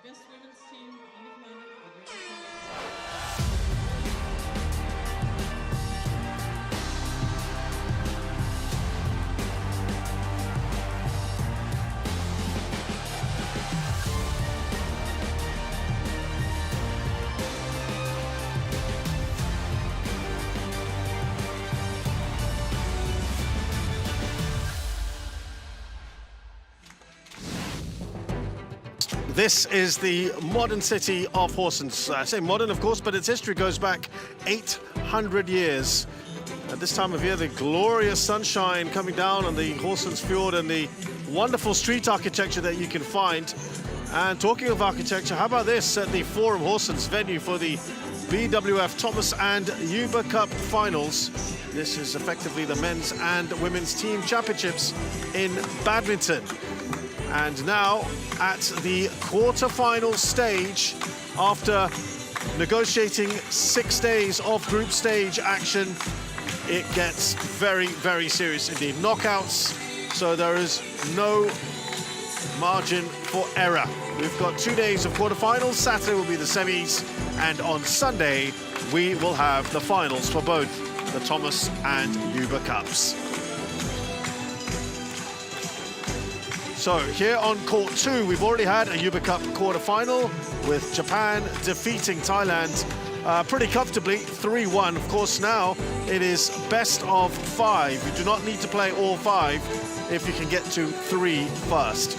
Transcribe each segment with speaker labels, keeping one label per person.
Speaker 1: Best women's team in the planet.
Speaker 2: This is the modern city of Horsens. I say modern, of course, but its history goes back 800 years. At this time of year, the glorious sunshine coming down on the Horsens fjord and the wonderful street architecture that you can find. And talking of architecture, how about this at the Forum Horsens venue for the BWF Thomas and Uber Cup Finals. This is effectively the men's and women's team championships in badminton. And now at the quarterfinal stage, after negotiating 6 days of group stage action, it gets very, very serious indeed. Knockouts, so there is no margin for error. We've got 2 days of quarterfinals. Saturday will be the semis, and on Sunday we will have the finals for both the Thomas and Uber Cups. So here on court 2, we've already had a Uber Cup quarterfinal with Japan defeating Thailand pretty comfortably, 3-1. Of course, now it is best of 5. You do not need to play all 5 if you can get to 3 first.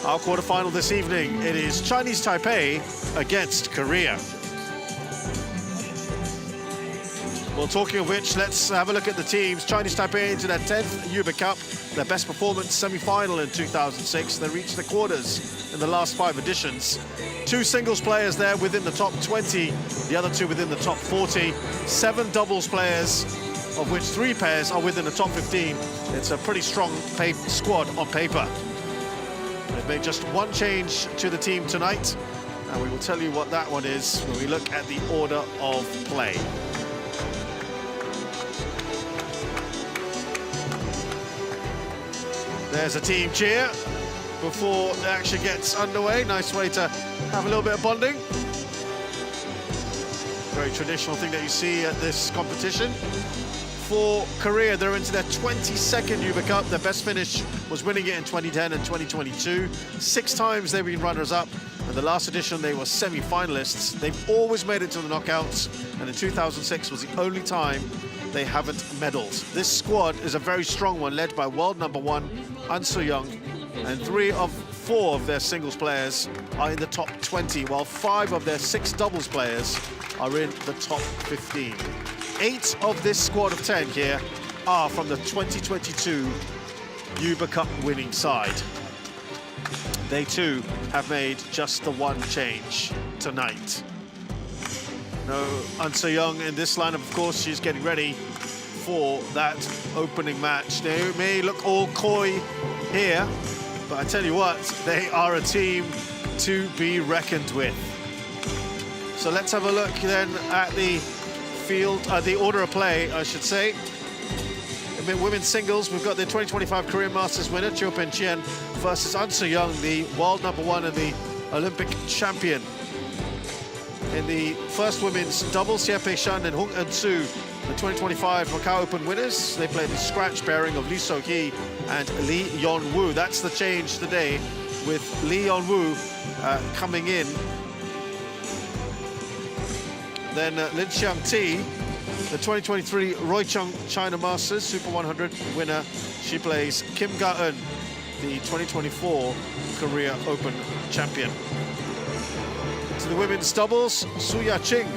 Speaker 2: Our quarterfinal this evening, it is Chinese Taipei against Korea. Well, talking of which, let's have a look at the teams. Chinese Taipei into their 10th Uber Cup, their best performance semi-final in 2006. They reached the quarters in the last 5 editions. 2 singles players there within the top 20, the other 2 within the top 40. 7 doubles players, of which 3 pairs are within the top 15. It's a pretty strong squad on paper. They've made just 1 change to the team tonight, and we will tell you what that one is when we look at the order of play. There's a team cheer before the action gets underway. Nice way to have a little bit of bonding. Very traditional thing that you see at this competition. For Korea, they're into their 22nd Uber Cup. Their best finish was winning it in 2010 and 2022. 6 times they've been runners-up, and the last edition they were semi-finalists. They've always made it to the knockouts, and in 2006 was the only time they haven't medalled. This squad is a very strong one, led by world number 1, An Soo-young, and 3 of 4 of their singles players are in the top 20, while 5 of their 6 doubles players are in the top 15. 8 of this squad of 10 here are from the 2022 Uber Cup winning side. They too have made just the 1 change tonight. No An Soo-young in this lineup, of course. She's getting ready for that opening match. They may look all coy here, but I tell you what, they are a team to be reckoned with. So let's have a look then at the field, the order of play, I should say. In women's singles, we've got the 2025 Korean Masters winner, Cho Pen-chien, versus An Soo-young, the world number 1 and the Olympic champion. In the first women's doubles, Hye Pei-shan and Hong Eun-soo, the 2025 Macau Open winners. They played the scratch pairing of Lee So-hee and Lee Yeon-woo. That's the change today, with Lee Yeon-woo coming in. Then Lin Xiang-ti, the 2023 Roichang China Masters Super 100 winner. She plays Kim Ga-eun, the 2024 Korea Open champion. To the women's doubles, Su Ya-ching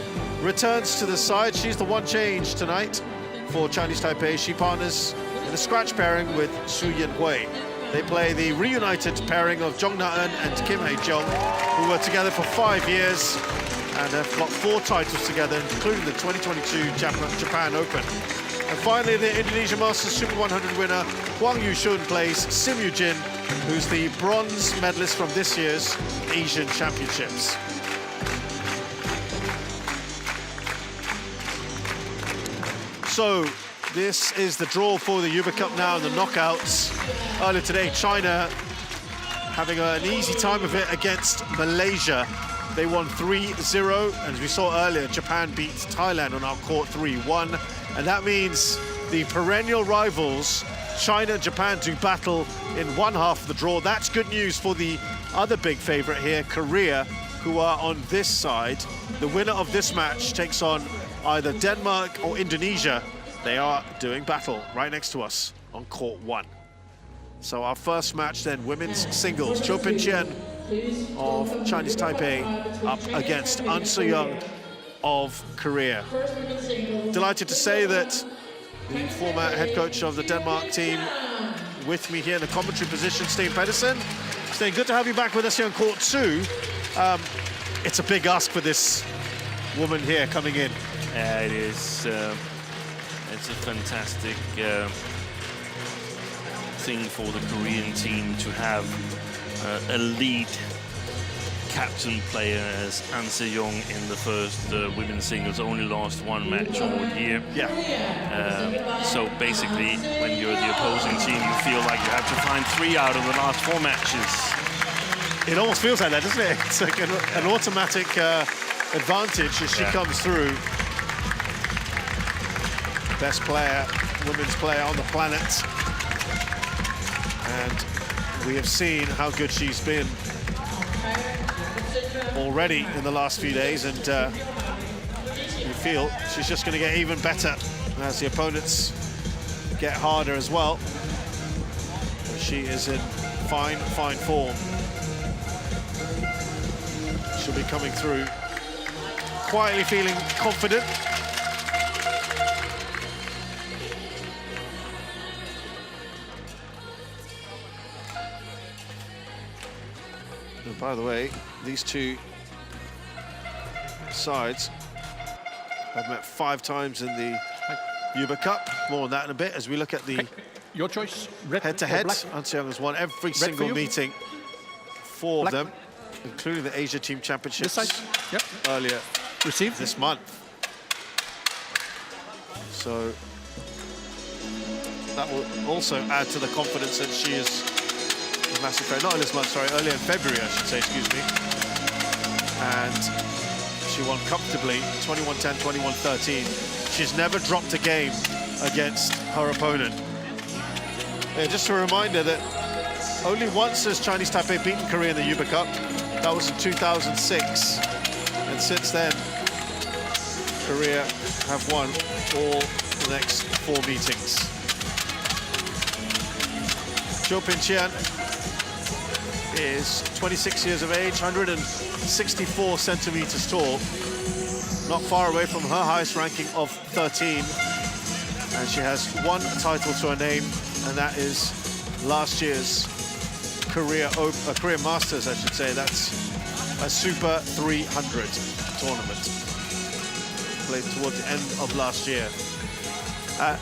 Speaker 2: returns to the side. She's the 1 change tonight for Chinese Taipei. She partners in a scratch pairing with Su Yin-hui. They play the reunited pairing of Jong Na-eun and Kim Hae-jung, who were together for 5 years and have got 4 titles together, including the 2022 Japan Open. And finally, the Indonesia Masters Super 100 winner, Hwang Yu-shun, plays Sim Yoo-jin, who's the bronze medalist from this year's Asian Championships. So this is the draw for the Uber Cup now, and the knockouts. Earlier today, China having an easy time of it against Malaysia. They won 3-0, and as we saw earlier, Japan beat Thailand on our court 3-1, and that means the perennial rivals, China and Japan, do battle in one half of the draw. That's good news for the other big favorite here, Korea, who are on this side. The winner of this match takes on either Denmark or Indonesia. They are doing battle right next to us on court 1. So our first match then, women's singles. Cho Pin-chien of Chinese Taipei up against An So-young of Korea. Delighted to say that the former head coach of the Denmark team with me here in the commentary position, Sten Pedersen. Sten, good to have you back with us here on court 2. It's a big ask for this woman here coming in.
Speaker 3: Yeah, it is. It's a fantastic thing for the Korean team to have a lead captain player as An So-young in the first women's singles. Only lost one match all year.
Speaker 2: Yeah.
Speaker 3: So basically, when you're the opposing team, you feel like you have to find 3 out of the last 4 matches.
Speaker 2: It almost feels like that, doesn't it? It's like an automatic advantage as she comes through. Best player, women's player on the planet. And we have seen how good she's been already in the last few days, and you feel she's just going to get even better as the opponents get harder as well. She is in fine form. She'll be coming through quietly feeling confident. And by the way, these two sides have met 5 times in the Yuba Cup. More on that in a bit as we look at the
Speaker 4: your choice.
Speaker 2: Head-to-head. An So-young has won every single meeting, 4 of them, including the Asia Team Championships earlier this month. So that will also add to the confidence that she is a massive player. Not in this month, sorry, earlier in February, I should say, excuse me. And she won comfortably, 21-10, 21-13. She's never dropped a game against her opponent. Yeah, just a reminder that only once has Chinese Taipei beaten Korea in the Yuba Cup. That was in 2006. And since then, Korea have won all the next 4 meetings. Cho Pin-chien is 26 years of age, 164 centimeters tall. Not far away from her highest ranking of 13. And she has 1 title to her name, and that is last year's Korea Masters, I should say. That's a Super 300 tournament played towards the end of last year.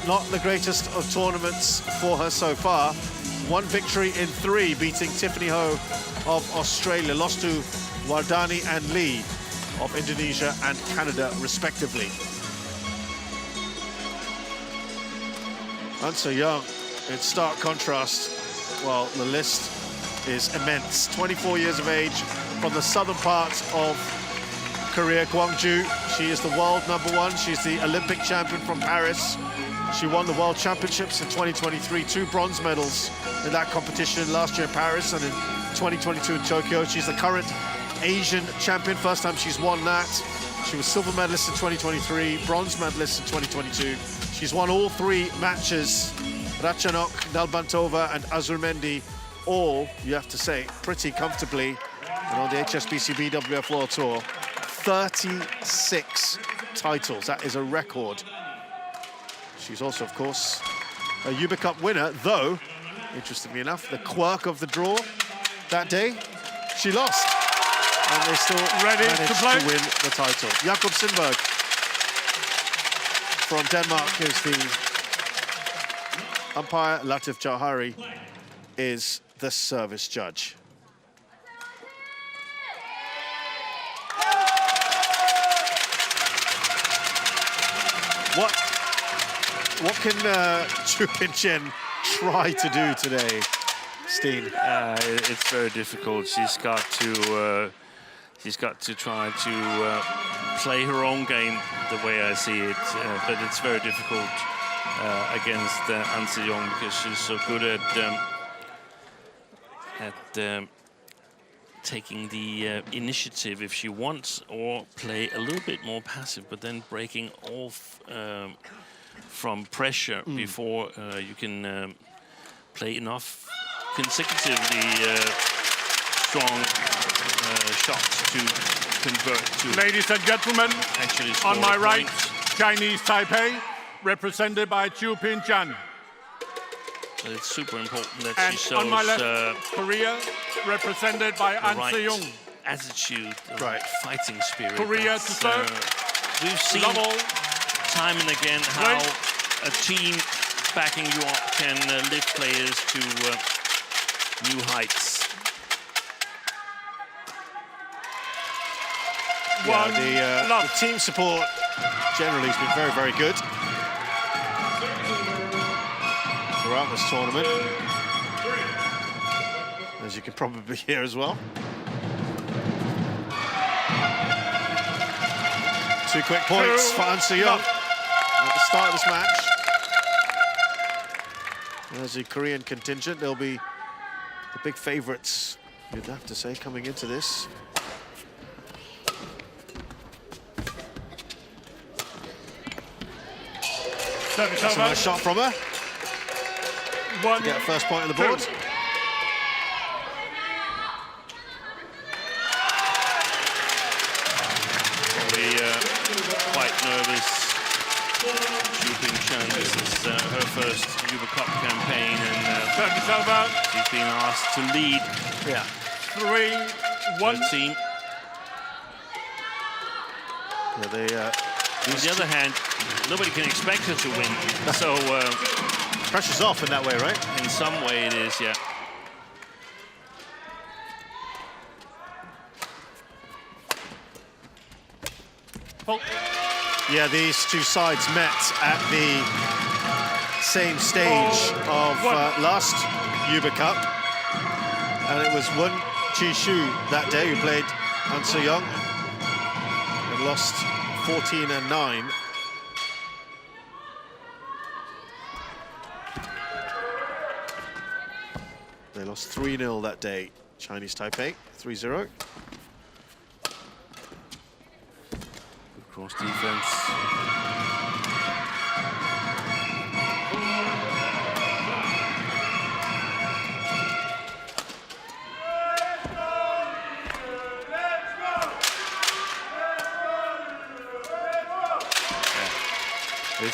Speaker 2: Not the greatest of tournaments for her so far. 1 victory in 3, beating Tiffany Ho of Australia. Lost to Wardani and Lee of Indonesia and Canada, respectively. An So-young, in stark contrast, well, the list is immense. 24 years of age, from the southern part of Korea, Gwangju. She is the world #1. She's the Olympic champion from Paris. She won the World Championships in 2023, 2 bronze medals in that competition last year in Paris and in 2022 in Tokyo. She's the current Asian champion, first time she's won that. She was silver medalist in 2023, bronze medalist in 2022. She's won all 3 matches. Ratchanok, Nalbantova and Azurmendi, all, you have to say, pretty comfortably. And on the HSBC BWF World Tour, 36 titles. That is a record. She's also, of course, a Yuba Cup winner, though, interestingly enough, the quirk of the draw that day, she lost. And they still managed to win the title. Jakob Sindberg from Denmark is the umpire. Latif Jauhari is the service judge. What can Cho Pin-chien try to do today? Steen?
Speaker 3: It's very difficult. She's got to try to play her own game the way I see it, but it's very difficult against An Se-young because she's so good at taking the initiative if she wants, or play a little bit more passive, but then breaking off from pressure before you can play enough consecutively strong shots to convert to.
Speaker 4: Ladies and gentlemen,
Speaker 3: actually
Speaker 4: on my right,
Speaker 3: points.
Speaker 4: Chinese Taipei, represented by Chu Ping-chan.
Speaker 3: So it's super important that
Speaker 4: And
Speaker 3: she shows
Speaker 4: on my left, Korea, represented by
Speaker 3: the
Speaker 4: An
Speaker 3: right
Speaker 4: Se-young.
Speaker 3: attitude, the
Speaker 2: Right.
Speaker 3: fighting spirit.
Speaker 4: Korea
Speaker 3: That's,
Speaker 4: to serve.
Speaker 3: we've seen
Speaker 4: Double.
Speaker 3: time and again how
Speaker 4: Right.
Speaker 3: a team backing you up can lift players to new heights.
Speaker 4: One
Speaker 2: The
Speaker 4: love.
Speaker 2: team support generally has been very, very good throughout this tournament, as you can probably hear as well. 2 quick points for An Se-young at the start of this match. There's the Korean contingent. They'll be the big favourites, you'd have to say, coming into this.
Speaker 4: Service
Speaker 2: That's a
Speaker 4: over.
Speaker 2: nice shot from her.
Speaker 4: One,
Speaker 2: Get a first point on the board.
Speaker 4: two.
Speaker 3: Probably quite nervous. Chu Ping-chan, this is her first Uber Cup campaign, and
Speaker 4: Service over.
Speaker 3: she's been asked to lead
Speaker 2: Yeah.
Speaker 4: 3-1.
Speaker 3: her team.
Speaker 2: Yeah,
Speaker 3: On the other hand, nobody can expect her to win. So
Speaker 2: pressure's off in that way, right?
Speaker 3: in some way it is, yeah.
Speaker 4: Fault.
Speaker 2: Yeah, these two sides met at the same stage of last Uber Cup, and it was Won Chi-shu that day who played An Se-young and lost 14-9. They lost 3-0 that day, Chinese Taipei, 3-0.
Speaker 3: Good cross defense.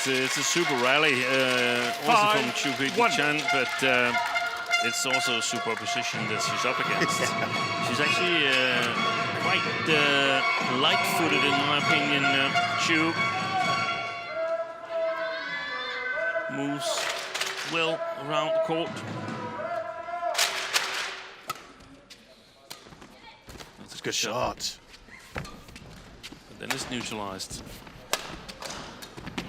Speaker 3: It's a super rally, also from Chu Ping-chan, but it's also a super opposition that she's up against. She's actually quite light-footed, in my opinion. Chu moves well around the court. That's a
Speaker 2: Good shot.
Speaker 3: But then it's neutralized.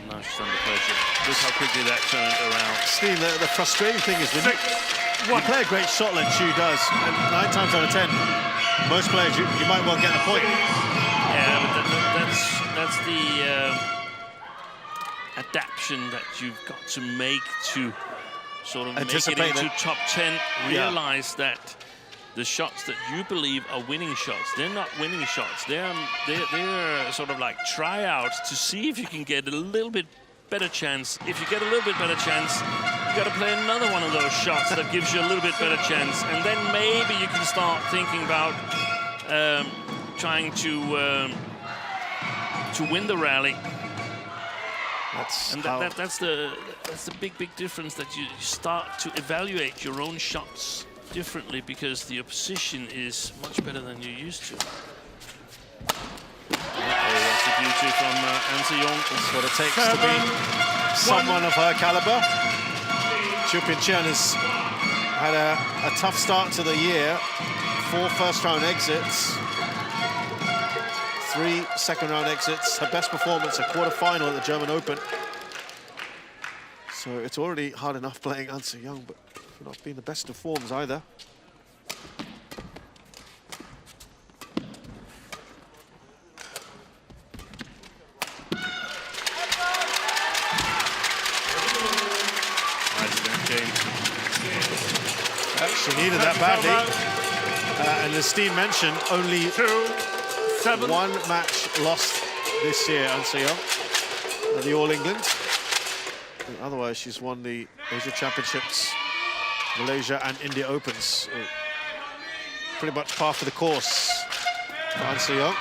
Speaker 3: Now she's under pressure. Look how quickly that turned around.
Speaker 2: Steve, the frustrating thing is when you play a great shot like Chu does, and 9 times out of 10, most players, you might well get a point.
Speaker 3: Yeah, but that's the adaptation that you've got to make to sort of make it
Speaker 2: Anticipate
Speaker 3: into
Speaker 2: it.
Speaker 3: top 10. Realize that the shots that you believe are winning shots, they're not winning shots. They're sort of like tryouts to see if you can get a little bit better chance. If you get a little bit better chance, you got to play another one of those shots that gives you a little bit better chance, and then maybe you can start thinking about trying to win the rally.
Speaker 2: That's
Speaker 3: the big difference, that you start to evaluate your own shots differently because the opposition is much better than you're used to. That's a beauty from An Se-young.
Speaker 2: That's what it takes to be someone of her caliber. Chu Ping-chan has had a tough start to the year. 4 first-round exits, 3 second-round exits. Her best performance, a quarter-final at the German Open. So it's already hard enough playing An Se-young, but Not been the best of forms either. She needed that badly. And as Steen mentioned, only 1 match lost this year, An Se-young, at the All England. And otherwise, she's won the Asia Championships, Malaysia and India Opens. Pretty much par for the course for An Se-young.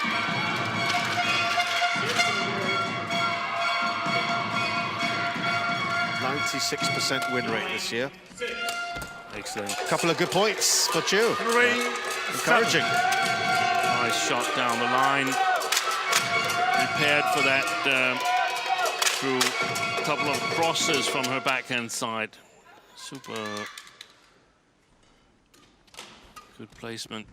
Speaker 2: .96% win rate this year.
Speaker 3: Excellent.
Speaker 2: A couple of good points for Chu. Encouraging.
Speaker 3: Nice shot down the line. Prepared for that through a couple of crosses from her backhand side. Super good placement.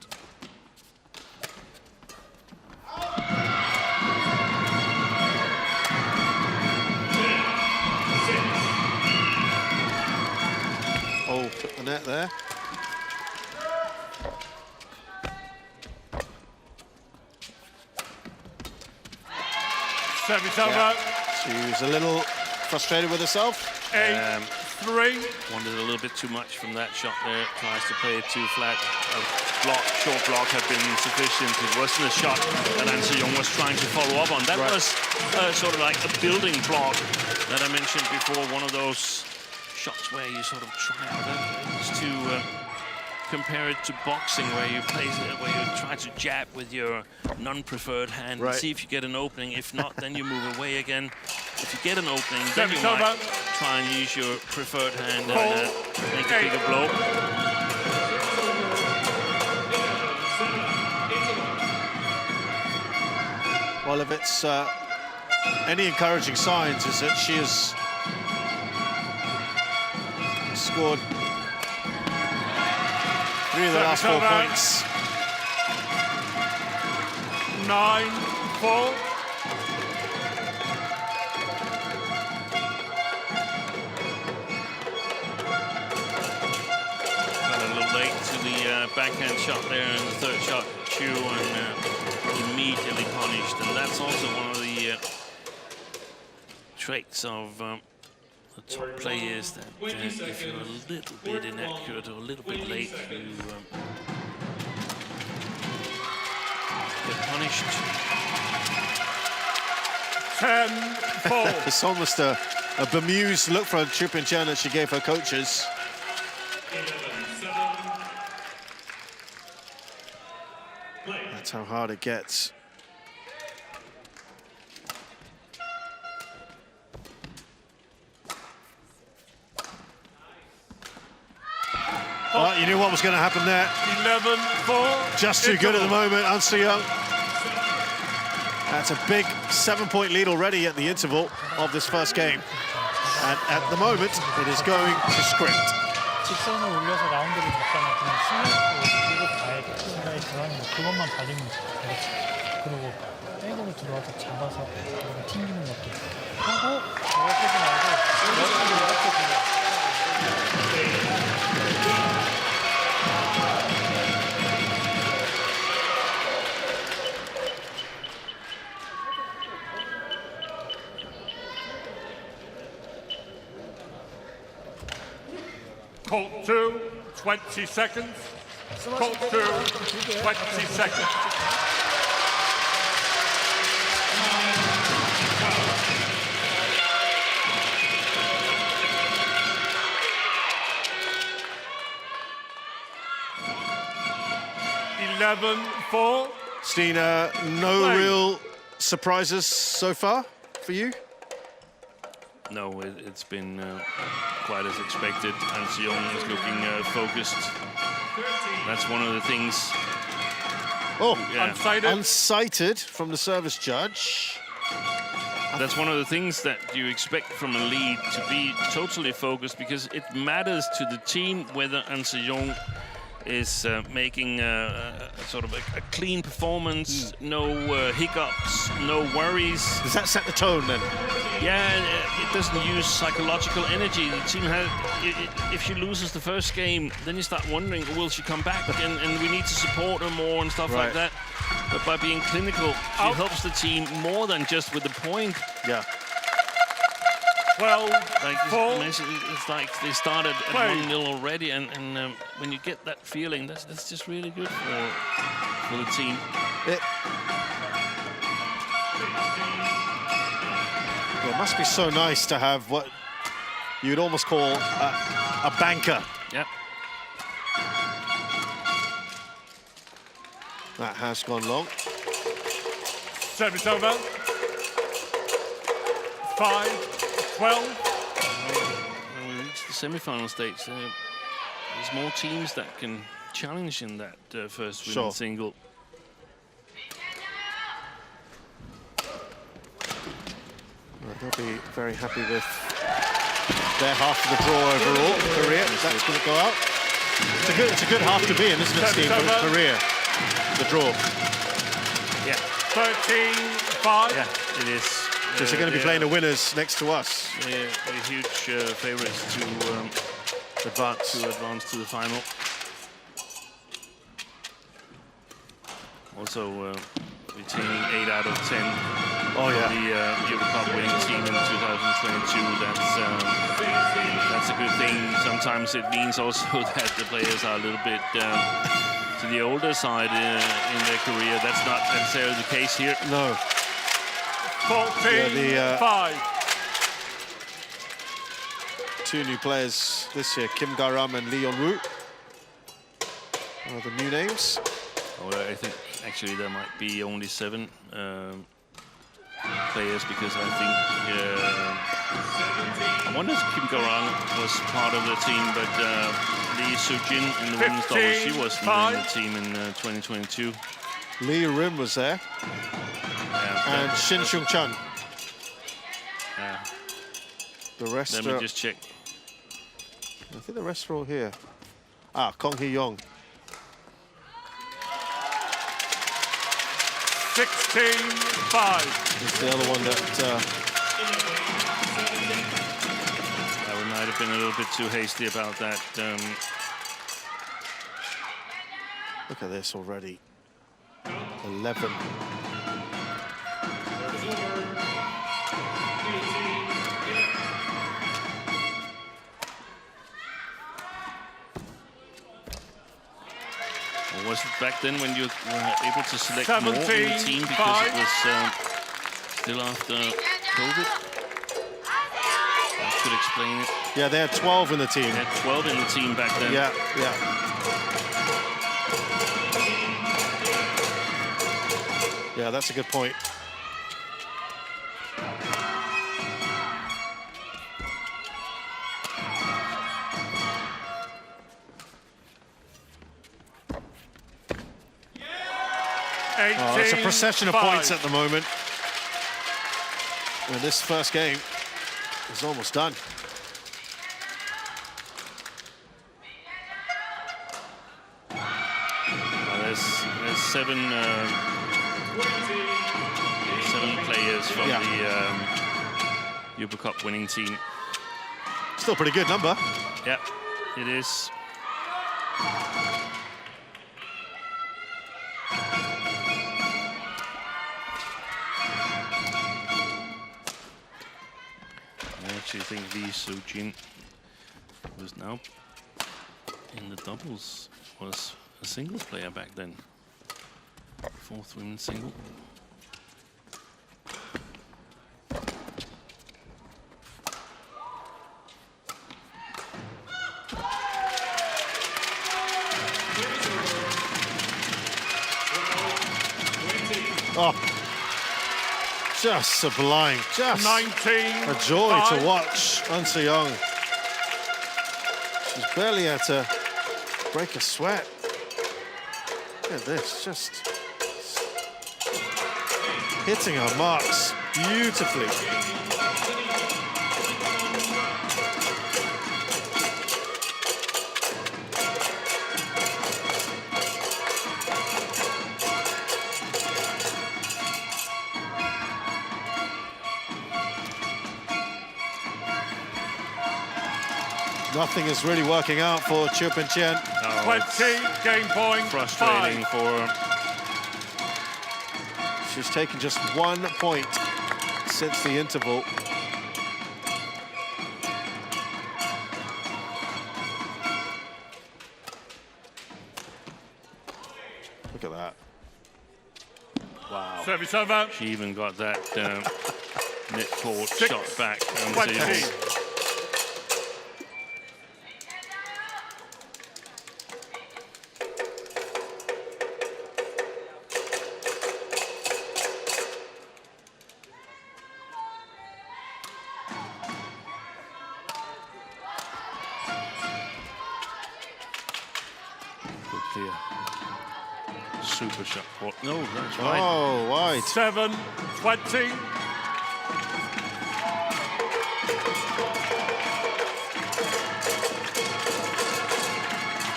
Speaker 2: Oh, put the net there.
Speaker 4: Service over.
Speaker 2: She was a little frustrated with herself.
Speaker 4: 8-3.
Speaker 3: Wanted a little bit too much from that shot there. Tries to play it too flat. Short block had been insufficient. It wasn't a shot that An Se-young was trying to follow up on. That was sort of like a building block that I mentioned before. One of those shots where you sort of try to compare it to boxing, where you place it, where you try to jab with your non-preferred hand and see if you get an opening. If not, then you move away again. If you get an opening, then you might try and use your preferred hand and make a bigger blow.
Speaker 2: Well, if it's any encouraging signs, is that she has scored 3 of the last 4 points.
Speaker 4: 9-4.
Speaker 3: Got a little late to the backhand shot there, and the third shot, Chu, and immediately punished. And that's also one of the traits of the top players, that if you're a little bit inaccurate or a little bit late, you get punished.
Speaker 4: 10-4.
Speaker 2: It's almost a bemused look from Chu Ping-chen that she gave her coaches. That's how hard it gets. Well, you knew what was going to happen there.
Speaker 4: 11-4.
Speaker 2: Just too good at the moment, An Se-young. That's a big 7-point lead already at the interval of this first game. And at the moment, it is going to script.
Speaker 5: 직선을 올려서 라운드를 잡아놨으면 스매시로 가야 돼. 생각이 들어가는 그것만 받으면 되겠지. 그리고 백으로 들어와서 잡아서 튕기는 것도 하고 이렇게 하지 말고 이렇게 들어.
Speaker 4: 20 seconds. Court 2, 20 seconds.
Speaker 2: Stina, no real surprises so far for you?
Speaker 3: No, it's been quite as expected. An Se-young is looking focused. That's one of the things.
Speaker 2: Oh,
Speaker 3: yeah.
Speaker 2: Unsighted from the service judge.
Speaker 3: That's one of the things that you expect from a lead, to be totally focused, because it matters to the team whether An Se-young is making sort of a clean performance, no hiccups, no worries.
Speaker 2: Does that set the tone then?
Speaker 3: Yeah, it doesn't use psychological energy. The team has, if she loses the first game, then you start wondering, will she come back? And we need to support her more and stuff like that. But by being clinical, she helps the team more than just with the point.
Speaker 2: Yeah.
Speaker 4: 12,
Speaker 3: like
Speaker 4: 4.
Speaker 3: It's like they started at 1-0 already, and when you get that feeling, that's just really good for the team.
Speaker 2: It must be so nice to have what you'd almost call a banker.
Speaker 3: Yep.
Speaker 2: That has gone long.
Speaker 4: Service over. 5, 12.
Speaker 3: When we reach the semi-final stage, there's more teams that can challenge in that first women's single.
Speaker 2: Well, they'll be very happy with their half of the draw overall. Korea, that's going to go out. It's a good half to be in, isn't it, Steve? For Korea, the draw.
Speaker 3: Yeah.
Speaker 2: 13-5.
Speaker 3: Yeah, it is.
Speaker 2: So they're going to be playing the winners next to us.
Speaker 3: They're huge favorites to advance to the final. Also retaining 8 out of 10
Speaker 2: for
Speaker 3: the Euro Cup winning team in 2022. That's a good thing. Sometimes it means also that the players are a little bit to the older side in their career. That's not necessarily the case here.
Speaker 2: No.
Speaker 4: 14-5.
Speaker 2: Two new players this year, Kim Garam and Lee Yeon-woo, are the new names.
Speaker 3: Oh, I think actually there might be only 7 players, because I think I wonder if Kim Garam was part of the team, but Lee Soo-jin in the women's doubles, she wasn't in the team in 2022.
Speaker 2: Lee Rim was there. And Shin Seung-chan.
Speaker 3: Yeah.
Speaker 2: The rest
Speaker 3: Let me just check.
Speaker 2: I think the rest are all here. Ah, Kong Hee-young.
Speaker 4: 16-5.
Speaker 2: Is the other one that...
Speaker 3: I might have been a little bit too hasty about that.
Speaker 2: Look at this already. 11.
Speaker 3: Was it back then when you were able to select more in the team because it was still after COVID? That could explain it.
Speaker 2: Yeah, they had 12 in the team.
Speaker 3: They had 12 in the team back then.
Speaker 2: Yeah. Yeah, that's a good point. Oh, it's a procession of points at the moment. And this first game is almost done.
Speaker 3: There's 7 players from the Euro Cup winning team.
Speaker 2: Still a pretty good number.
Speaker 3: Yeah, it is. I think Lee Soo-jin, who's now in the doubles, was a singles player back then. 4th women's single.
Speaker 2: Oh. Just sublime, just
Speaker 4: 19,
Speaker 2: a joy
Speaker 4: 5.
Speaker 2: to watch. An Se-young. She's barely had to break a sweat. Look at this, just hitting her marks beautifully. Nothing is really working out for Chiu Chen.
Speaker 4: 20 game point.
Speaker 3: Frustrating
Speaker 4: 5.
Speaker 3: for her.
Speaker 2: She's taken just 1 point since the interval. Look at that. Wow.
Speaker 4: Service over.
Speaker 3: She even got that net court
Speaker 4: 6,
Speaker 3: shot back.
Speaker 4: 20.
Speaker 3: Good clear. Super shot. What? No, that's right.
Speaker 2: Oh, wide.
Speaker 4: 7, 20.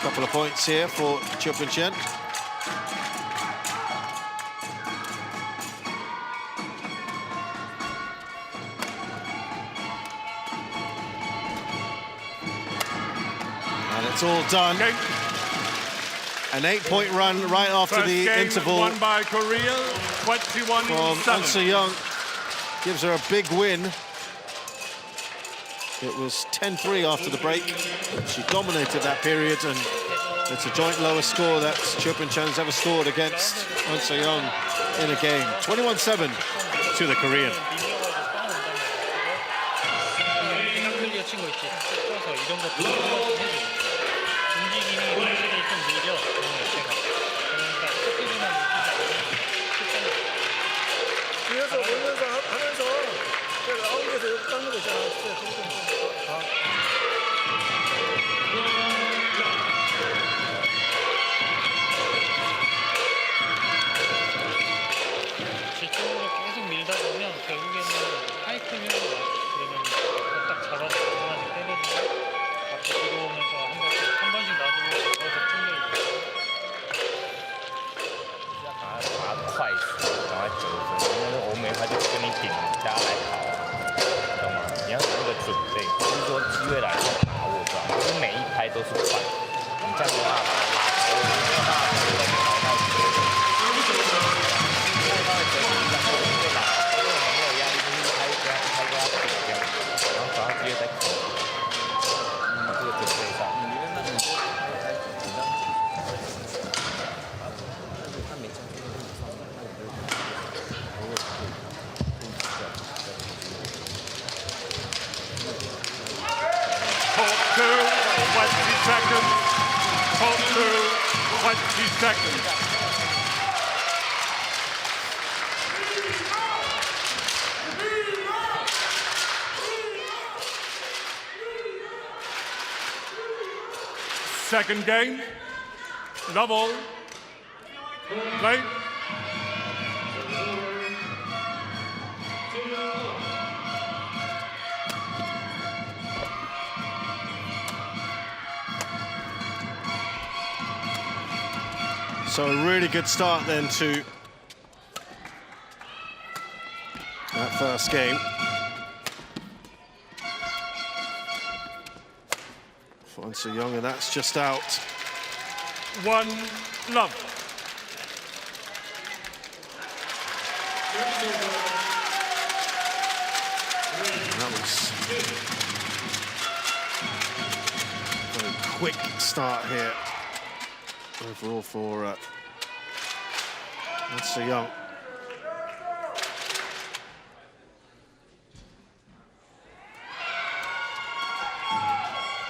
Speaker 2: Couple of points here for Chiu Chen. And it's all done.
Speaker 4: Okay.
Speaker 2: An 8-point run right after
Speaker 4: First
Speaker 2: the
Speaker 4: game
Speaker 2: interval
Speaker 4: won by Korea, 21-7.
Speaker 2: from An Se-young. Gives her a big win. It was 10-3 after the break. She dominated that period, and it's a joint lowest score that Chiu Chen's ever scored against An Se-young in a game. 21-7 to the Korean.
Speaker 6: 뒤에서 보면서 하면서 라운드에서 이렇게 닦는 거 있잖아.
Speaker 5: 뒤쪽으로 계속 밀다 보면 결국에는 하이킹을 그러면 딱 잡아서 하나씩 때려주고 앞에 들어오면서 한 번씩 놔주고 거기서 튕겨주고.
Speaker 7: 把它快死，赶快得分。但是欧美他就跟你顶加来跑，懂吗？你要有那个准备，不是说机会来就把握住，不是每一拍都是快。你这样没有办法把它拉开，没有办法把这个跑到结束。因为他的结束这样会打，因为我们没有压力，就是一拍跟他顶这样，然后找到机会再扣。这个准备上。
Speaker 4: Court 2, 20 seconds. Court 2, 20 seconds. Second game, double, play.
Speaker 2: So a really good start then to that first game. For An Se-young, and that's just out.
Speaker 4: 1 love.
Speaker 2: And that was a very quick start here overall for An Se-young.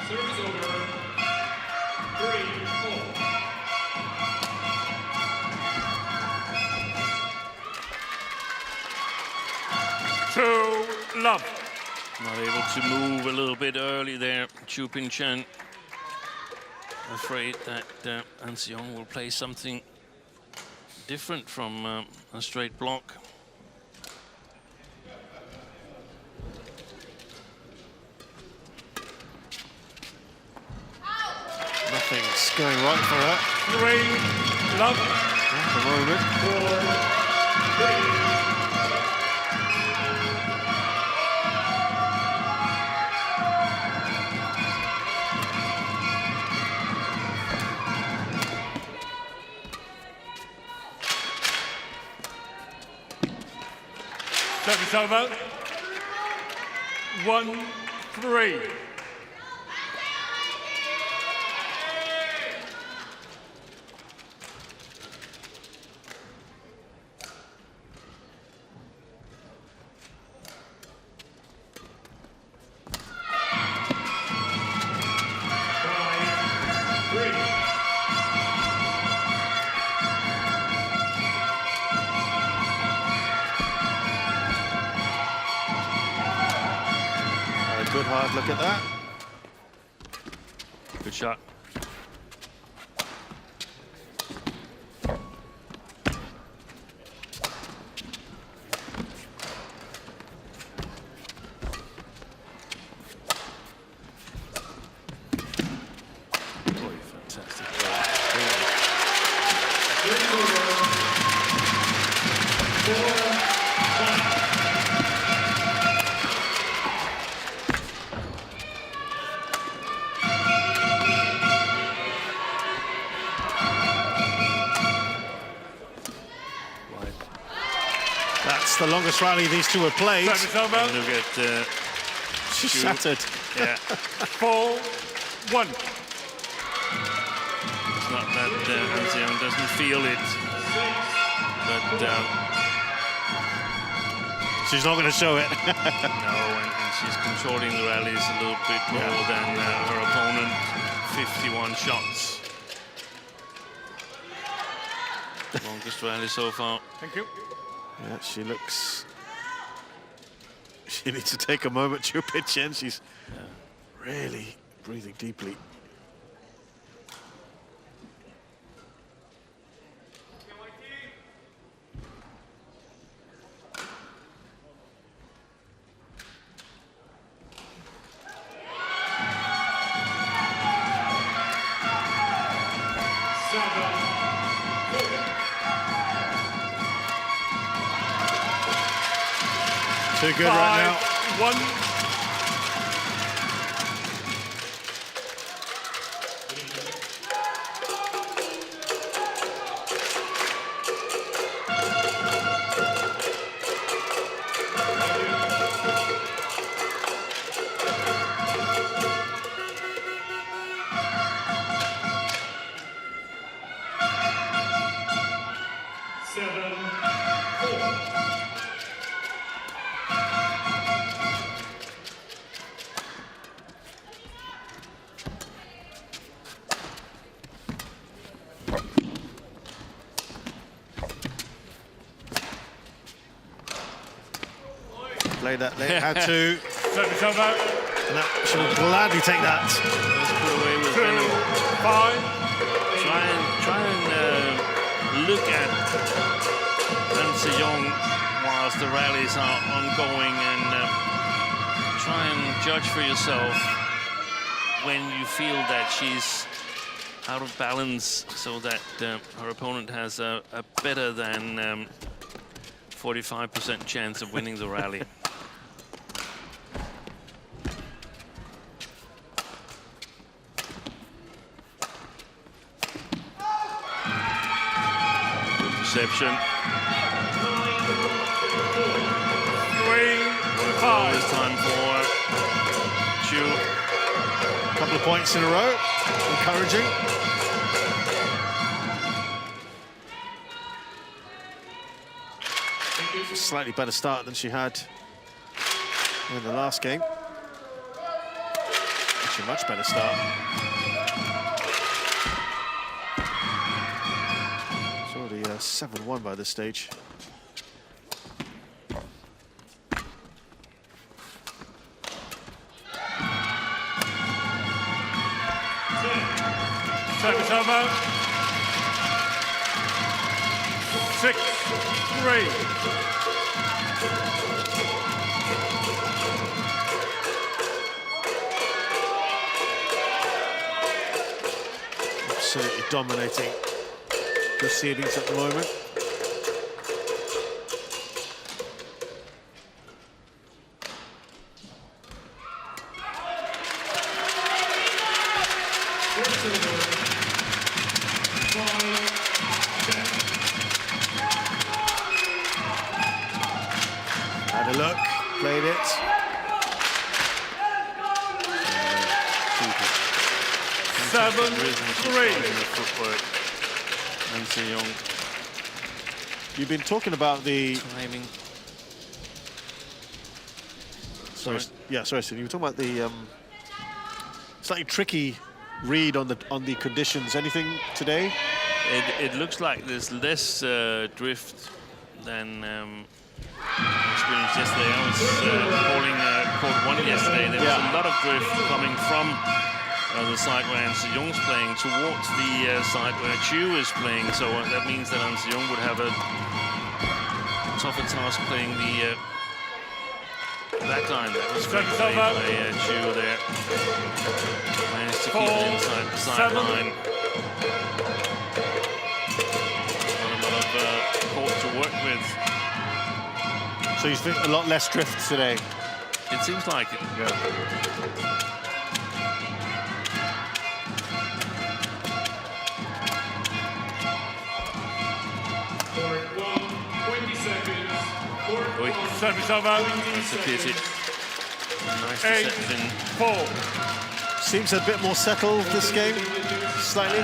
Speaker 1: Service over. 3-4.
Speaker 4: Two love.
Speaker 3: Not able to move a little bit early there, Chiu Chen. Afraid that An Se-young will play something different from a straight block.
Speaker 2: Nothing's going right for her
Speaker 4: 3 love.
Speaker 2: at the moment.
Speaker 1: 4-3.
Speaker 4: Service over. 1-3.
Speaker 2: Good hard look at that.
Speaker 3: Good shot. Boy, fantastic.
Speaker 2: That's the longest rally these two have played.
Speaker 4: Service over.
Speaker 3: And look at
Speaker 2: She's shattered.
Speaker 3: yeah.
Speaker 4: 4-1.
Speaker 3: It's not that Anse Young doesn't feel it, but
Speaker 2: She's not going to show it.
Speaker 3: no, and she's controlling the rallies a little bit more than her opponent. 51 shots. Longest rally so far.
Speaker 4: Thank you.
Speaker 2: Yeah, she looks... She needs to take a moment to pitch in. She's really breathing deeply. Too good right now.
Speaker 4: 5-1.
Speaker 2: Played that late, had to.
Speaker 4: Service over.
Speaker 2: And that, she will gladly take that.
Speaker 3: Let's put away with
Speaker 4: 2-5.
Speaker 3: Try and look at Anse Young whilst the rallies are ongoing, and try and judge for yourself when you feel that she's out of balance, so that her opponent has a better than 45% chance of winning the rally. Reception.
Speaker 4: 3-5.
Speaker 3: This time for Chu.
Speaker 2: A couple of points in a row. Encouraging. Slightly better start than she had in the last game. Actually, much better start. It's already 7-1 by this stage.
Speaker 4: Service over. 6-3.
Speaker 2: Absolutely dominating proceedings at the moment.
Speaker 4: 7-3.
Speaker 3: Footwork. And Young.
Speaker 2: You've been talking about the
Speaker 3: Timing.
Speaker 2: sorry, so you were talking about the slightly tricky read on the conditions. Anything today?
Speaker 3: It looks like there's less drift than experienced yesterday. I was calling court 1 yesterday. There was a lot of drift coming from the side where Anse Young's playing towards the side where Chu is playing. So that means that Anse Young would have a tougher task playing the back line. That was great play by Chu there. Managed to keep it inside the sideline. A lot of court to work with.
Speaker 2: So you think a lot less drift today?
Speaker 3: It seems like it.
Speaker 4: Service over.
Speaker 3: That's a pity. Nice deception.
Speaker 4: 8-4.
Speaker 2: Seems a bit more settled this game, slightly.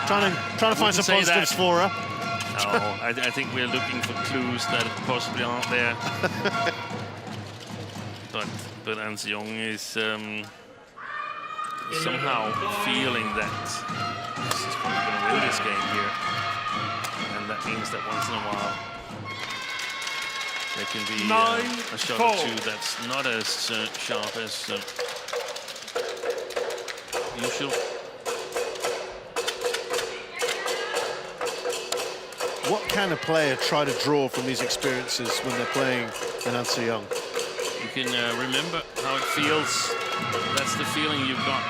Speaker 2: Trying to find some positives for her.
Speaker 3: No, I think we're looking for clues that possibly aren't there. but Anse Young is somehow feeling that she's probably going to win this game here, and that means that once in a while there can be a shot or two that's not as sharp as usual.
Speaker 2: What can a player try to draw from these experiences when they're playing in Anse Young?
Speaker 3: You can remember how it feels. That's the feeling you've got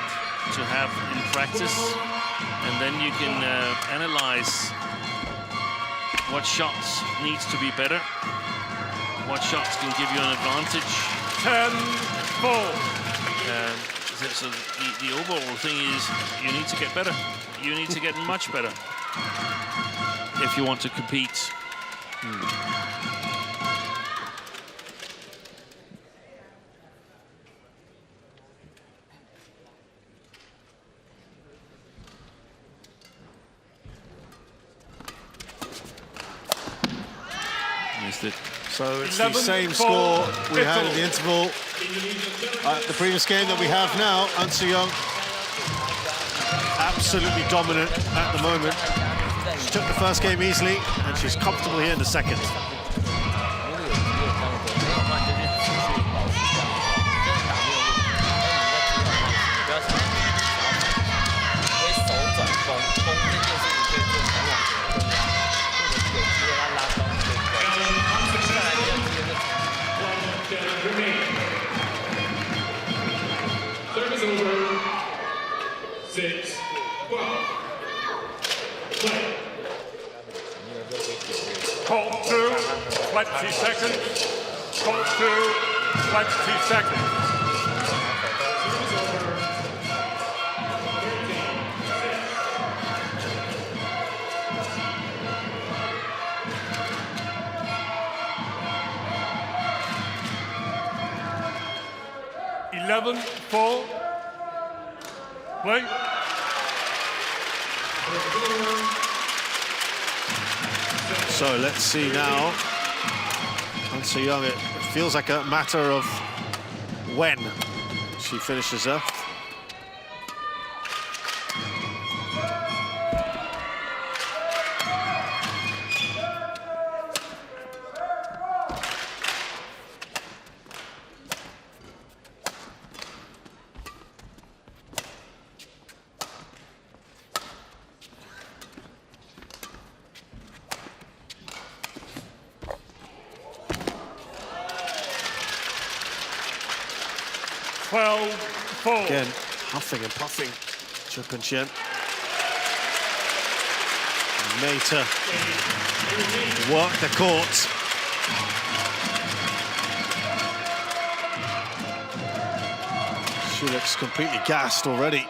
Speaker 3: to have in practice. And then you can analyze what shots needs to be better, what shots can give you an advantage.
Speaker 4: 10-4.
Speaker 3: So the overall thing is you need to get better. You need to get much better if you want to compete. Missed it.
Speaker 2: So it's the same score we had at the interval at the previous game that we have now. Anse Young absolutely dominant at the moment. She took the first game easily, and she's comfortable here in the second.
Speaker 1: Service over. 6-12. Play.
Speaker 4: Call 2, 20 seconds. Call 2, 20 seconds. Eleven, 4. Play.
Speaker 2: So let's see now. Anse Young, it feels like a matter of when she finishes up. Again, huffing and puffing, Chuk and Chen. Made to work the court. She looks completely gassed already.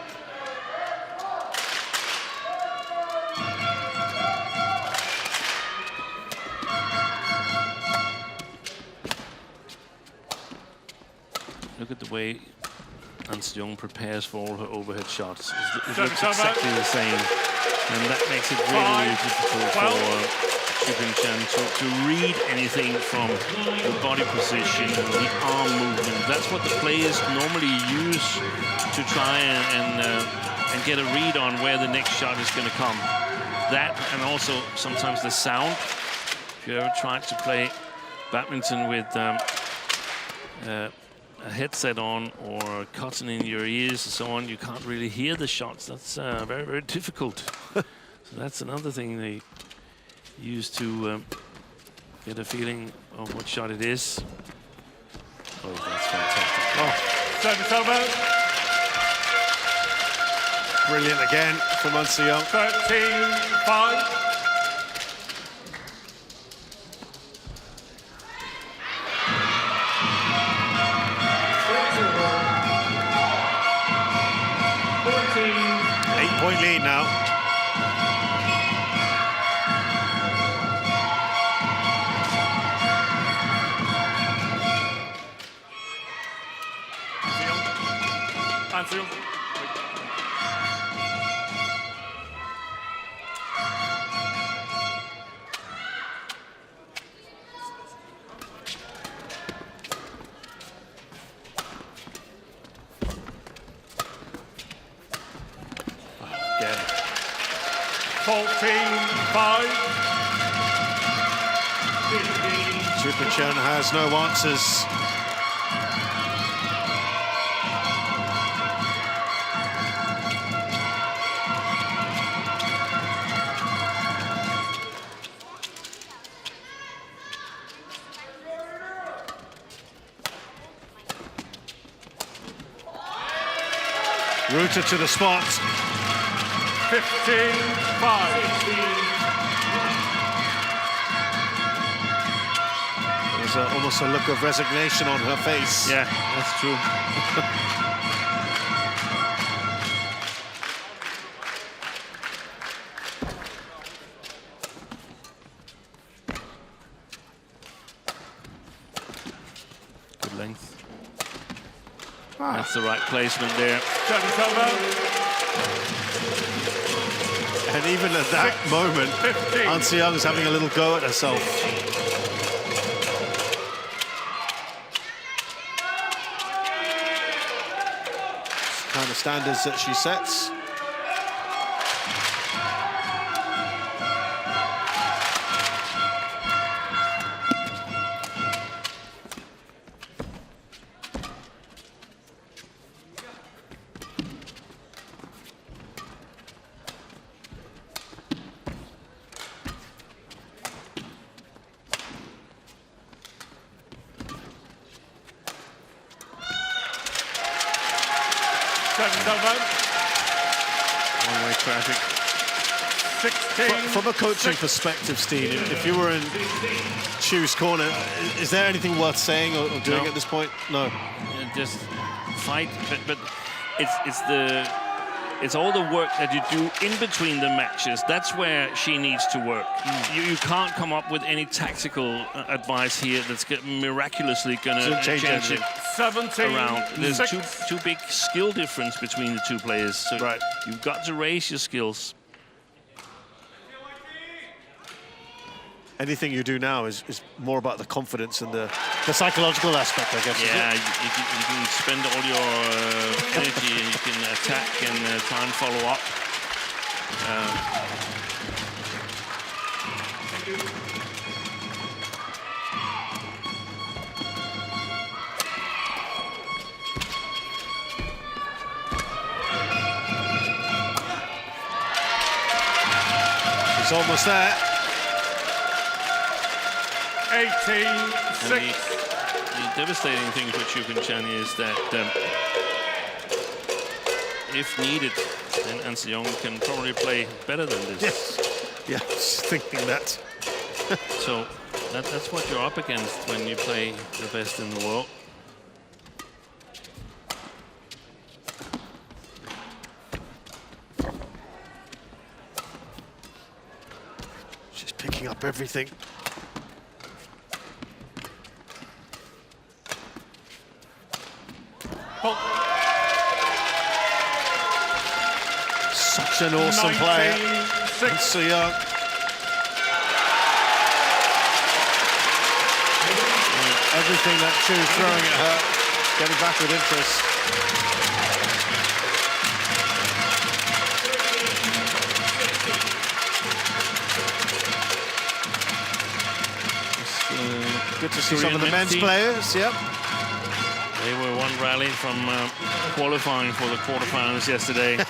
Speaker 3: Look at the way Hans Jung prepares for all her overhead shots. It looks exactly the same. And that makes it really, really difficult for Chubin Chen to read anything from the body position and the arm movement. That's what the players normally use to try and get a read on where the next shot is going to come. That, and also sometimes the sound. If you ever tried to play badminton with a headset on or cotton in your ears and so on, you can't really hear the shots. That's very, very difficult. So that's another thing they use to get a feeling of what shot it is. Oh, that's fantastic.
Speaker 4: Oh, service over.
Speaker 2: Brilliant again from Hans Jung.
Speaker 4: 13-5.
Speaker 2: Eight-point lead now.
Speaker 4: Again. 14-5.
Speaker 2: Chubin Chen has no answers. Rooted to the spot.
Speaker 4: 15-5.
Speaker 2: There's almost a look of resignation on her face.
Speaker 3: Yeah, that's true. Good length. That's the right placement there.
Speaker 2: And even at that moment, Hans Jung is having a little go at herself. Kind of standards that she sets.
Speaker 3: One-way traffic.
Speaker 4: 16.
Speaker 2: From a coaching perspective, Steve, if you were in Chu's corner, is there anything worth saying or doing
Speaker 3: No.
Speaker 2: at this point? No.
Speaker 3: Yeah, just fight, but it's all the work that you do in between the matches. That's where she needs to work. You can't come up with any tactical advice here that's miraculously going to change it
Speaker 4: 17
Speaker 3: around. There's
Speaker 4: 6.
Speaker 3: too big skill difference between the two players. So
Speaker 2: Right.
Speaker 3: You've got to raise your skills.
Speaker 2: Anything you do now is more about the confidence and the psychological aspect, I guess.
Speaker 3: Yeah, you can spend all your energy and you can attack and try and follow up.
Speaker 2: It's almost there.
Speaker 4: 18-6.
Speaker 3: The devastating thing for Chubin Chen is that if needed, then Hans Jung can probably play better than this.
Speaker 2: Yes. Yeah, just thinking that.
Speaker 3: So that's what you're up against when you play the best in the world.
Speaker 2: She's picking up everything. Such an awesome player.
Speaker 4: 19-6.
Speaker 2: So young. Everything that Chu's throwing at her, getting back with interest. Good to see some of the men's players, yep.
Speaker 3: They were one rally from qualifying for the quarterfinals yesterday.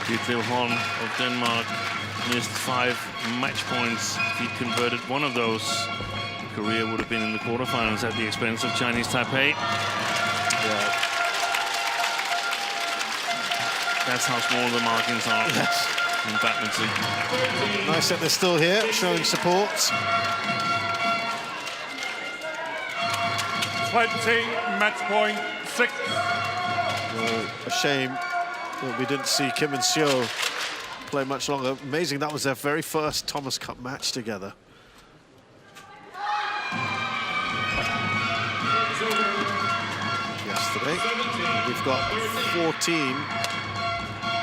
Speaker 3: Ditlev Holm of Denmark missed 5 match points. If he'd converted one of those, Korea would have been in the quarterfinals at the expense of Chinese Taipei.
Speaker 2: Yeah.
Speaker 3: That's how small the margins are in badminton.
Speaker 2: Nice that they're still here, showing support.
Speaker 4: 20, match point 6.
Speaker 2: A shame that we didn't see Kim and Seo play much longer. Amazing, that was their very first Thomas Cup match together. Yesterday, we've got 14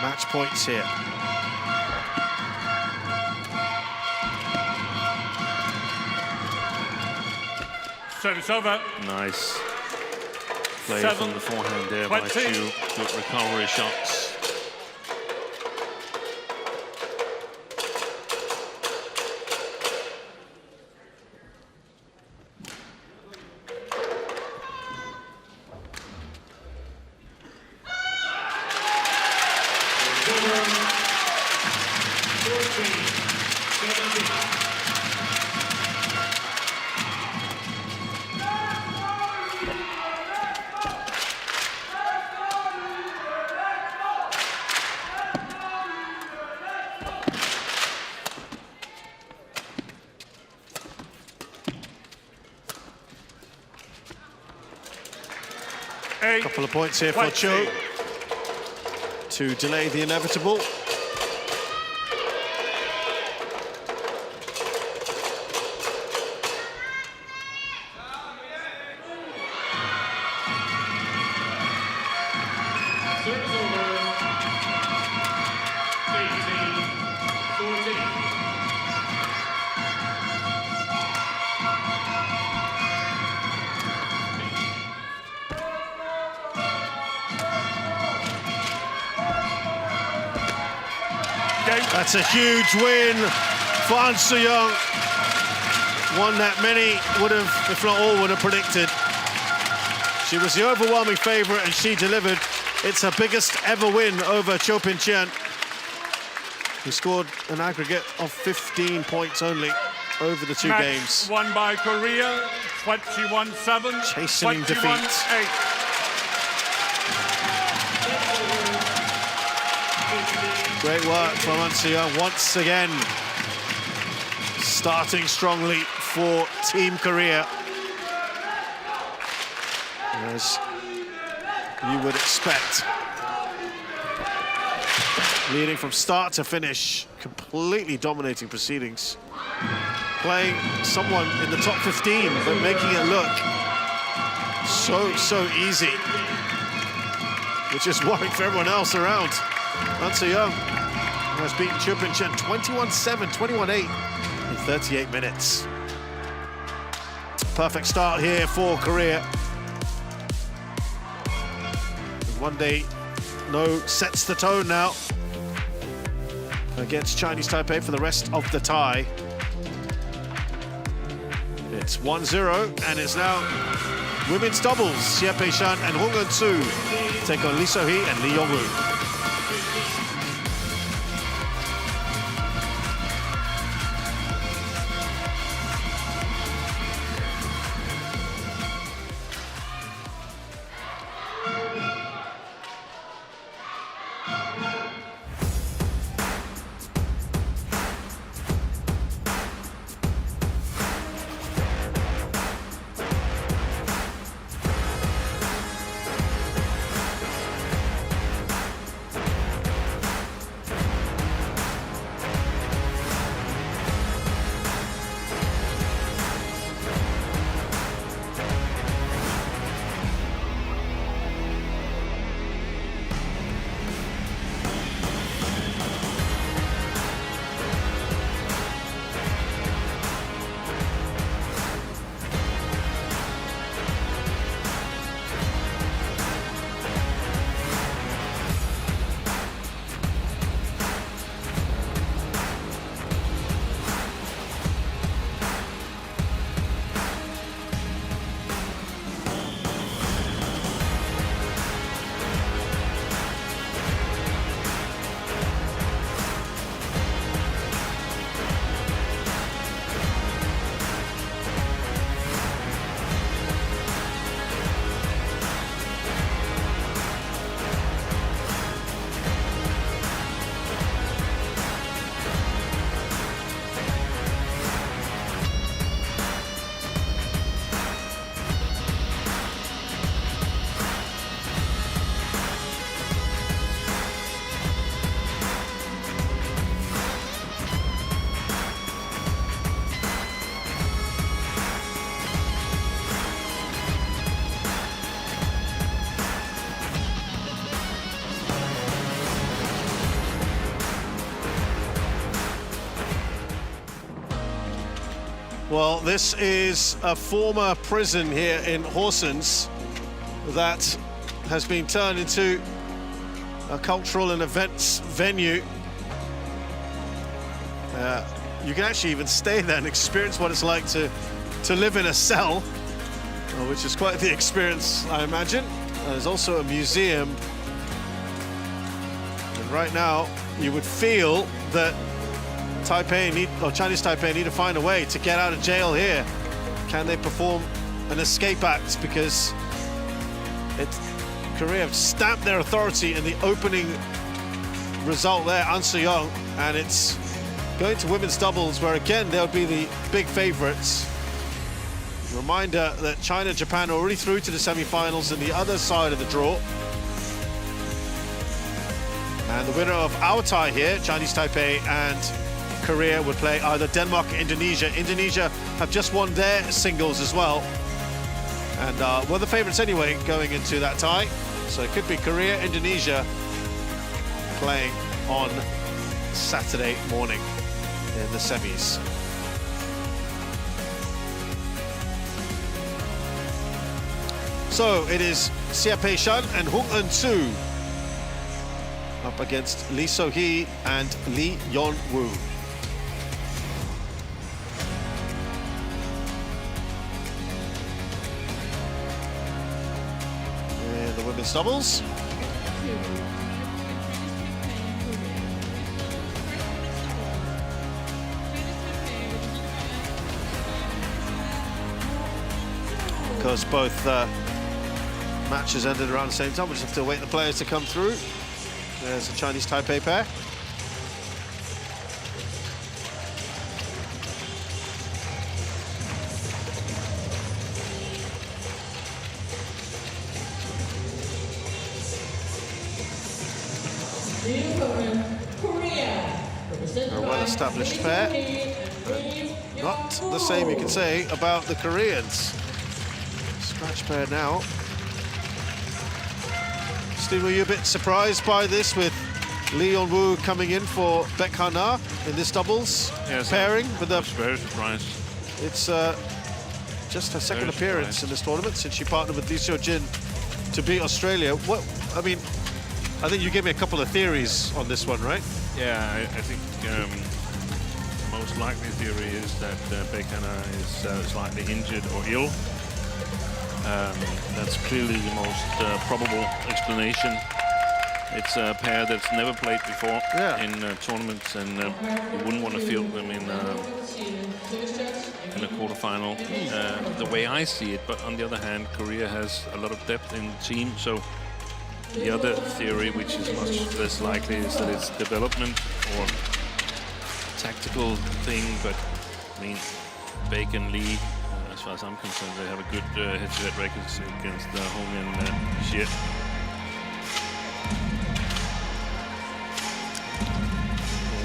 Speaker 2: match points here.
Speaker 4: Service over.
Speaker 3: Nice play from the forehand there by Chu. Good recovery shots.
Speaker 2: Couple of points here for Cho to delay the inevitable.
Speaker 1: Service over. 18-14.
Speaker 2: That's a huge win for An Se-young. One that many would have, if not all, would have predicted. She was the overwhelming favorite and she delivered. It's her biggest ever win over Cho Pin-chen, who scored an aggregate of 15 points only over the 2 games.
Speaker 4: Won by Korea, 21-7.
Speaker 2: Chastening defeat.
Speaker 4: 8.
Speaker 2: Great work from An Se-young once again, starting strongly for Team Korea. As you would expect. Leading from start to finish, completely dominating proceedings. Playing someone in the top 15, but making it look so easy, which is worrying for everyone else around. An Se-young has beaten Cho Pin-chen 21-7, 21-8 in 38 minutes. Perfect start here for Korea. One day, No sets the tone now against Chinese Taipei for the rest of the tie. It's 1-0, and it's now women's doubles. Xie Pei-shan and Hong Eun-soo take on Lee So-hee and Lee Yong-woo. Well, this is a former prison here in Horsens that has been turned into a cultural and events venue. You can actually even stay there and experience what it's like to live in a cell, which is quite the experience, I imagine. There's also a museum. And right now, you would feel that Chinese Taipei need to find a way to get out of jail here. Can they perform an escape act? Because Korea have stamped their authority in the opening result there, An Se-young, and it's going to women's doubles, where again they'll be the big favorites. Reminder that China and Japan are already through to the semi-finals in the other side of the draw. And the winner of our tie here, Chinese Taipei and Korea, would play either Denmark or Indonesia. Indonesia have just won their singles as well, and were the favorites anyway going into that tie. So it could be Korea, Indonesia playing on Saturday morning in the semis. So it is Xia Pei-shan and Hung Eun-soo up against Lee So-hee and Lee Yeon-woo. In the women's doubles. Because both matches ended around the same time, we just have to wait the players to come through. There's a Chinese Taipei pair. A well-established pair. Not the same, you can say, about the Koreans. Scratch pair now. Steve, were you a bit surprised by this, with Lee Yeon-woo coming in for Baek Han-na in this doubles pairing? With the,
Speaker 3: very surprised.
Speaker 2: It's just her second appearance in this tournament since she partnered with Lee Seo-jin to beat Australia. I think you gave me a couple of theories on this one, right?
Speaker 3: Yeah, I think most likely theory is that Baek Han-na is slightly injured or ill. That's clearly the most probable explanation. It's a pair that's never played before in tournaments, and you wouldn't want to field them in a quarterfinal the way I see it. But on the other hand, Korea has a lot of depth in the team, so the other theory, which is much less likely, is that it's development or tactical thing. But I mean, Baek and Lee, as far as I'm concerned, they have a good head-to-head records against Hong and Xie.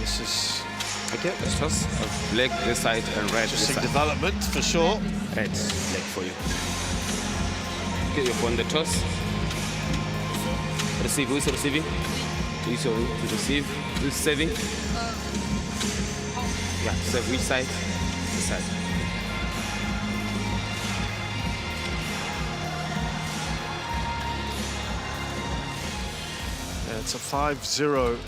Speaker 2: This is
Speaker 8: I get the toss of black this side and red this
Speaker 2: interesting
Speaker 8: side.
Speaker 2: development for sure.
Speaker 8: Red, black for you. Okay, you on the toss. Receive, who's receiving? Who's receive? Who's saving? Yeah, serve which side? This side.
Speaker 2: It's a 5-0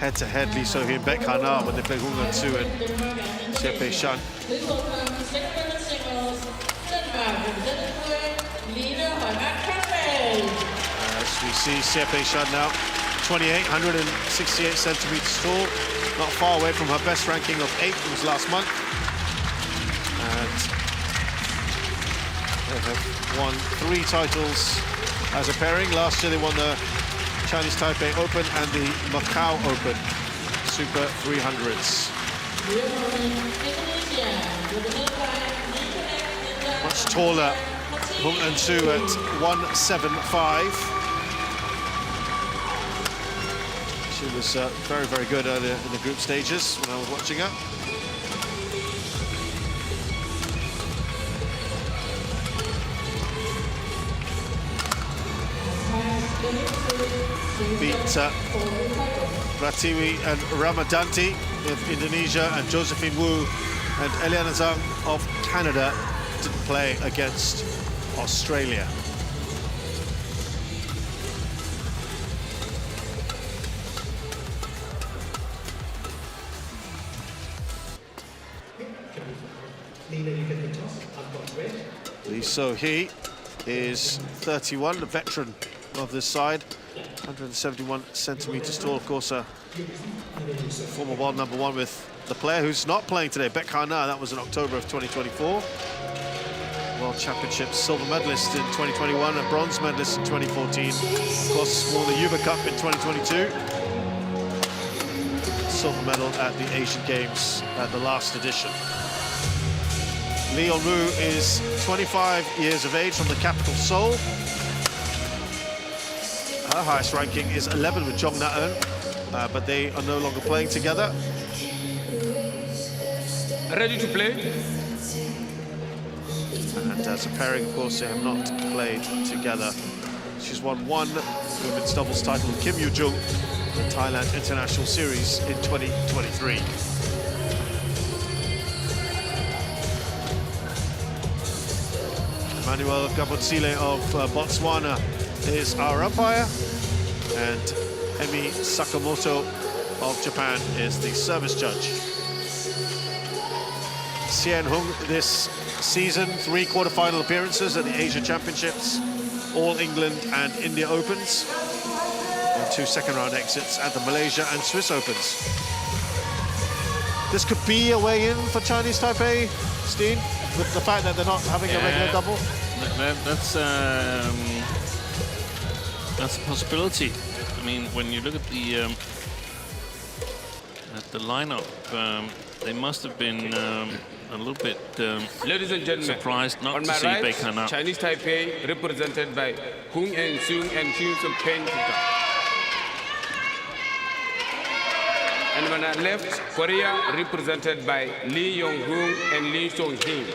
Speaker 2: head-to-head, Lee So-hee and Baek Han-na when they play Hung Eun-soo and Xia Pei-shan. As we see Xia Pei-shan now, 28, 168 centimeters tall, not far away from her best ranking of 8 from last month. And they have won 3 titles as a pairing. Last year they won the Chinese Taipei Open and the Macau Open Super 300s. Much taller Hung Eun-soo at 175. She was very, very good earlier in the group stages when I was watching her. Beat Pratiwi and Ramadanti of Indonesia and Josephine Wu And Eliana Zhang of Canada didn't play against Australia. Lee So-hee is 31, the veteran of this side, 171 centimeters tall. Of course, a former world #1 with the player who's not playing today, Baek Ha-na. That was in October of 2024. World Championships silver medalist in 2021, a bronze medalist in 2014. Of course, won the Yuba Cup in 2022. Silver medal at the Asian Games at the last edition. Lee Yeon-woo is 25 years of age from the capital Seoul. Her highest ranking is 11 with Jong Na-eun, but they are no longer playing together.
Speaker 8: Ready to play?
Speaker 2: And as a pairing, of course, they have not played together. She's won one women's doubles title with Kim Yoo-jung in the Thailand International Series in 2023. Emmanuel Gabotsile of Botswana is our umpire, and Emi Sakamoto of Japan is the service judge. Sien Hung this season, 3 quarterfinal appearances at the Asia Championships, All England and India Opens, and 2 second-round exits at the Malaysia and Swiss Opens. This could be a way in for Chinese Taipei, Steen, with the fact that they're not having a regular double.
Speaker 3: That's a possibility. I mean, when you look at the lineup, they must have been a little bit
Speaker 8: Ladies and gentlemen,
Speaker 3: surprised not
Speaker 8: on
Speaker 3: to
Speaker 8: my
Speaker 3: see
Speaker 8: right,
Speaker 3: Baek Ha-na.
Speaker 8: Chinese Taipei, represented by Hung En-sung and Hyun Sung-pen. And on our left, Korea, represented by Lee Yong-hoon and Lee Song-hee.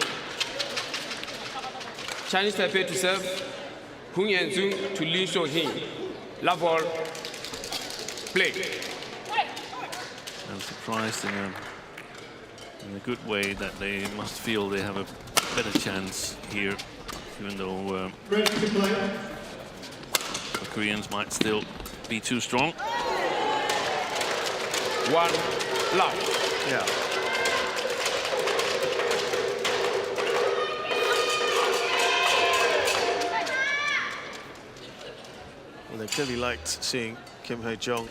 Speaker 8: Chinese Taipei to serve, Hung En-sung to Lee Song-hee. Love ball, play.
Speaker 3: I'm surprised in a good way that they must feel they have a better chance here, even though the Koreans might still be too strong.
Speaker 8: 1 love.
Speaker 2: Yeah. Well, they clearly liked seeing Kim Hae-jong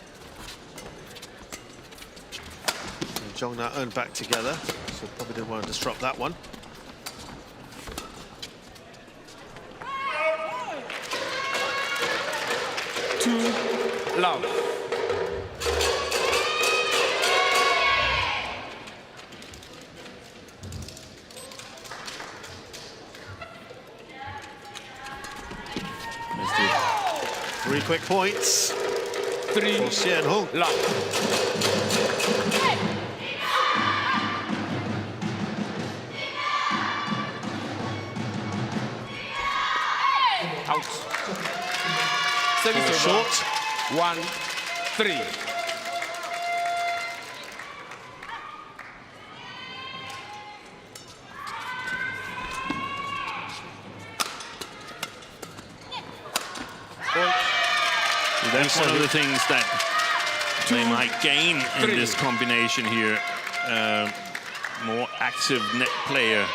Speaker 2: and Jong Na-eun back together, so probably didn't want to disrupt that one.
Speaker 8: Love.
Speaker 3: Missed it.
Speaker 2: 3 quick points
Speaker 8: 3
Speaker 2: for Sien Hung.
Speaker 8: love. Out. Service over.
Speaker 2: Short.
Speaker 8: 1-3.
Speaker 3: That's one of the things that they might gain in this combination here. More active net player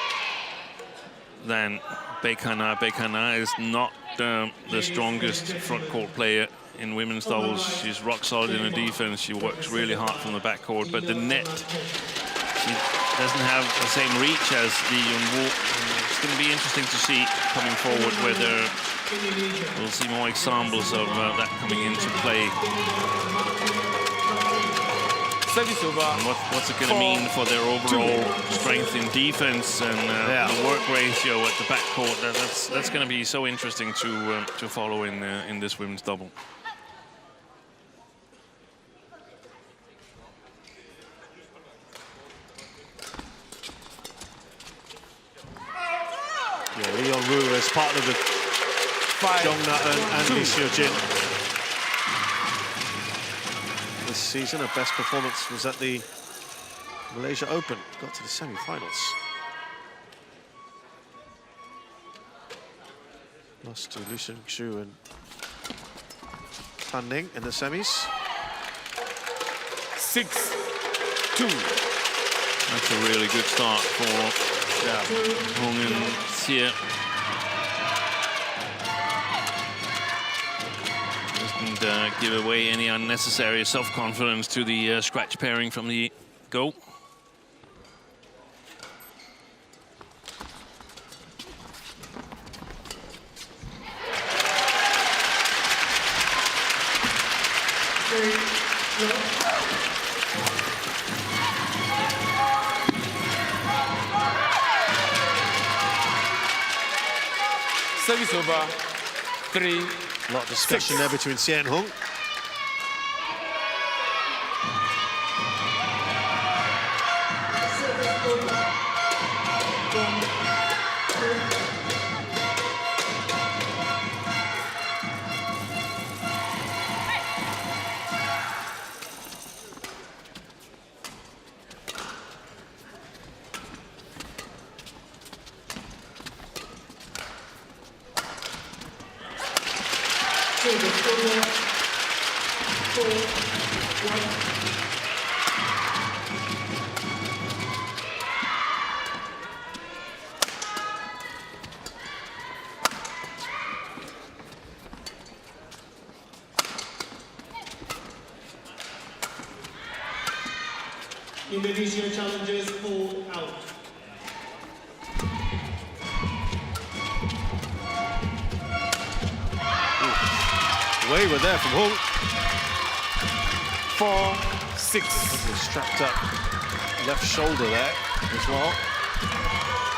Speaker 3: than Baek Ha-na. Baek Ha-na is not the strongest front court player in women's doubles. She's rock solid in the defense. She works really hard from the backcourt, but the net, she doesn't have the same reach as Lee Yeon-woo. It's going to be interesting to see coming forward whether we'll see more examples of that coming into play.
Speaker 8: Service over.
Speaker 3: And what's it going to mean for their overall strength in defense and the work ratio at the backcourt? That's going to be so interesting to follow in this women's double.
Speaker 2: Yeah, Lee Yeon-woo as part of the Jong Na-eun and Lee Seo-jin. This season, her best performance was at the Malaysia Open got to the semi-finals. Lost to Lu Xu and Tan Ning in the semis.
Speaker 8: 6-2.
Speaker 3: That's a really good start for Hong and Xie. Doesn't give away any unnecessary self-confidence to the scratch pairing from the go.
Speaker 8: Service over. 3.
Speaker 2: A lot of discussion there between Xie and Hong.
Speaker 1: Indonesia challengers fall out.
Speaker 2: Wayward there from Hong.
Speaker 8: 4-6.
Speaker 2: Strapped up left shoulder there as well.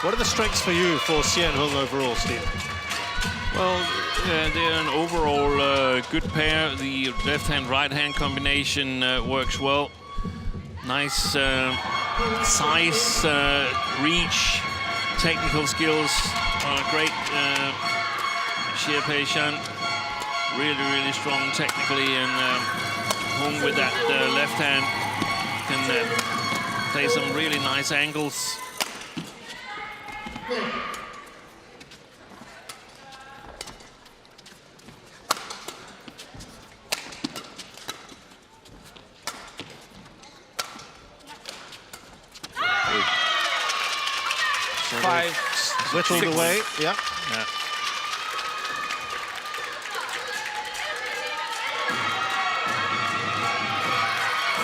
Speaker 2: What are the strengths for you for Xie and Hong overall, Steve?
Speaker 3: Well, they're an overall good pair. The left-hand, right-hand combination works well. Nice size, reach, technical skills are great. Xie Pei-shan, really strong technically, and Hong with that left hand can play some really nice angles.
Speaker 2: Whittled away, yeah.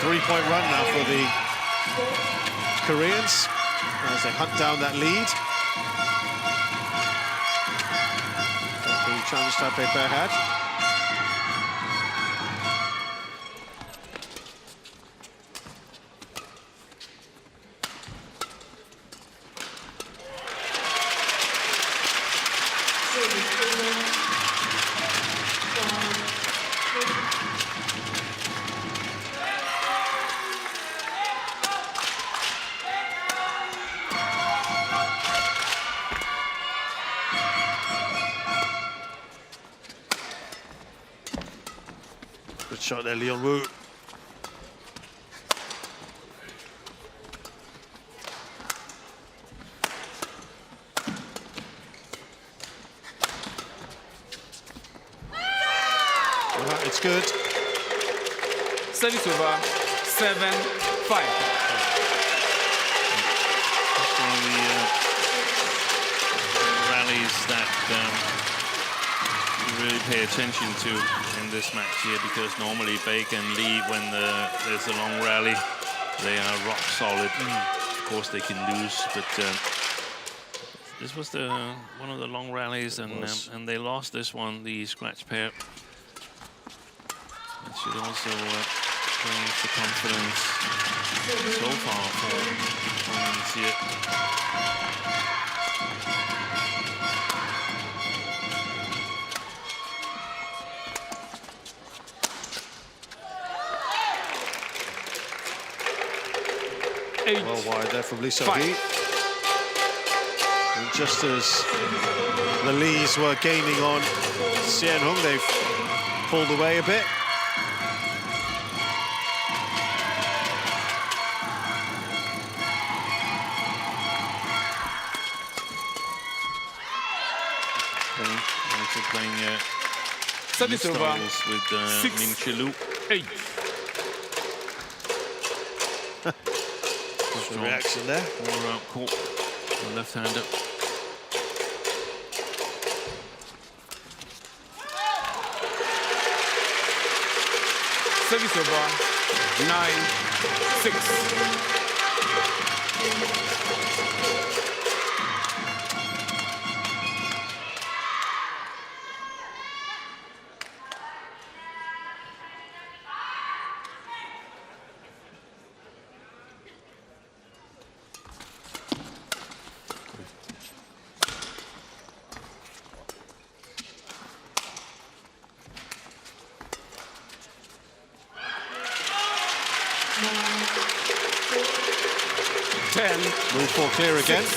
Speaker 2: Three-point run now for the Koreans as they hunt down that lead. That the Challenge Taipei pair had. Good shot there, Leon Wu. It's good.
Speaker 8: Service over. 7-5.
Speaker 3: That's one of the rallies that you really pay attention to in this match here, because normally Baek and Lee, when there's a long rally, they are rock solid. Of course they can lose, but this was one of the long rallies, and they lost this one, the scratch pair. It should also bring the confidence so far for Xie.
Speaker 8: 8.
Speaker 2: Well wide there from Lee So-hee. And just as the Lees were gaining on Xie and Hong, they've pulled away a bit.
Speaker 3: also playing
Speaker 8: Service over.
Speaker 3: styles with Min
Speaker 8: 6,
Speaker 3: Chilu.
Speaker 8: 8.
Speaker 2: The reaction there.
Speaker 3: Or caught the left-hander.
Speaker 8: Service over. 9, 6.
Speaker 2: Move for clear again.
Speaker 8: 6.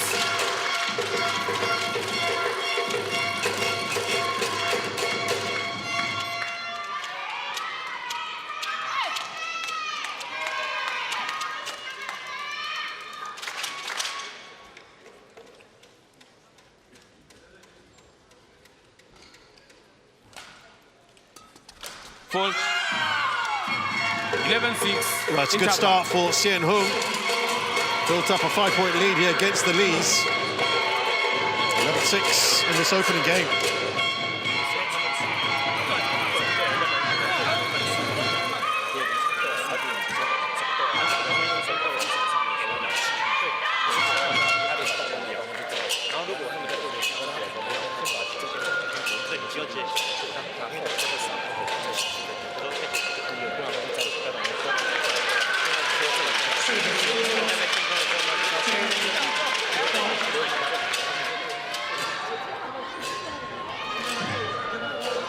Speaker 8: Fault. 11-6.
Speaker 2: Right, it's a good start for Hsien Hung. Built up a 5-point lead here against the Lees. 11-6 in this opening game.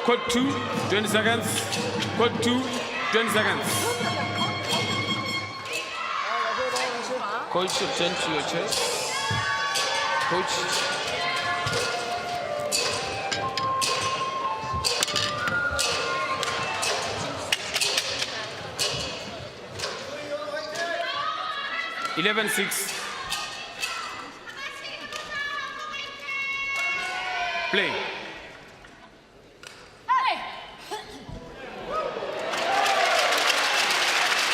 Speaker 8: Code 2, 20 seconds. Code 2, 20 seconds. Coach, turn to your chest. Coach. (11-6). Play.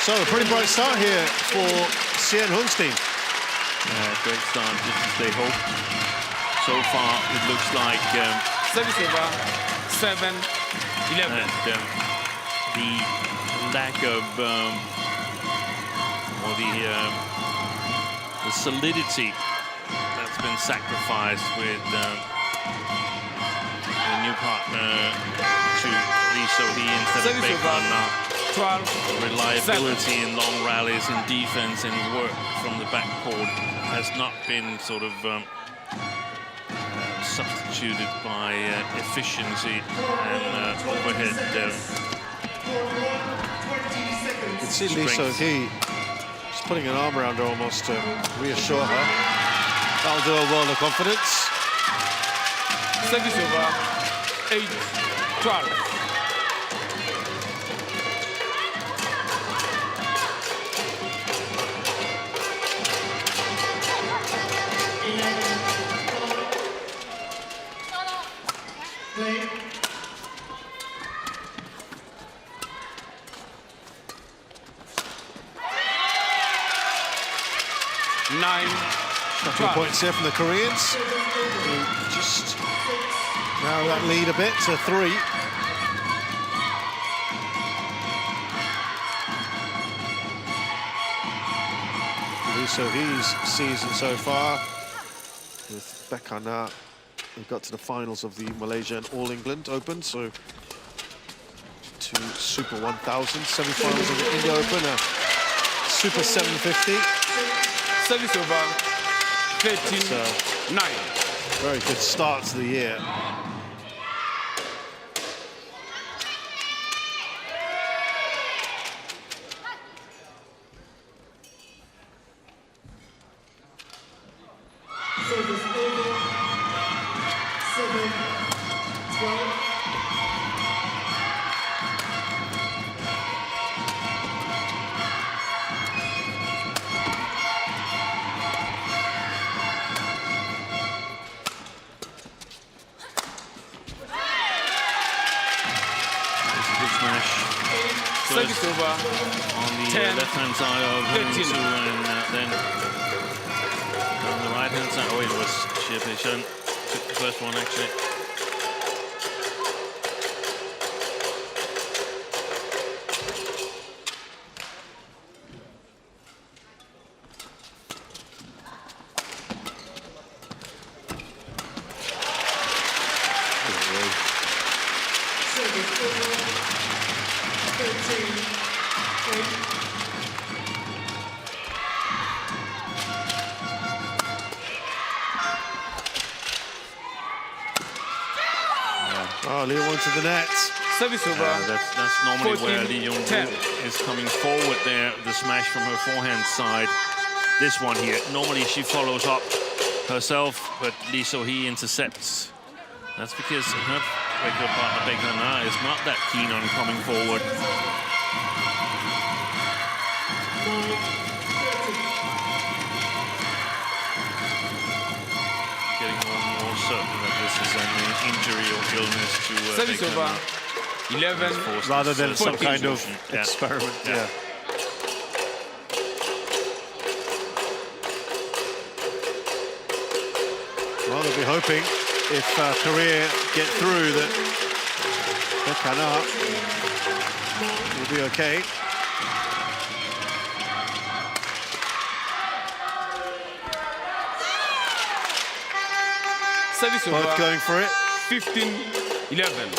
Speaker 2: So a pretty bright start here for Hsien Hung's team.
Speaker 3: Great start, just as they hoped. So far, it looks like
Speaker 8: Service over. 7, 11.
Speaker 3: and, the lack of or the solidity that's been sacrificed with the new partner to Lee So-hee instead of
Speaker 8: Service over.
Speaker 3: Baekhyun.
Speaker 8: 12,
Speaker 3: Reliability in long rallies, in defense, and work from the backcourt has not been sort of substituted by efficiency and overhead.
Speaker 2: You can see Lee So-hee just putting an arm around her almost to reassure her. That'll do her world of confidence.
Speaker 8: Service over. 8, 12.
Speaker 2: A few points here from the Koreans, who just narrow that lead a bit to 3. Lee So-hee's season so far with Baekhyun. We've got to the finals of the Malaysian All England Open, so to Super 1000, semi-finals of the India Open, Super 750.
Speaker 8: Service over. 13, 9.
Speaker 2: Very good start to the year.
Speaker 1: Service over. 7, 12.
Speaker 8: Service over.
Speaker 3: on the
Speaker 8: 10,
Speaker 3: left-hand side of Hung
Speaker 8: 13.
Speaker 3: Su, and then on the right-hand side, oh, it was Xie Peishen. Took the first one, actually.
Speaker 1: Service over. 13. 8.
Speaker 2: Oh, Leo went to the net.
Speaker 8: Service over.
Speaker 3: That's normally
Speaker 8: 14,
Speaker 3: where Lee Yong
Speaker 8: 10.
Speaker 3: is coming forward there, the smash from her forehand side. This one here, normally she follows up herself, but Lee So-hee intercepts. That's because her regular partner, Baek Na, is not that keen on coming forward.
Speaker 1: 9. 30.
Speaker 3: Getting more and more certain that this is an injury or illness to
Speaker 8: Service
Speaker 3: Baek
Speaker 8: over.
Speaker 3: Na.
Speaker 8: 11.
Speaker 2: Rather than some
Speaker 8: 14.
Speaker 2: kind of
Speaker 3: Yeah.
Speaker 2: experiment.
Speaker 3: Yeah.
Speaker 2: Well, they'll be hoping if Korea get through that Baek Na will be okay.
Speaker 8: Service over.
Speaker 2: Both going for it.
Speaker 8: 15-11.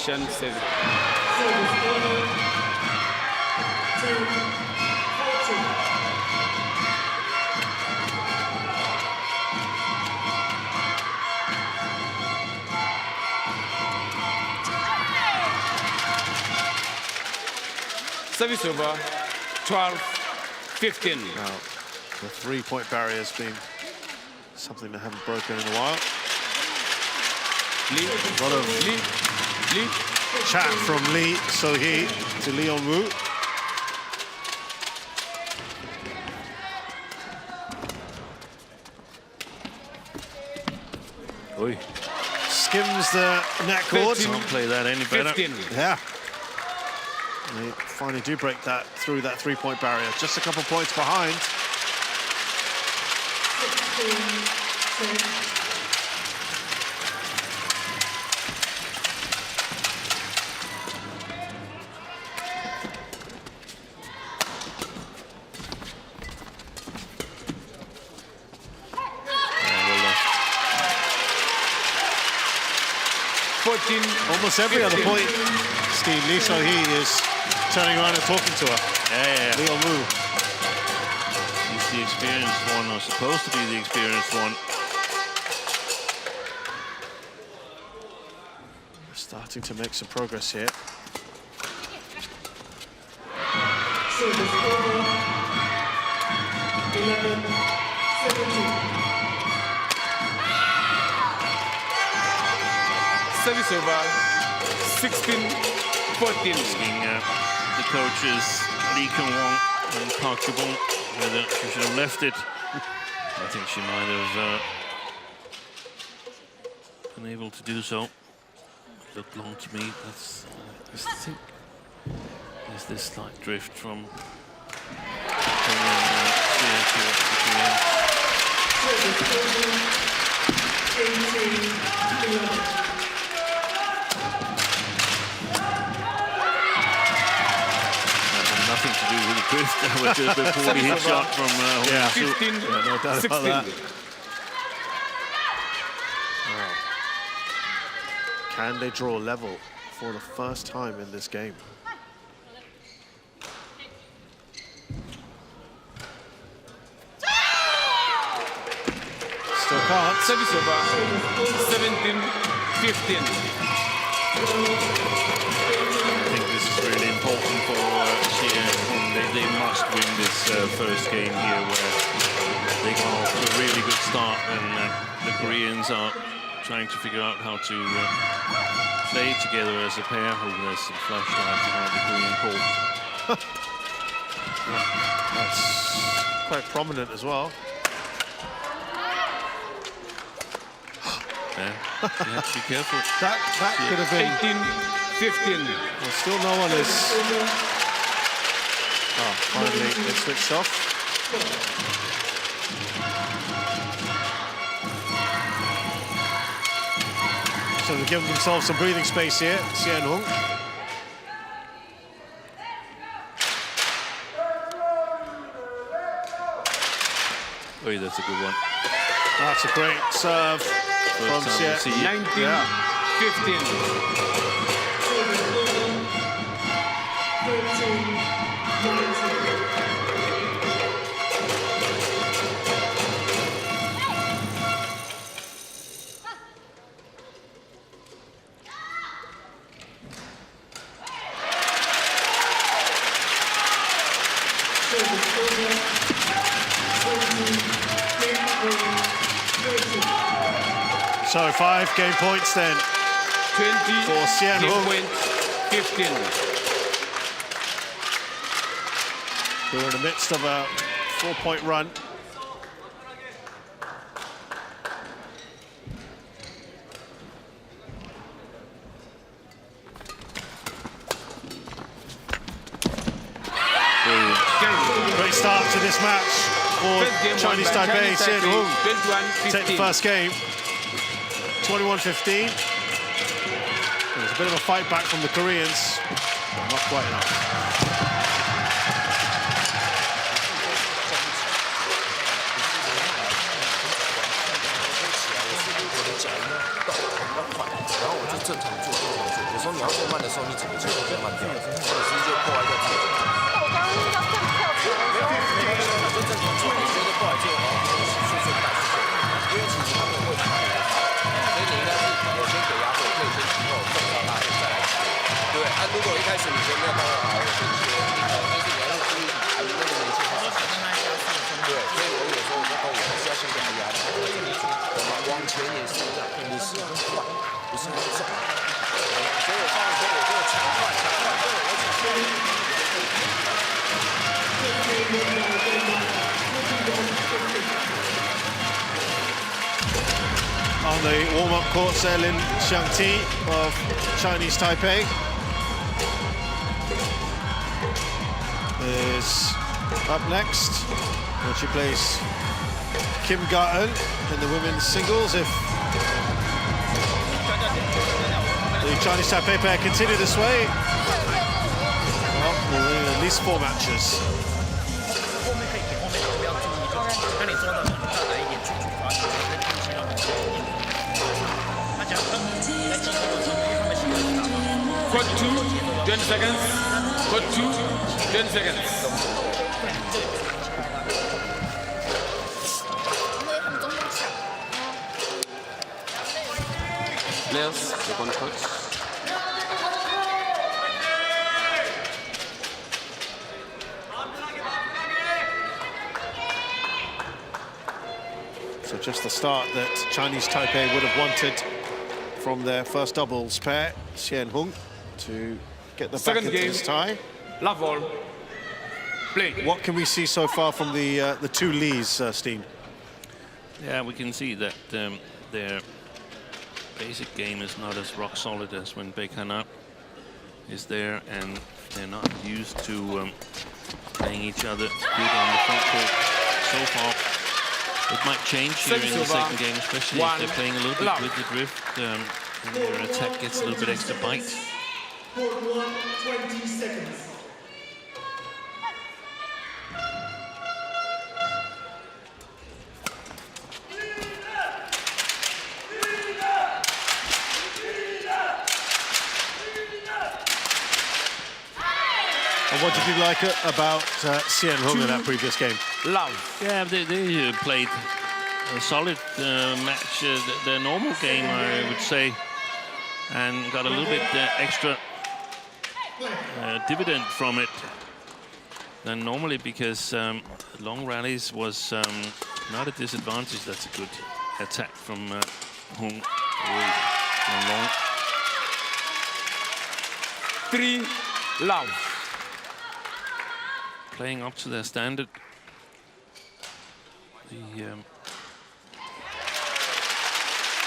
Speaker 8: Shen service.
Speaker 1: Service over. 10. 14.
Speaker 8: Service over. 12-15.
Speaker 2: Now, the three-point barrier has been something they haven't broken in a while.
Speaker 8: Lee.
Speaker 2: A lot of
Speaker 8: Lee.
Speaker 2: chat from Lee So-hee to Lee Yong-woo.
Speaker 3: Oi,
Speaker 2: Skims the net cord.
Speaker 8: 13.
Speaker 3: can't play that any better.
Speaker 8: 15.
Speaker 2: Yeah. They finally do break that through that three-point barrier. Just a couple points behind.
Speaker 1: 16. 10.
Speaker 2: Almost every other point, Steve, Lee So-hee is turning around and talking to her.
Speaker 3: Yeah.
Speaker 2: Lee Yong-woo.
Speaker 3: He's the experienced one, or supposed to be the experienced one.
Speaker 2: Starting to make some progress here.
Speaker 1: Service over. 11. 17.
Speaker 8: Service over. 16-14.
Speaker 3: Asking the coaches Lee Kyung-won and Park Ju-bong whether she should have left it. I think she might have been able to do so. Looked long to me. That's I think there's this slight drift from
Speaker 1: Service over. 18-11.
Speaker 3: nothing to do with the drift. With the poorly hit shot from
Speaker 2: Yeah.
Speaker 8: 15,
Speaker 2: no doubt
Speaker 8: 16.
Speaker 2: about that. Can they draw level for the first time in this game? Still can't.
Speaker 8: Service over. 17-15.
Speaker 3: I think this is really important for Xie. They must win this first game here, where they got off to a really good start, and the Koreans are trying to figure out how to play together as a pair. Oh, there's some flashlight behind the Korean court.
Speaker 2: That's quite prominent as well.
Speaker 3: Yeah, you have to be careful.
Speaker 2: That could have been...
Speaker 8: 18-15.
Speaker 2: Well, still no one is... Oh, finally it switched off. So they're giving themselves some breathing space here, Xian Hung.
Speaker 3: Oh, that's a good one.
Speaker 2: That's a great serve from Xian.
Speaker 8: 19-15.
Speaker 1: 13.
Speaker 2: So 5 game points then
Speaker 8: 20
Speaker 2: for Xian Hung.
Speaker 8: 15.
Speaker 2: We're in the midst of a 4-point run. Great start to this match for Chinese Taipei. Xian Hung take the first game, 21-15. There's a bit of a fight back from the Koreans, but not quite enough. On the warm-up court, Lin Xiangti of Chinese Taipei is up next when she plays Kim Ga-eun in the women's singles. If the Chinese Taipei pair continue this way, well, we'll win at least 4 matches.
Speaker 8: Court 2, 20 seconds. Court 2, 10 seconds. Players, second court.
Speaker 2: So just the start that Chinese Taipei would have wanted from their first doubles pair, Xian Hung, to get the back into this tie.
Speaker 8: Love ball. Play.
Speaker 2: What can we see so far from the 2 Lees, Steen?
Speaker 3: Yeah, we can see that their basic game is not as rock solid as when Baekhyun is there, and they're not used to playing each other good on the front court so far. It might change here in the second game, especially if they're playing a little bit with the drift, and their attack gets a little bit extra bite.
Speaker 1: Court 1, 20 seconds.
Speaker 2: And what did you like about Xian Hung in that previous game?
Speaker 8: Love.
Speaker 3: Yeah, they played a solid match, their normal game, I would say, and got a little bit extra dividend from it than normally, because long rallies was not a disadvantage. That's a good attack from Hung. Long.
Speaker 8: 3, love.
Speaker 3: playing up to their standard. The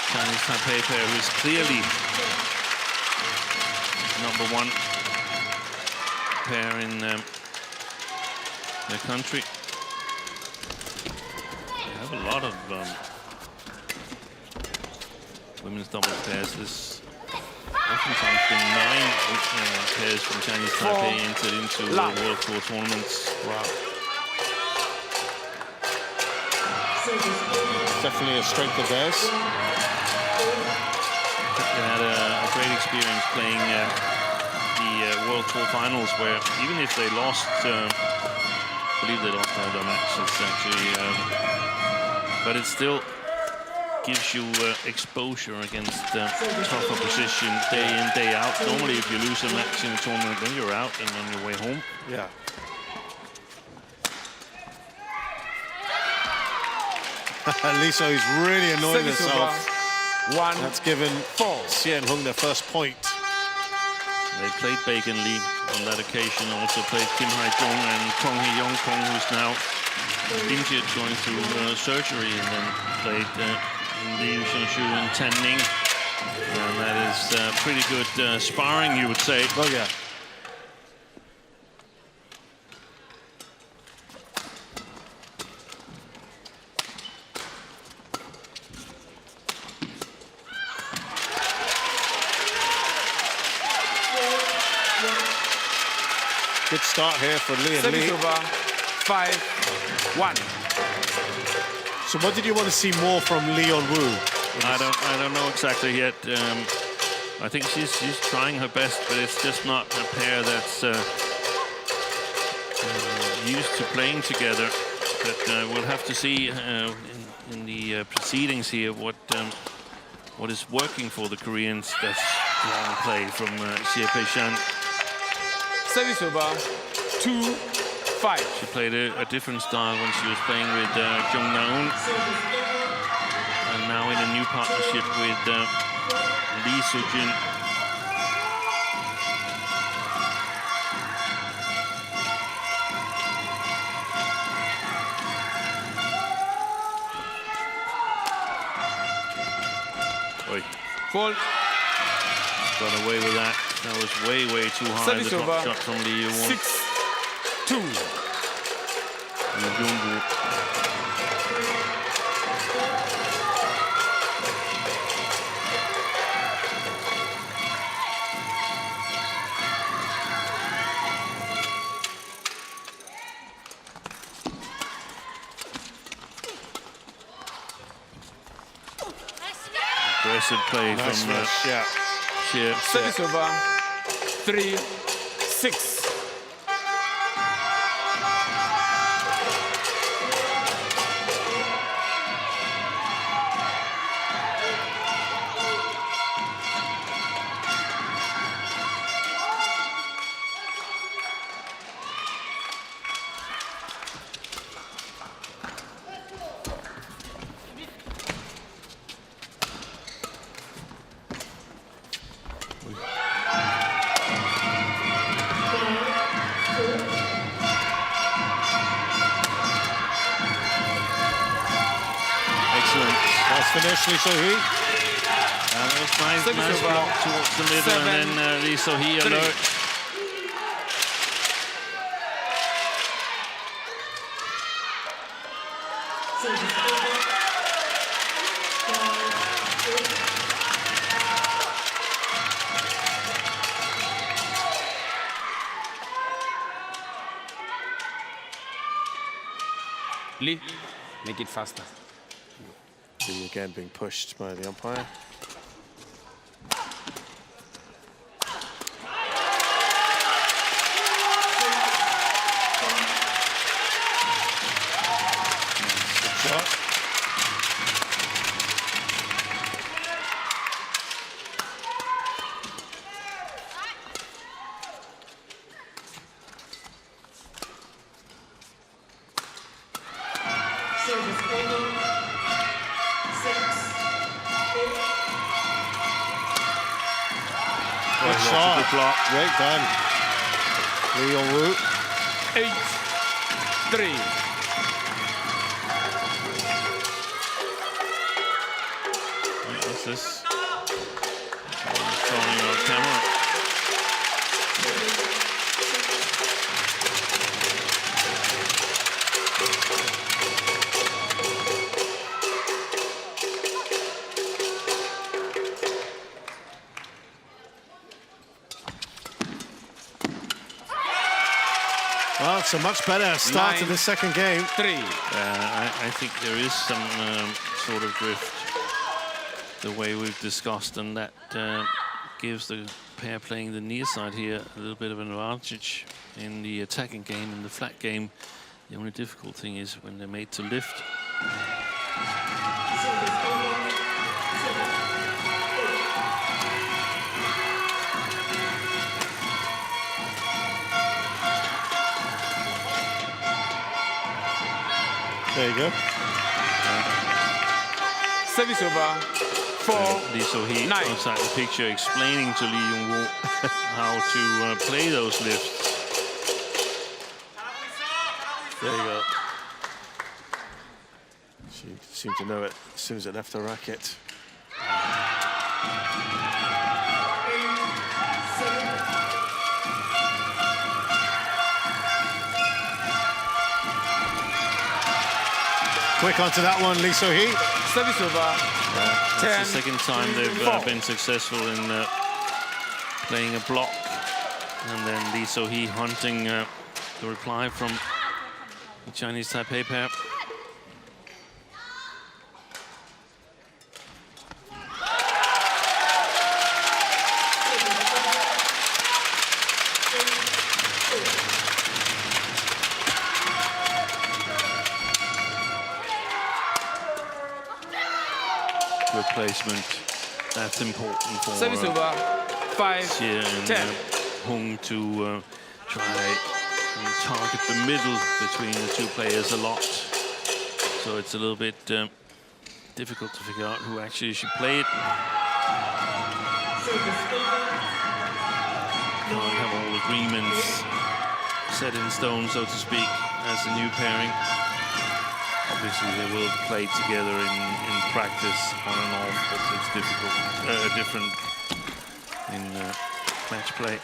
Speaker 3: Chinese Taipei pair, who is clearly #1 pair in their country. They have a lot of women's doubles pairs. There's oftentimes been 9 pairs from Chinese Taipei entered into World Tour tournaments.
Speaker 2: Wow. Definitely a strength of theirs.
Speaker 3: They had a great experience playing the World Tour Finals, where even if they lost, I believe they lost all their matches actually, but it still gives you exposure against tough opposition day in, day out. Normally, if you lose a match in a tournament, then you're out and on your way home.
Speaker 2: Yeah. Lee So-hee's really annoying herself. That's given Xian Hung their first point.
Speaker 3: They played Bacon Lee on that occasion, also played Kim Hai-jung and Kong Hee-young Kong, who's now injured, going through surgery, and then played Liu Xiangshu and Tan Ning. And that is pretty good sparring, you would say.
Speaker 2: Oh, yeah. Good start here for Lee and Lee.
Speaker 8: 5-1.
Speaker 2: So what did you want to see more from Lee On Woo?
Speaker 3: I don't know exactly yet. I think she's trying her best, but it's just not a pair that's used to playing together. But we'll have to see in the proceedings here what is working for the Koreans. That's long play from Xie Peishan.
Speaker 8: Service over, 2-5.
Speaker 3: She played a different style when she was playing with Jung Na-eun, and now in a new partnership with Lee Soo-jin. Oi.
Speaker 8: Fault.
Speaker 3: Got away with that. That was way too high.
Speaker 8: Service
Speaker 3: The top
Speaker 8: over.
Speaker 3: shot from Lee Yoo-won.
Speaker 8: 6-2.
Speaker 3: Aggressive play
Speaker 2: Nice
Speaker 3: from
Speaker 2: smash, yeah.
Speaker 3: Xie.
Speaker 8: Service over, 3-6.
Speaker 2: Nice finish, Lee So-hee.
Speaker 3: That was nice block towards the middle, and then Lee So-hee alert.
Speaker 8: Lee, make it faster.
Speaker 2: Lee again being pushed by the umpire. Good shot.
Speaker 1: Service over. 6-8.
Speaker 2: Good
Speaker 3: Lots of
Speaker 2: shot.
Speaker 3: good block.
Speaker 2: Great done. Lee On Woo.
Speaker 8: 8-7. 3.
Speaker 3: What's this? Showing on camera.
Speaker 2: Well, it's a much better start to the second game.
Speaker 8: 3.
Speaker 3: I think there is some sort of drift the way we've discussed, and that gives the pair playing the near side here a little bit of an advantage in the attacking game. In the flat game, the only difficult thing is when they're made to lift.
Speaker 2: There you go.
Speaker 8: Service over. 4.
Speaker 3: Lee So-hee outside the picture explaining to Lee Jung-woo how to play those lifts.
Speaker 2: There you go. She seemed to know it as soon as it left the racket. Quick onto that one, Lee So-hee.
Speaker 8: Service over.
Speaker 3: That's the second time they've been successful in playing a block. And then Lee So-hee hunting the reply from the Chinese Taipei pair. Good placement. That's important for
Speaker 8: Service over. 5.
Speaker 3: Xie and
Speaker 8: 10.
Speaker 3: Hung to try and target the middle between the two players a lot. So it's a little bit difficult to figure out who actually should play it. Can't have all agreements set in stone, so to speak, as a new pairing. Obviously, they will play together in practice on and off, but it's difficult, different in match play.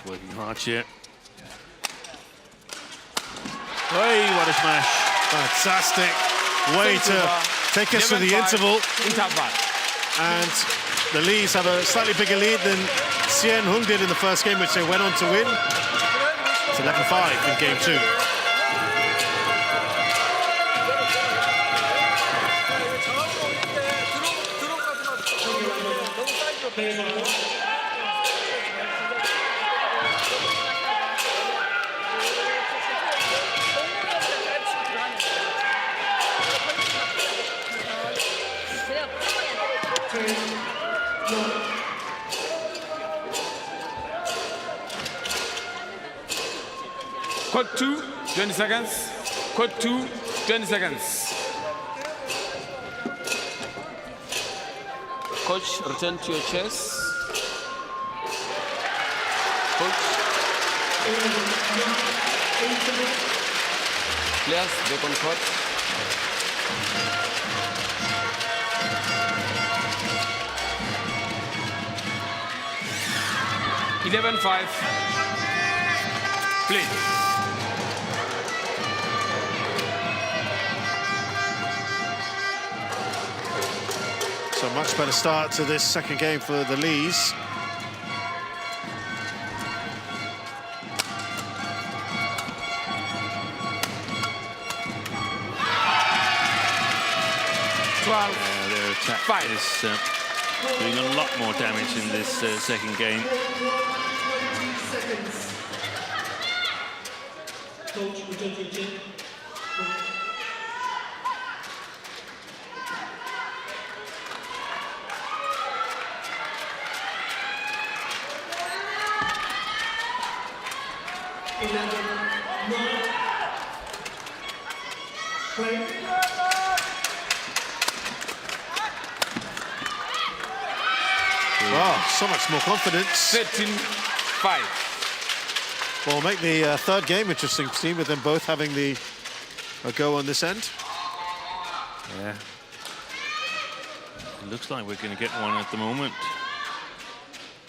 Speaker 3: Working hard here. Hey, what a smash.
Speaker 2: Fantastic way to take us to the interval. And the Lees have a slightly bigger lead than Xie and Hung did in the first game, which they went on to win. It's 11-5 in game 2.
Speaker 8: Code 2, 20 seconds. Code 2, 20 seconds. Coach, return to your chest. Coach. Players, back on court. (11-5). Please.
Speaker 2: So much better start to this second game for the Lees.
Speaker 3: Their attack is doing a lot more damage in this second game.
Speaker 1: 20 seconds. Coach, return to your chair. Play.
Speaker 2: Wow, so much more confidence.
Speaker 8: 13-5.
Speaker 2: Well, make the third game interesting to see, with them both having a go on this end.
Speaker 3: Yeah. It looks like we're going to get one at the moment.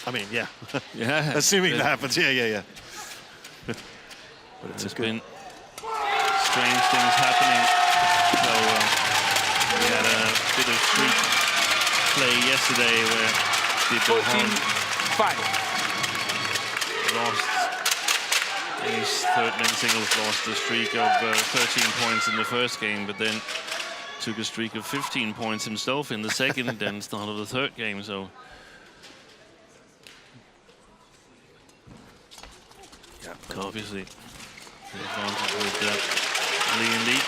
Speaker 2: I mean, yeah.
Speaker 3: Yeah.
Speaker 2: Assuming that happens, yeah. But
Speaker 3: There's been strange things happening. So we had a bit of streak play yesterday where people
Speaker 8: 14-5.
Speaker 3: lost. These third men's singles lost a streak of 13 points in the first game, but then took a streak of 15 points himself in the second and start of the third game. So yeah, obviously the advantage with Lee and Lee.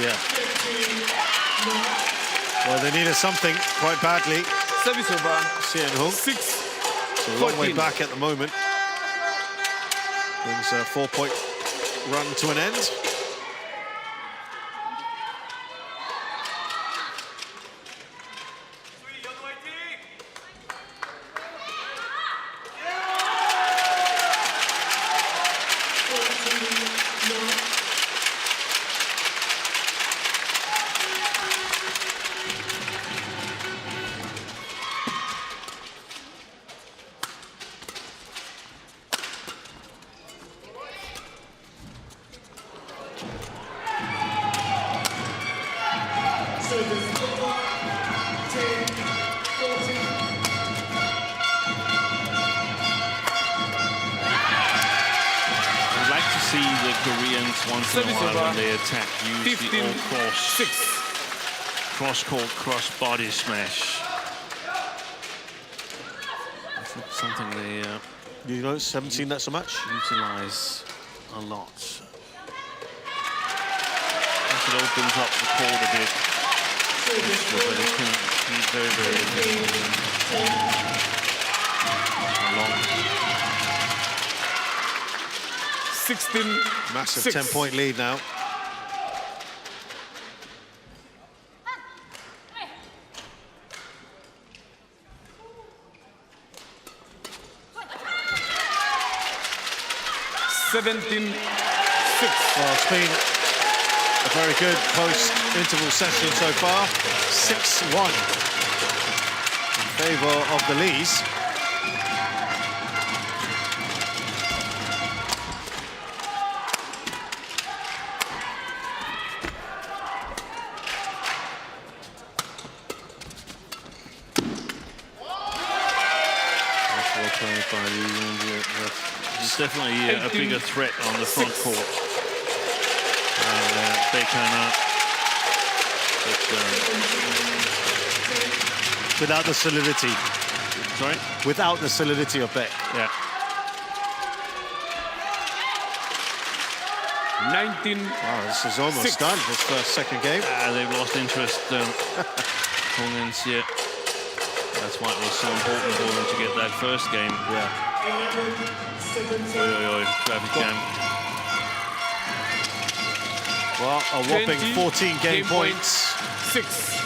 Speaker 2: Yeah. Well, they needed something quite badly.
Speaker 8: Service over.
Speaker 2: Sien Hung.
Speaker 8: 6-14.
Speaker 2: So a long way back at the moment. Brings a 4-point run to an end.
Speaker 3: Once in a while when they attack, use the all-cross, cross-court, cross-body smash. That's not something they
Speaker 2: you notice, haven't seen that so much?
Speaker 3: Utilize a lot. It opens up the court a bit, but it can be very, very long.
Speaker 8: 16.
Speaker 2: Massive 10-point lead now.
Speaker 8: Well,
Speaker 2: it's been a very good post-interval session so far. 6-1 in favour of the Lees.
Speaker 3: He's definitely a bigger threat on the front court.
Speaker 2: Without the solidity.
Speaker 3: Sorry?
Speaker 2: Without the solidity of Beck.
Speaker 3: Yeah.
Speaker 8: 19.
Speaker 2: Wow, this is almost done, this second game.
Speaker 3: They've lost interest. Horsens, yeah. That's why it was so important for them to get that first game.
Speaker 2: Yeah.
Speaker 3: Traffic jam.
Speaker 2: Well, a whopping 14 game points.
Speaker 8: 6.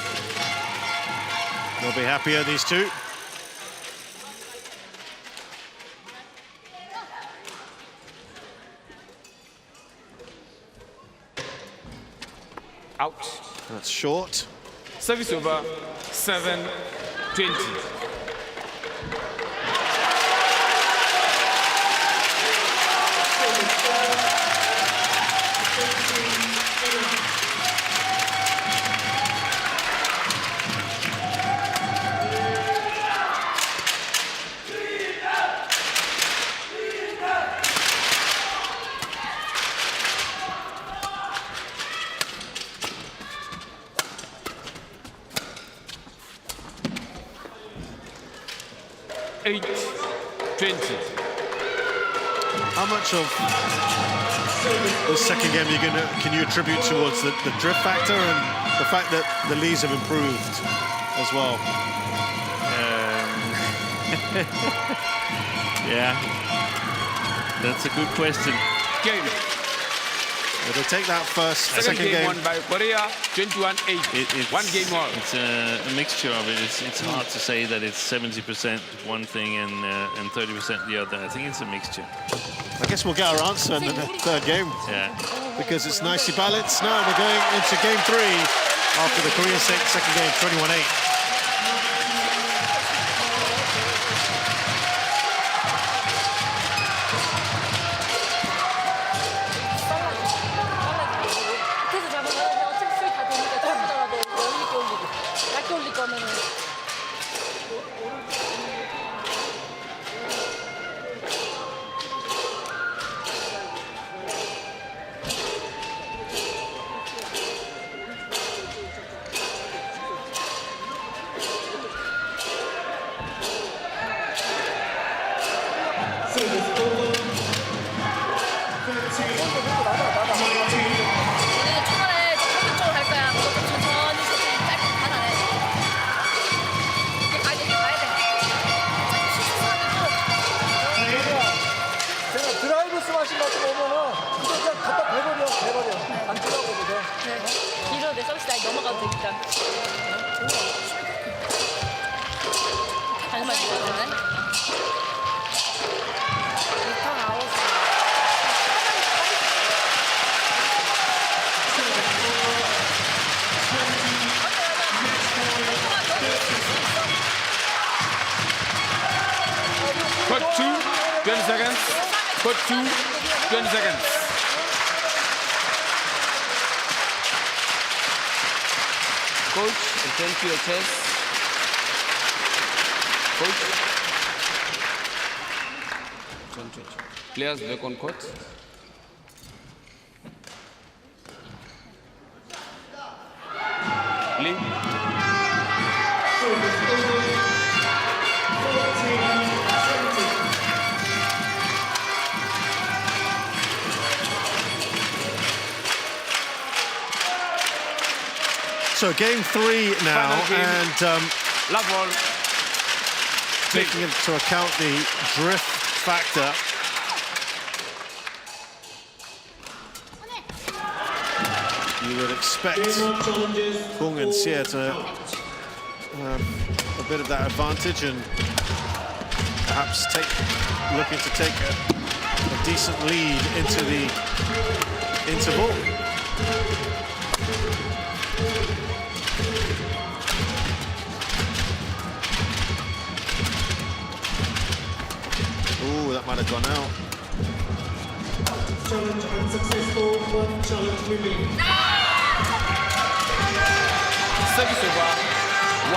Speaker 2: They'll be happier, these two.
Speaker 8: Out.
Speaker 2: That's short.
Speaker 8: Service over. 7-20.
Speaker 2: How much of the second game can you attribute towards the drift factor and the fact that the Lees have improved as well?
Speaker 3: Yeah, that's a good question.
Speaker 8: game.
Speaker 2: They take that second game.
Speaker 8: Won by Korea, 21-8. One game more.
Speaker 3: It's a mixture of it. It's hard to say that it's 70% one thing and 30% the other. I think it's a mixture.
Speaker 2: I guess we'll get our answer in the third game.
Speaker 3: Yeah.
Speaker 2: Because it's nicely balanced. Now we're going into game 3 after the Korean second game, 21-8.
Speaker 8: Court 2, 20 seconds. Court 2, 20 seconds. Coach, attend to your chest. Coach. Players back on court. Link.
Speaker 2: So game 3 now, and
Speaker 8: Love ball.
Speaker 2: taking into account the drift factor. You would expect Kung and Xie to have a bit of that advantage and perhaps looking to take a decent lead into the interval. Ooh, that might have gone out.
Speaker 1: Challenge unsuccessful, one challenge remaining.
Speaker 8: Service over. 1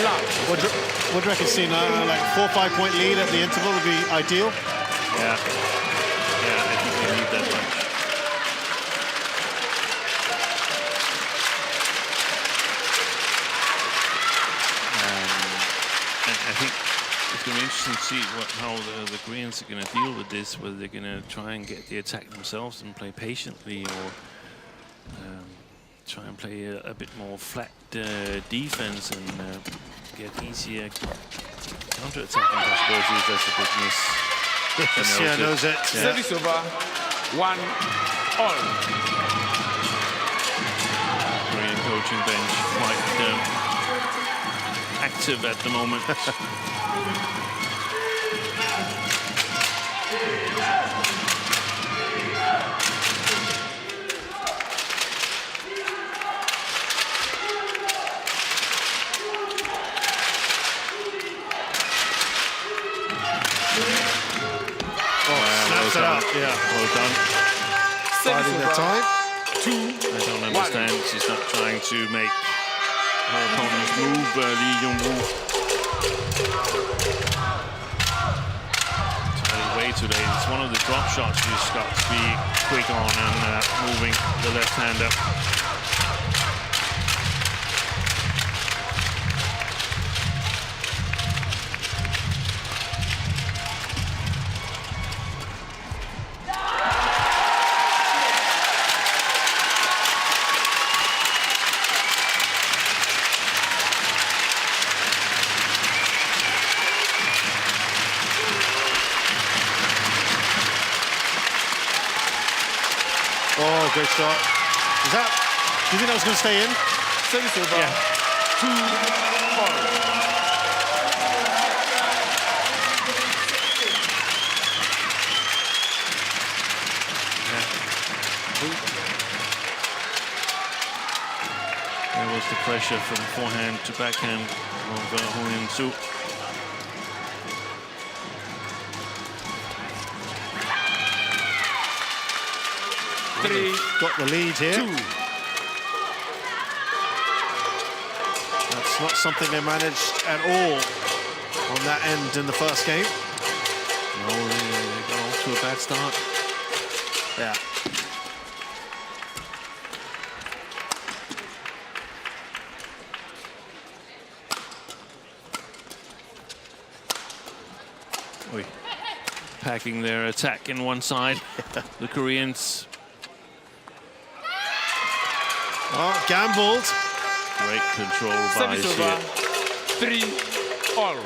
Speaker 8: love.
Speaker 2: What do you reckon, Sina? Like 4 or 5 point lead at the interval would be ideal?
Speaker 3: Yeah. Yeah, I think we need that much. And I think it's going to be interesting to see how the Koreans are going to deal with this, whether they're going to try and get the attack themselves and play patiently, or try and play a bit more flat defense and get easier counter-attacking possibilities. That's a big miss.
Speaker 2: Xie knows it.
Speaker 8: Service over. 1 all.
Speaker 3: Korean coaching bench quite active at the moment.
Speaker 2: Snaps it out. Yeah.
Speaker 3: Well done.
Speaker 2: Finding the time.
Speaker 8: 2.
Speaker 3: I don't understand. She's not trying to make her opponents move. Lee Jung-woo totally way too late. It's one of the drop shots you just got to be quick on and moving the left hand up.
Speaker 2: Oh, great shot. Is that, do you think that was going to stay in?
Speaker 8: Service over.
Speaker 3: Yeah.
Speaker 8: 2-all.
Speaker 3: There was the pressure from forehand to backhand of Horsens.
Speaker 2: Got the lead here.
Speaker 8: 2.
Speaker 2: That's not something they managed at all on that end in the first game.
Speaker 3: No, they got off to a bad start.
Speaker 2: Yeah.
Speaker 3: Oy. Packing their attack in one side. The Koreans.
Speaker 2: Oh, gambled.
Speaker 3: Great control by
Speaker 8: Service over.
Speaker 3: Xie.
Speaker 8: 3-all.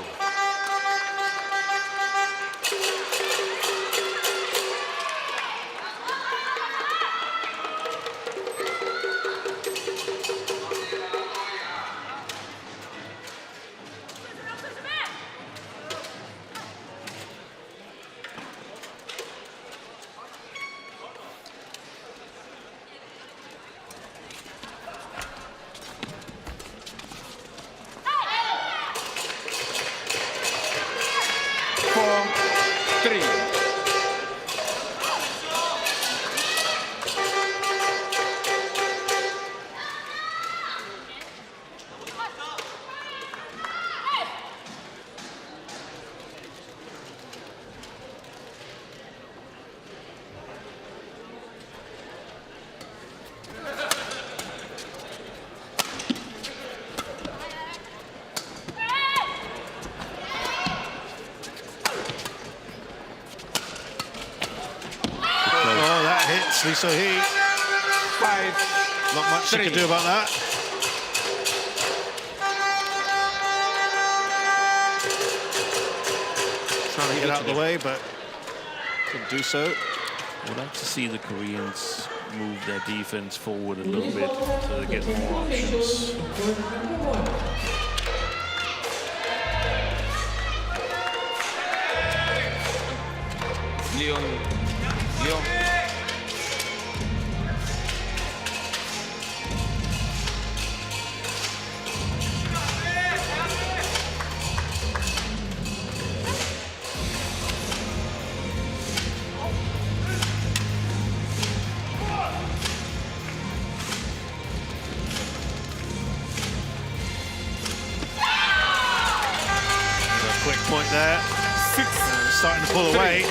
Speaker 2: Oh, that hits Lee So-hee.
Speaker 8: 5.
Speaker 2: Not much you can do about that. Trying to get out of the way, but couldn't do so.
Speaker 3: I'd like to see the Koreans move their defense forward a little bit so they get more options.
Speaker 8: Leon.
Speaker 2: Quick point there.
Speaker 8: 6.
Speaker 2: Starting to pull away.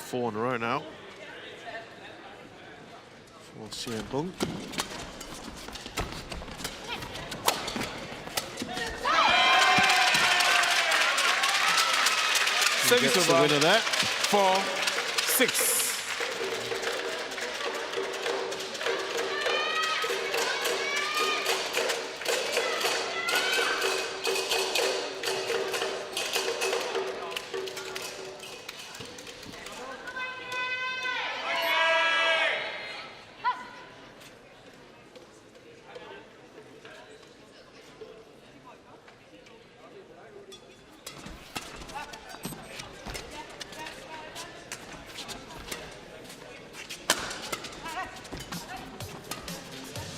Speaker 2: Four in a row now for Sien Bung.
Speaker 8: Service
Speaker 2: Gets the
Speaker 8: over.
Speaker 2: winner there.
Speaker 8: 4-6.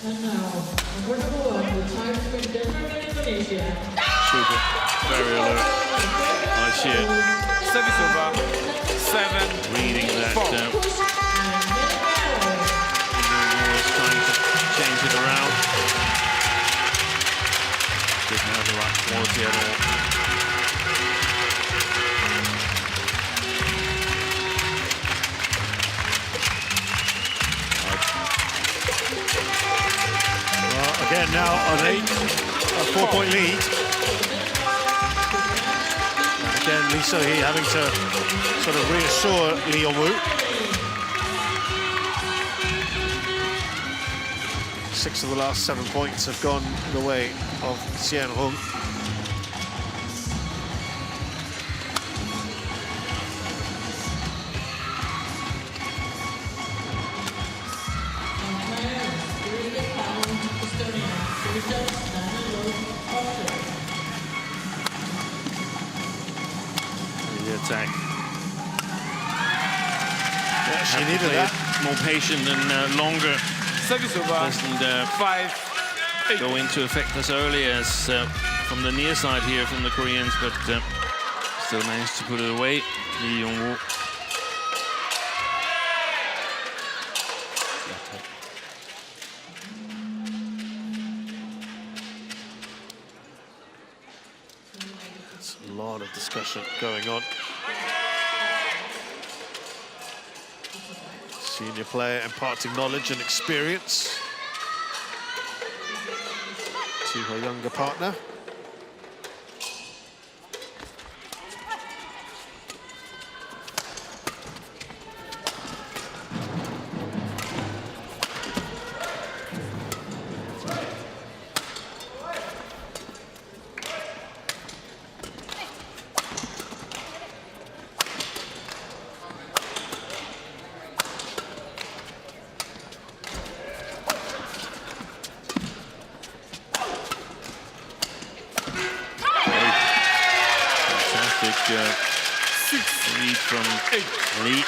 Speaker 1: And now, number 1, the time between Denmark and Indonesia.
Speaker 3: Super. Very alert. Nice hit.
Speaker 8: Service over. 7.
Speaker 3: Reading that.
Speaker 8: 4.
Speaker 3: Was trying to change it around. Didn't have the right quality at all.
Speaker 2: Again now on a 4-point lead. And again, Lee So-hee having to sort of reassure Lee Yong-woo. 6 of the last 7 points have gone the way of Xian Hong.
Speaker 3: The attack.
Speaker 2: Yeah, she needed that.
Speaker 3: More patient and longer.
Speaker 8: Service over.
Speaker 3: Doesn't
Speaker 8: 5-8.
Speaker 3: go into effect as early as from the near side here from the Koreans, but still managed to put it away. Lee Yong-woo.
Speaker 2: There's a lot of discussion going on. Senior player imparting knowledge and experience to her younger partner.
Speaker 3: Lead from Lee.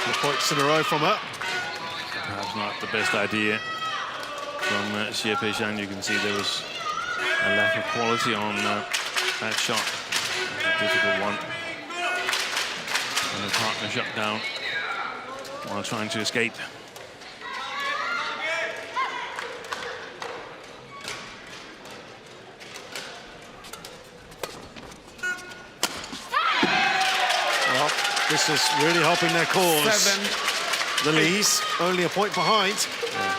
Speaker 2: 4 points in a row from her.
Speaker 3: Perhaps not the best idea from Xie Peishan. You can see there was a lack of quality on that shot. A difficult one. And the partner shut down while trying to escape.
Speaker 2: This is really helping their cause.
Speaker 8: 7.
Speaker 2: The Lees, only a point behind.
Speaker 3: Yeah.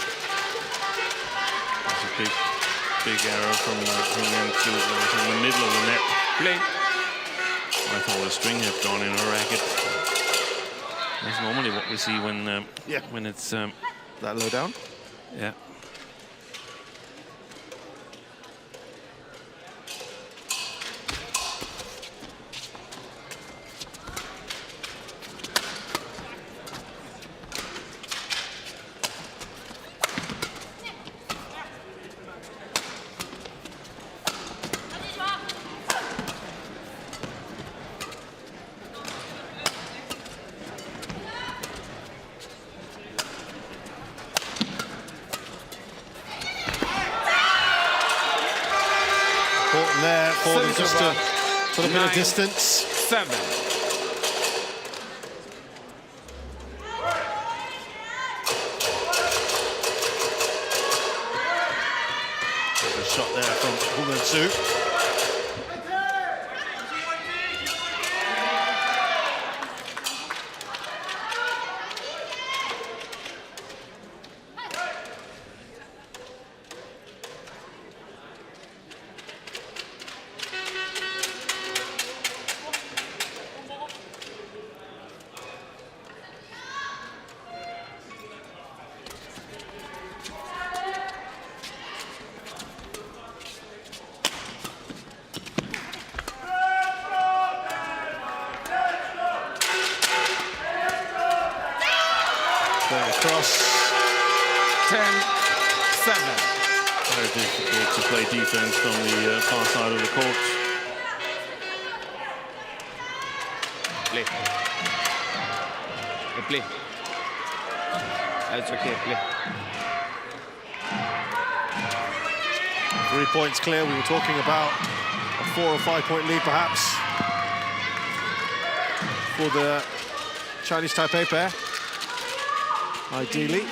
Speaker 3: That's a big arrow from Hong Yan to in the middle of the net.
Speaker 8: Play.
Speaker 3: I thought the string had gone in her racket. That's normally what we see when it's
Speaker 2: that low down.
Speaker 3: Yeah.
Speaker 2: There for them just to put a bit of distance.
Speaker 8: 7.
Speaker 2: There's a shot there from Hong Yan-soo. Across.
Speaker 8: 10-7.
Speaker 3: Very difficult to play defense from the far side of the court.
Speaker 8: Play. Play. That's okay, play.
Speaker 2: 3 points clear. We were talking about a 4 or 5 point lead perhaps for the Chinese Taipei pair. Ideally.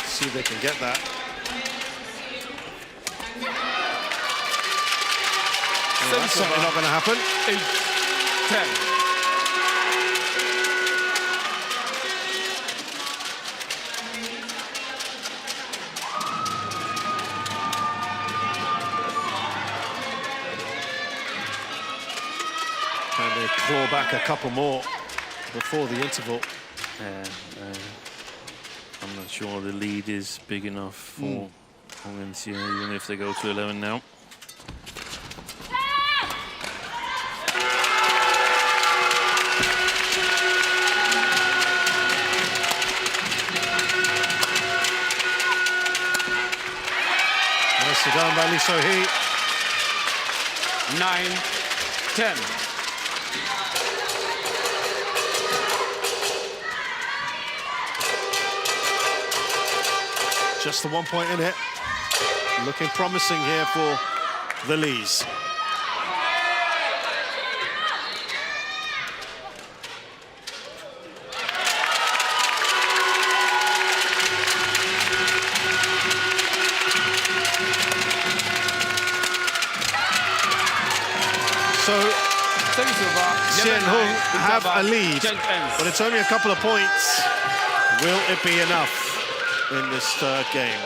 Speaker 2: See if they can get that. Well, that's certainly not going to happen.
Speaker 8: 8-10.
Speaker 2: Can they claw back a couple more before the interval?
Speaker 3: I'm not sure the lead is big enough for Horsens here, even if they go to 11 now.
Speaker 2: Nicely done by Lee So-hee.
Speaker 8: 9-10.
Speaker 2: Just the 1 point in it. Looking promising here for the Lees. So, Shin Hung have a lead, but it's only a couple of points. Will it be enough in this third game?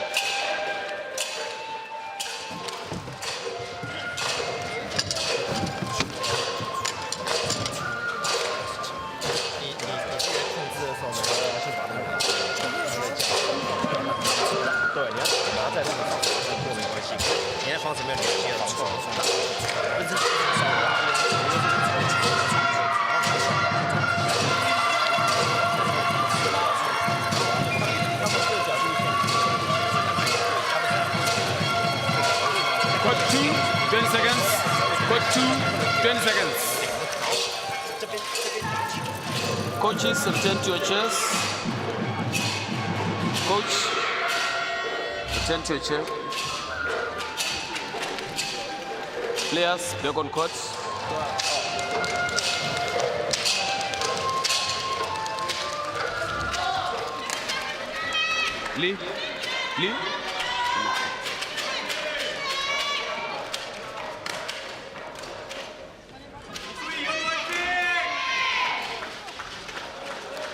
Speaker 8: Court 2, 20 seconds. Court 2, 20 seconds. Coaches, return to your chairs. Coach, return to your chair. Players, back on court. Lee, Lee.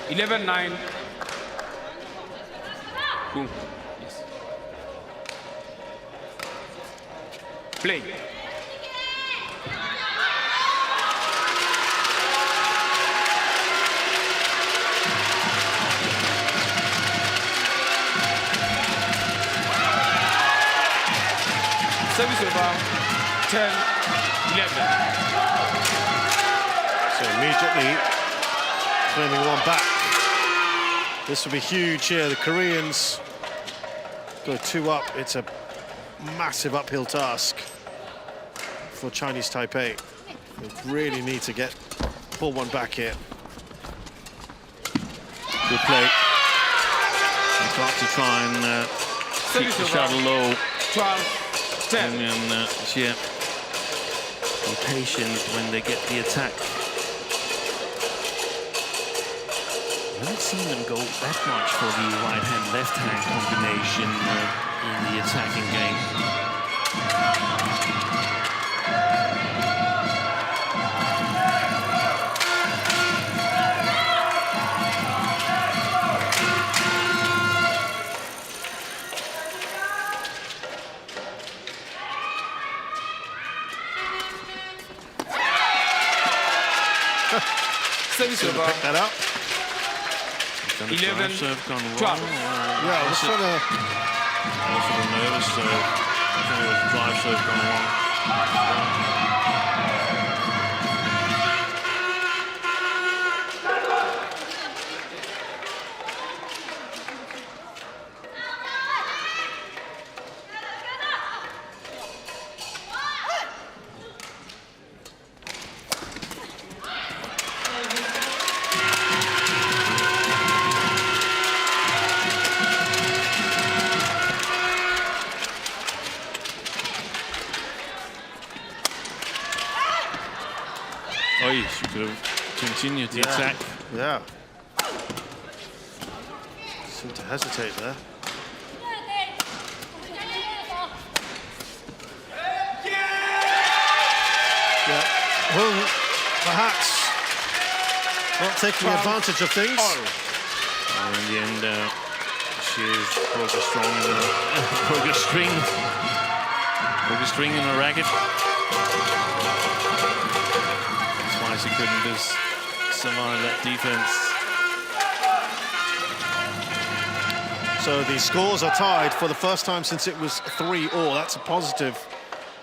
Speaker 8: Eleven, 9. Boom. Yes. Play. Service over. 10, 11.
Speaker 2: So immediately claiming one back. This will be huge here. The Koreans go 2 up. It's a massive uphill task for Chinese Taipei. They really need to pull one back here.
Speaker 3: Good play. They've got to try and keep the shuttle low.
Speaker 8: 12, 10.
Speaker 3: And yeah, be patient when they get the attack. I haven't seen them go that much for the right-hand, left-hand combination in the attacking game.
Speaker 8: Service over.
Speaker 2: Pick that up.
Speaker 8: 11,
Speaker 3: serve gone
Speaker 8: 12.
Speaker 3: wrong.
Speaker 2: Yeah, I was trying to...
Speaker 3: Also the nervous serve. I think it was drive serve gone wrong. Oh, she could have continued the attack.
Speaker 2: Yeah. Seemed to hesitate there. Yeah. Hung, perhaps not taking advantage of things.
Speaker 3: And in the end, she broke a strong, broke a string in her racket. That's why she couldn't just survive that defense.
Speaker 2: So the scores are tied for the first time since it was 3-all. That's a positive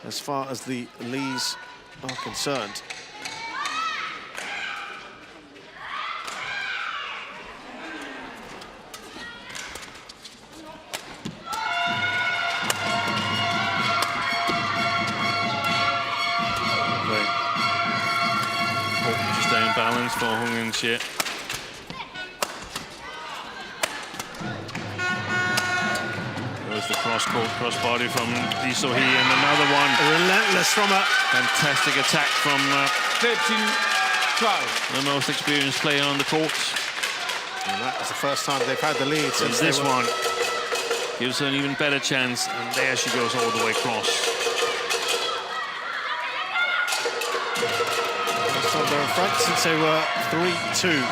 Speaker 2: as far as the Lees are concerned.
Speaker 3: Just stay in balance for Horsens. The cross-body from Lee So-hee, and another one.
Speaker 2: Relentless from her.
Speaker 3: Fantastic attack from
Speaker 8: 13-12.
Speaker 3: the most experienced player on the court.
Speaker 2: And that was the first time they've had the lead since
Speaker 3: this one gives her an even better chance, and there she goes all the way across.
Speaker 2: First time they're in front since they were 3-2.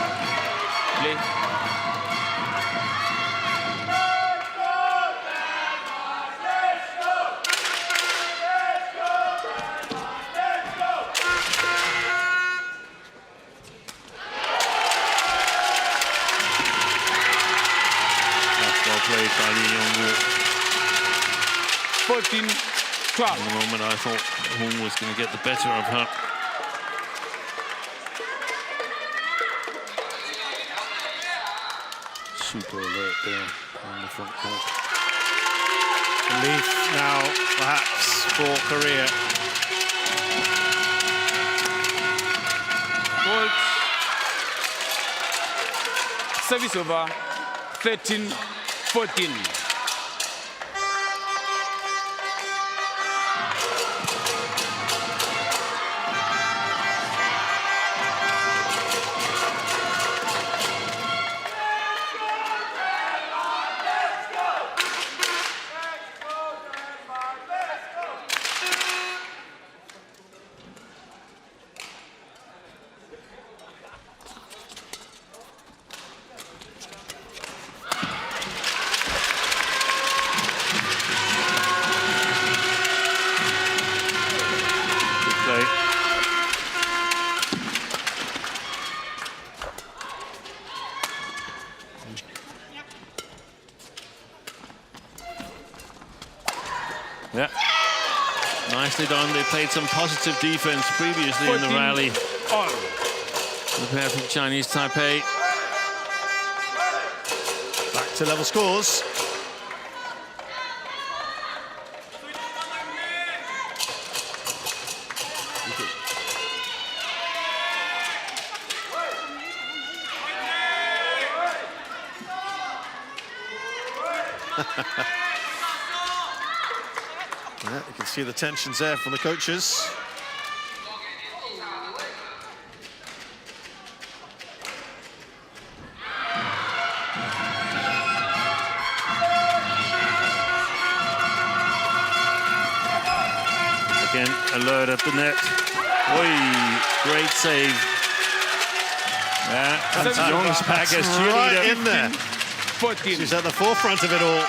Speaker 3: Played by Lee Young-woo.
Speaker 8: 14-12.
Speaker 3: In the moment, I thought Hong was going to get the better of her. Super alert there on the front court.
Speaker 2: Relief now, perhaps, for Korea.
Speaker 8: Service over. 13-14.
Speaker 3: Yeah, nicely done. They played some positive defense previously in the rally. The pair from Chinese Taipei.
Speaker 2: Back to level scores. Yeah, you can see the tensions there from the coaches.
Speaker 3: Again, alert at the net. Oi, great save. Yeah, and Young's back as cheerleader.
Speaker 2: Right in there.
Speaker 8: 14.
Speaker 2: She's at the forefront of it all.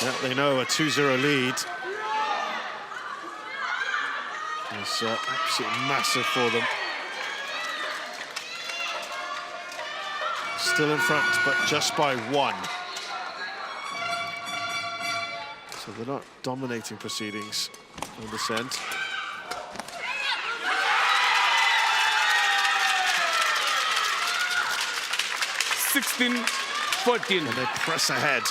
Speaker 2: Yeah, they know a 2-0 lead. It's absolutely massive for them. Still in front, but just by 1. So they're not dominating proceedings on this end.
Speaker 8: (16-14).
Speaker 2: And they press ahead.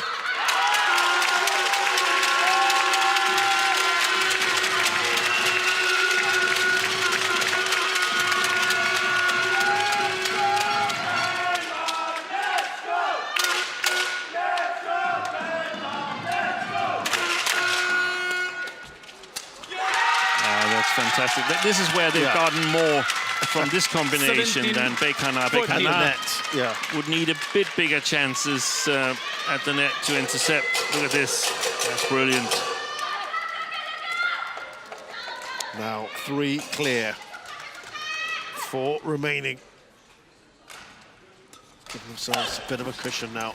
Speaker 3: Fantastic. This is where they've gotten more from this combination than Bekana. Bekana would need a bit bigger chances at the net to intercept. Look at this. That's brilliant.
Speaker 2: Now 3 clear. 4 remaining. Give themselves a bit of a cushion now.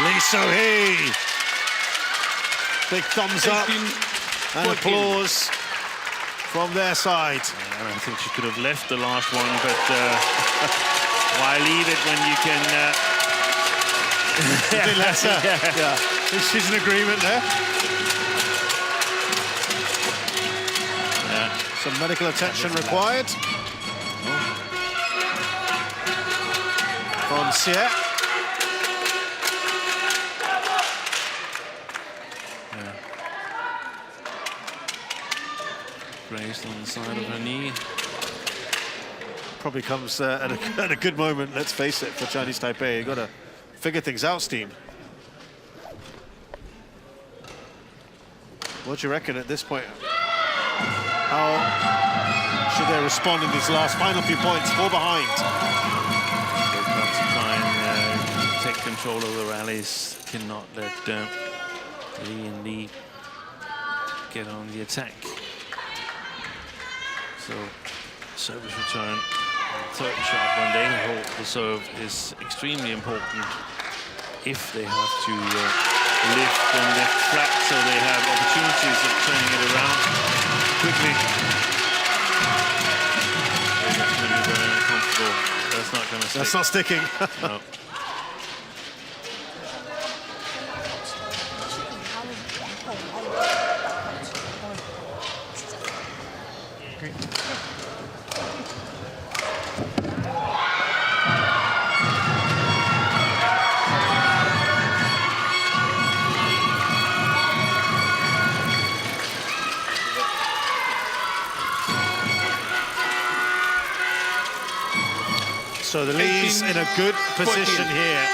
Speaker 2: Lee So-hee. Big thumbs up
Speaker 8: 18,
Speaker 2: and
Speaker 8: 14.
Speaker 2: applause from their side.
Speaker 3: And I think she could have left the last one, but why leave it when you can...
Speaker 2: A bit lesser. Yeah. She's in agreement there.
Speaker 3: Yeah.
Speaker 2: Some medical attention required. From Xie.
Speaker 3: Grazed on the side of her knee.
Speaker 2: Probably comes at a good moment, let's face it, for Chinese Taipei. You've got to figure things out, Steen. What do you reckon at this point? How should they respond in these last final few points? 4 behind.
Speaker 3: They've got to try and take control of the rallies. Cannot let Lee and Lee get on the attack. So, service return. Third shot when they hold the serve is extremely important if they have to lift and lift flat, so they have opportunities of turning it around quickly. That's going to be very uncomfortable. That's not going to stick.
Speaker 2: That's not sticking.
Speaker 3: No.
Speaker 2: So the Lee's in a good position here.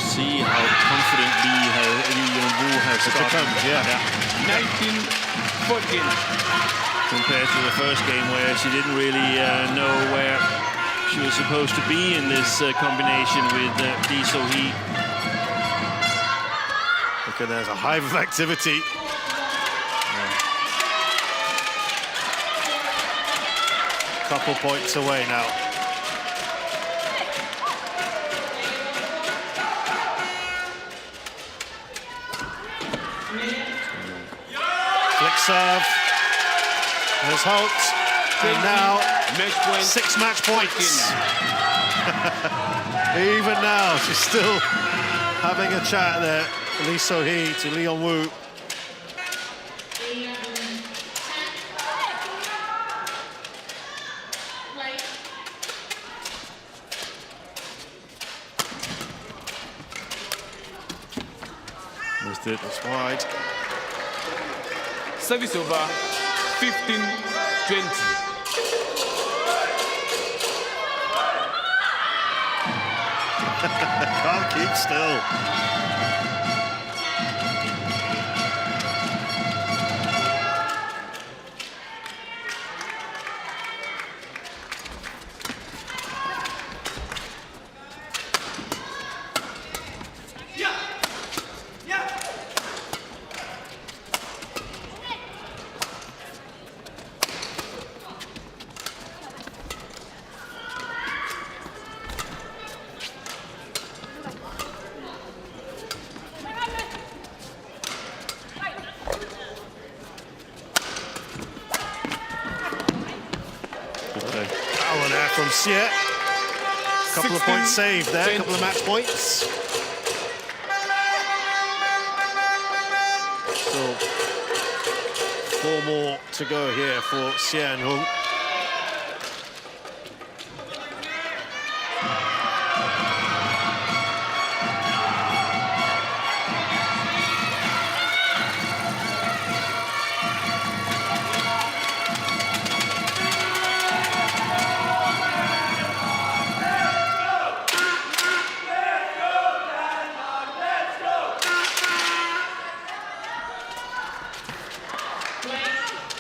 Speaker 3: See how confident Lee Yong-woo has started.
Speaker 2: Yeah.
Speaker 8: 19-14.
Speaker 3: Compared to the first game where she didn't really know where she was supposed to be in this combination with Lee So-hee.
Speaker 2: Okay, there's a hive of activity. Couple points away now. Flick serve. There's Holt. And now,
Speaker 8: Match point.
Speaker 2: 6 match points. Even now, she's still having a chat there. Lee So-hee to Lee Yong-woo.
Speaker 3: Missed it.
Speaker 2: It's wide.
Speaker 8: Service over. 15-20.
Speaker 2: Can't keep still. From Xie. Couple of points saved there, couple of match points. So 4 more to go here for Xie and Hung.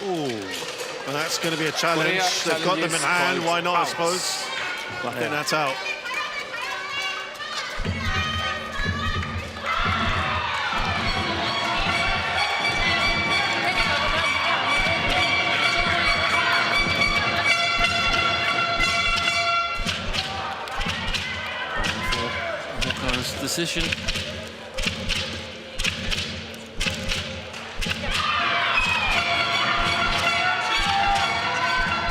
Speaker 2: Ooh, and that's going to be a challenge.
Speaker 8: Korea
Speaker 2: They've got them in
Speaker 8: challenges
Speaker 2: hand.
Speaker 8: called
Speaker 2: Why not, I
Speaker 8: out.
Speaker 2: suppose? But I think that's out.
Speaker 3: Decision.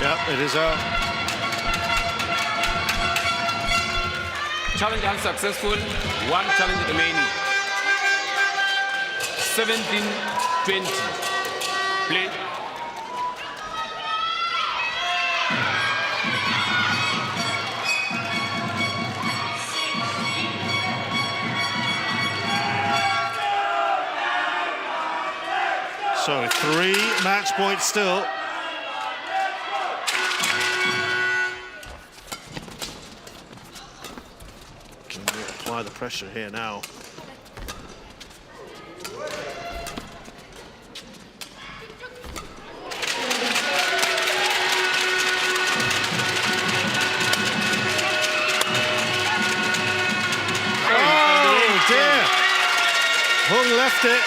Speaker 2: Yep, it is out.
Speaker 8: Challenge unsuccessful, one challenge remaining. 17-20. Play.
Speaker 2: So 3 match points still. Can we apply the pressure here now? Oh dear! Hung left it.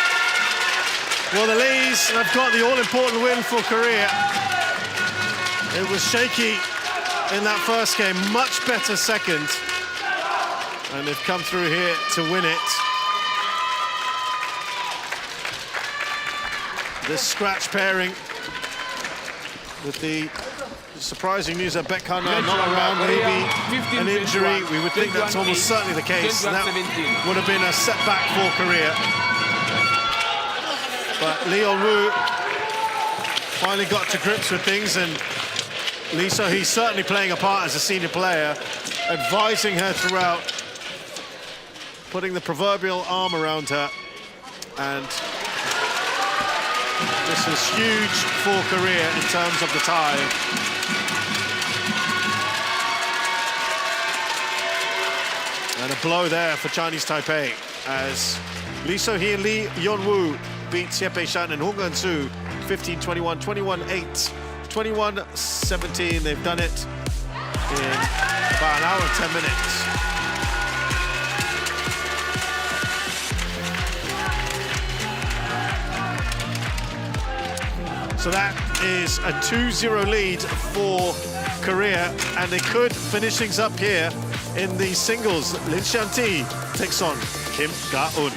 Speaker 2: Well, the Lees have got the all-important win for Korea. It was shaky in that first game, much better second. And they've come through here to win it. This scratch pairing with the surprising news that Baek Han not around, maybe an injury. We would think that's almost certainly the case. And that would have been a setback for Korea. But Lee Yeon-woo finally got to grips with things, and Lee So-hee's certainly playing a part as a senior player, advising her throughout, putting the proverbial arm around her, and this is huge for Korea in terms of the tie. And a blow there for Chinese Taipei as Lee So-hee and Lee Yeon-woo beat Taipei Shan and Hong Eun-soo 15-21, 21-8, 21-17. They've done it in about an hour and 10 minutes. So that is a 2-0 lead for Korea, and they could finish things up here in the singles. Lin Xianti takes on Kim Ga-eun.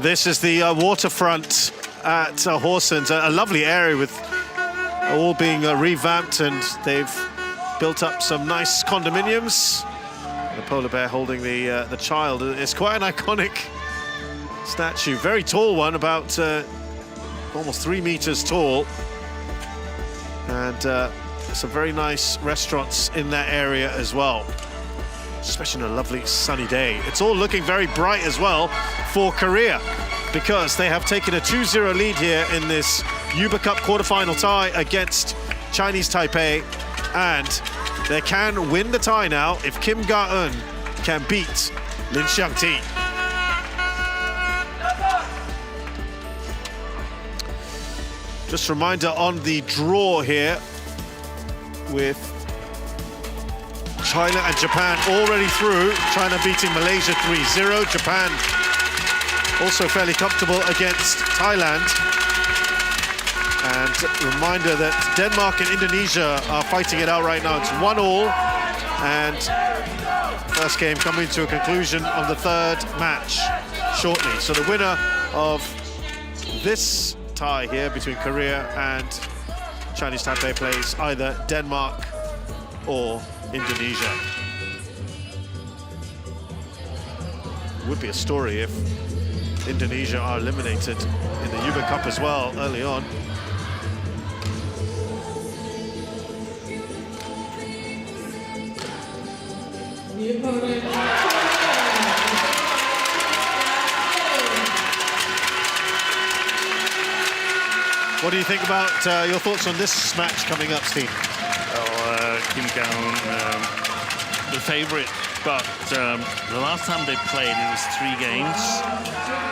Speaker 2: This is the waterfront at Horsens, a lovely area with all being revamped, and they've built up some nice condominiums. The polar bear holding the child. It's quite an iconic statue, very tall one, about almost 3 meters tall, and some very nice restaurants in that area as well, especially on a lovely sunny day. It's all looking very bright as well for Korea, because they have taken a 2-0 lead here in this Yuba Cup quarterfinal tie against Chinese Taipei, and they can win the tie now if Kim Ga-eun can beat Lin Xiangti. Just a reminder on the draw here, with China and Japan already through. China beating Malaysia 3-0. Japan also fairly comfortable against Thailand. And reminder that Denmark and Indonesia are fighting it out right now. It's 1-1, and first game coming to a conclusion on the third match shortly. So the winner of this tie here between Korea and Chinese Taipei plays either Denmark or Indonesia. Would be a story if Indonesia are eliminated in the Yuba Cup as well early on.
Speaker 1: The opponent.
Speaker 2: What do you think about your thoughts on this match coming up, Steve?
Speaker 3: Kim Ga-eun, the favorite, but the last time they played, it was 3 games.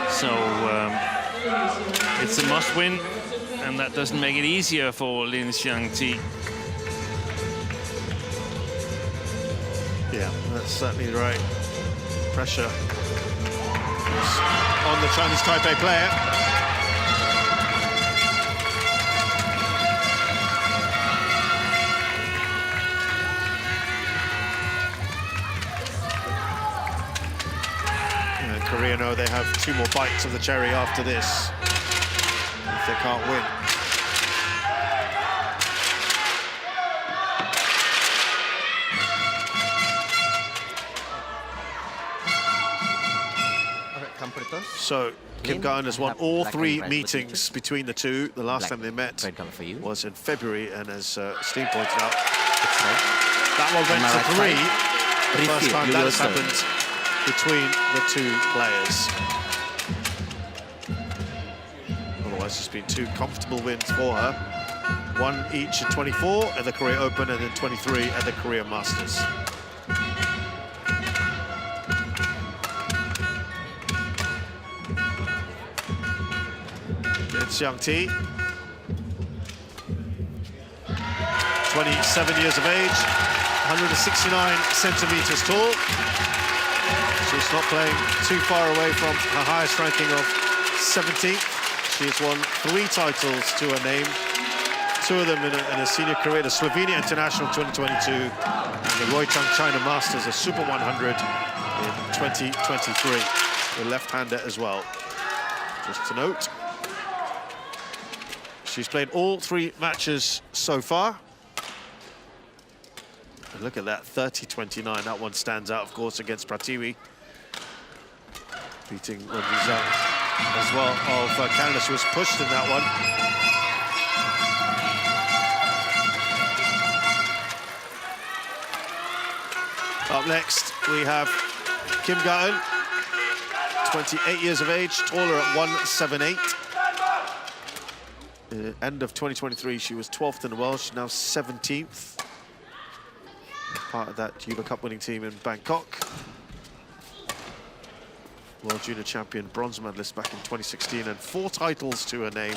Speaker 3: So it's a must-win, and that doesn't make it easier for Lin Xiangti.
Speaker 2: Yeah, that's certainly right. Pressure on the Chinese Taipei player. Korea know they have 2 more bites of the cherry after this if they can't win. So Kim Ga-eun has won all 3 meetings between the two. The last time they met was in February, and as Steve pointed out, that one went to 3. The first time that has happened between the 2 players. Otherwise, it's been 2 comfortable wins for her. 1 each in 24 at the Korea Open, and then 23 at the Korea Masters. Lin Xiangti, 27 years of age, 169 centimeters tall. She's not playing too far away from her highest ranking of 17th. She has won 3 titles to her name, 2 of them in a senior career, the Slovenia International 2022 and the Roy Chung China Masters, a Super 100 in 2023. The left-hander as well, just to note. She's played all 3 matches so far. And look at that, 30-29. That one stands out, of course, against Pratiwi, beating Wen Zhang as well of Canada. She was pushed in that one. Up next, we have Kim Ga-eun, 28 years of age, taller at 178. End of 2023, she was 12th in the world. She's now 17th. Part of that Yuba Cup winning team in Bangkok. World Junior Champion, bronze medalist back in 2016, and 4 titles to her name.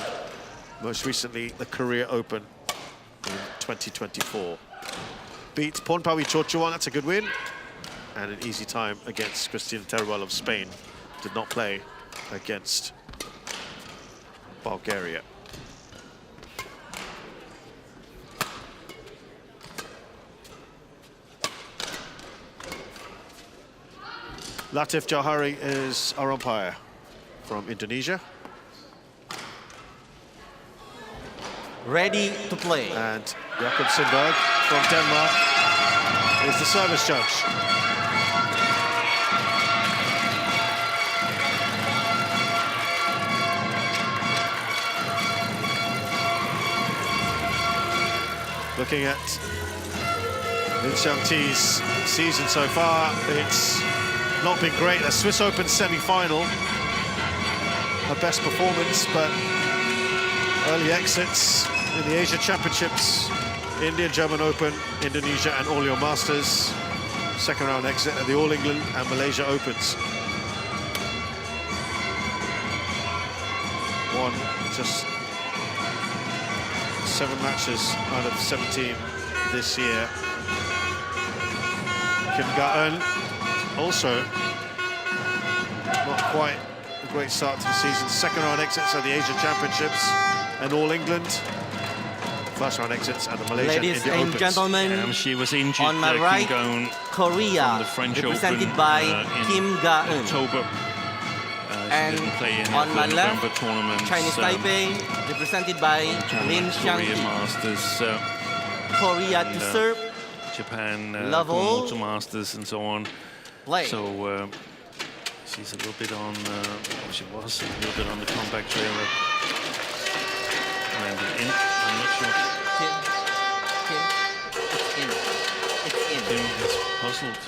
Speaker 2: Most recently, the Korea Open in 2024. Beat Pornpawi Chochuan, that's a good win. And an easy time against Cristina Teruel of Spain. Did not play against Bulgaria. Latif Jauhari is our umpire. from Indonesia.
Speaker 9: Ready to play.
Speaker 2: And Jakob Sundberg from Denmark is the service judge. Looking at Lin Xiangti's season so far, it's not been great. A Swiss Open semi-final, her best performance, but early exits in the Asia Championships, Indian German Open, Indonesia and All Your Masters. Second round exit at the All England and Malaysia Opens. Won just 7 matches out of 17 this year. Kim Ga-eun also not quite a great start to the season. Second round exits at the Asia Championships and All England. First round exits at the Malaysian
Speaker 9: Ladies
Speaker 2: India
Speaker 9: and
Speaker 2: Opens.
Speaker 9: gentlemen,
Speaker 3: she was injured.
Speaker 9: on my right, Korea,
Speaker 3: the French
Speaker 9: represented
Speaker 3: Open,
Speaker 9: by
Speaker 3: in
Speaker 9: Kim Ga-eun.
Speaker 3: October.
Speaker 9: And
Speaker 3: didn't play in
Speaker 9: on my
Speaker 3: the
Speaker 9: left,
Speaker 3: November tournaments,
Speaker 9: Chinese Taipei, represented by Lin
Speaker 3: Korea
Speaker 9: Xiangti.
Speaker 3: Masters,
Speaker 9: Korea to serve,
Speaker 3: Japan
Speaker 9: level,
Speaker 3: Kumamoto Masters, and so on.
Speaker 9: play.
Speaker 3: So she's a little bit on. She was a little bit on the comeback trail. Landed in. I'm not sure.
Speaker 9: Kim, it's in. It's in.
Speaker 3: Kim is puzzled.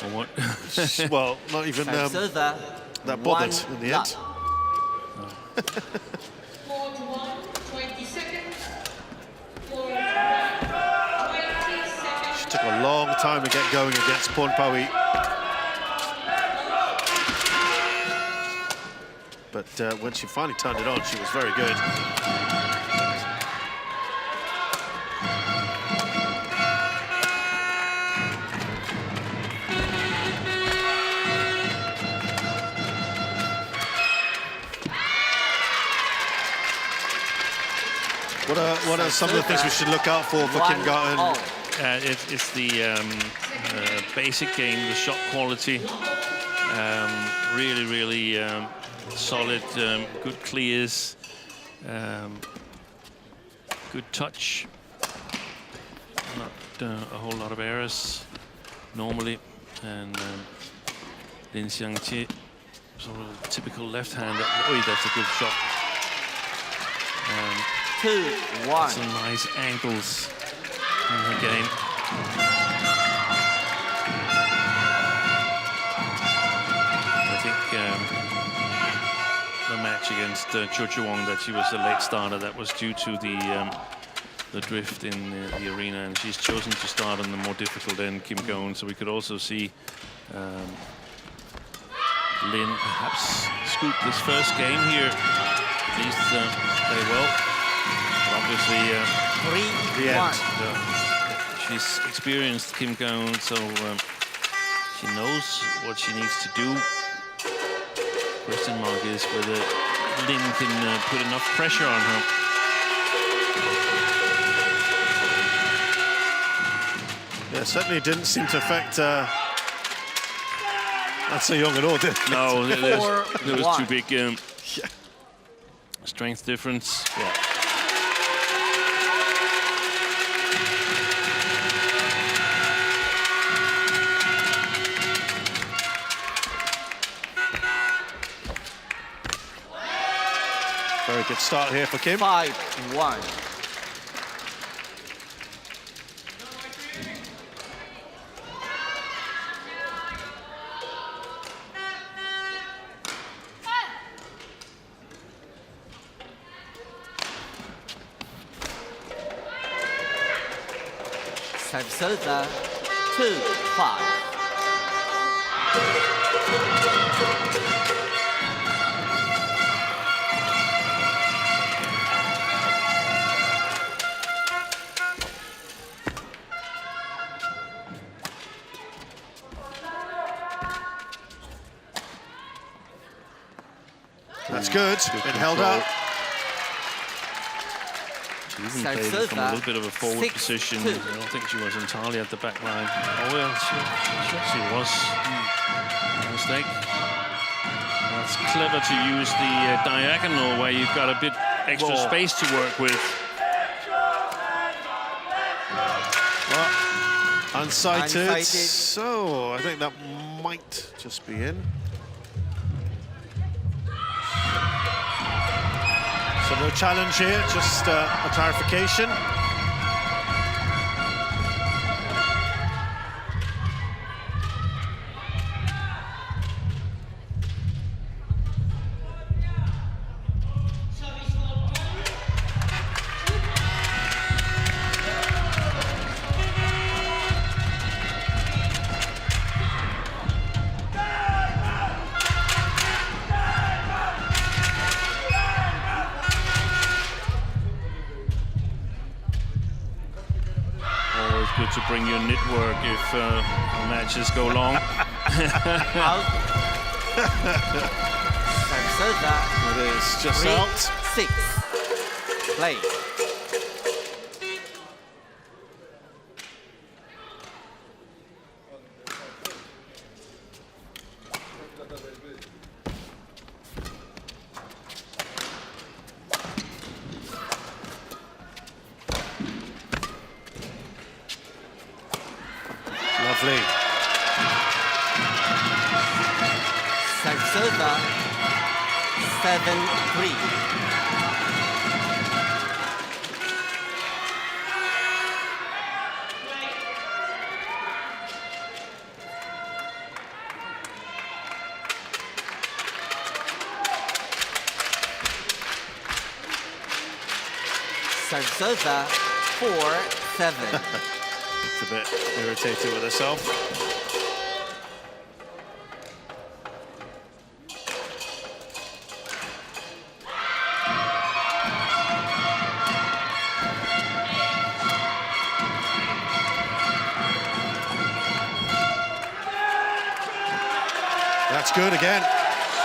Speaker 3: Or what?
Speaker 2: Well, not even that bothered in the end.
Speaker 1: 4-1, 20 seconds. 4-1, 20 seconds.
Speaker 2: She took a long time to get going against Pornpawi. But when she finally turned it on, she was very good. What are some of the things we should look out for Kim Ga-eun?
Speaker 3: It's the basic game, the shot quality. Really solid, good clears, good touch. Not a whole lot of errors normally. And Lin Xiangti, sort of typical left-hander. Oh, that's a good shot.
Speaker 9: 2-1.
Speaker 3: Some nice angles in her game. I think the match against Cho Chuang, that she was a late starter, that was due to the drift in the arena, and she's chosen to start on the more difficult end, Kim Ga-eun. So we could also see Lin perhaps scoop this first game here, at least play well. Obviously,
Speaker 9: 3-1.
Speaker 3: She's experienced, Kim Ga-eun, so she knows what she needs to do. Question mark is whether Lin can put enough pressure on her.
Speaker 2: Yeah, certainly didn't seem to affect An Se-young at all, did it?
Speaker 3: No, there was too big strength difference.
Speaker 2: Yeah. Very good start here for Kim.
Speaker 9: 5-1. Serve 2-5.
Speaker 2: That's good. Been held up.
Speaker 3: She even played from a little bit of a forward position. I don't think she was entirely at the back line. Oh, well, she was. Mistake. That's clever to use the diagonal where you've got a bit extra space to work with.
Speaker 2: Well, unsighted. So I think that might just be in. So no challenge here, just a clarification.
Speaker 3: Good to bring your network if matches go long.
Speaker 9: Out.
Speaker 2: It is just
Speaker 9: 3,
Speaker 2: out.
Speaker 9: 6. Play.
Speaker 2: Lovely.
Speaker 9: Serve 7-3. Serve 4-7.
Speaker 2: It's a bit irritated with herself. That's good again.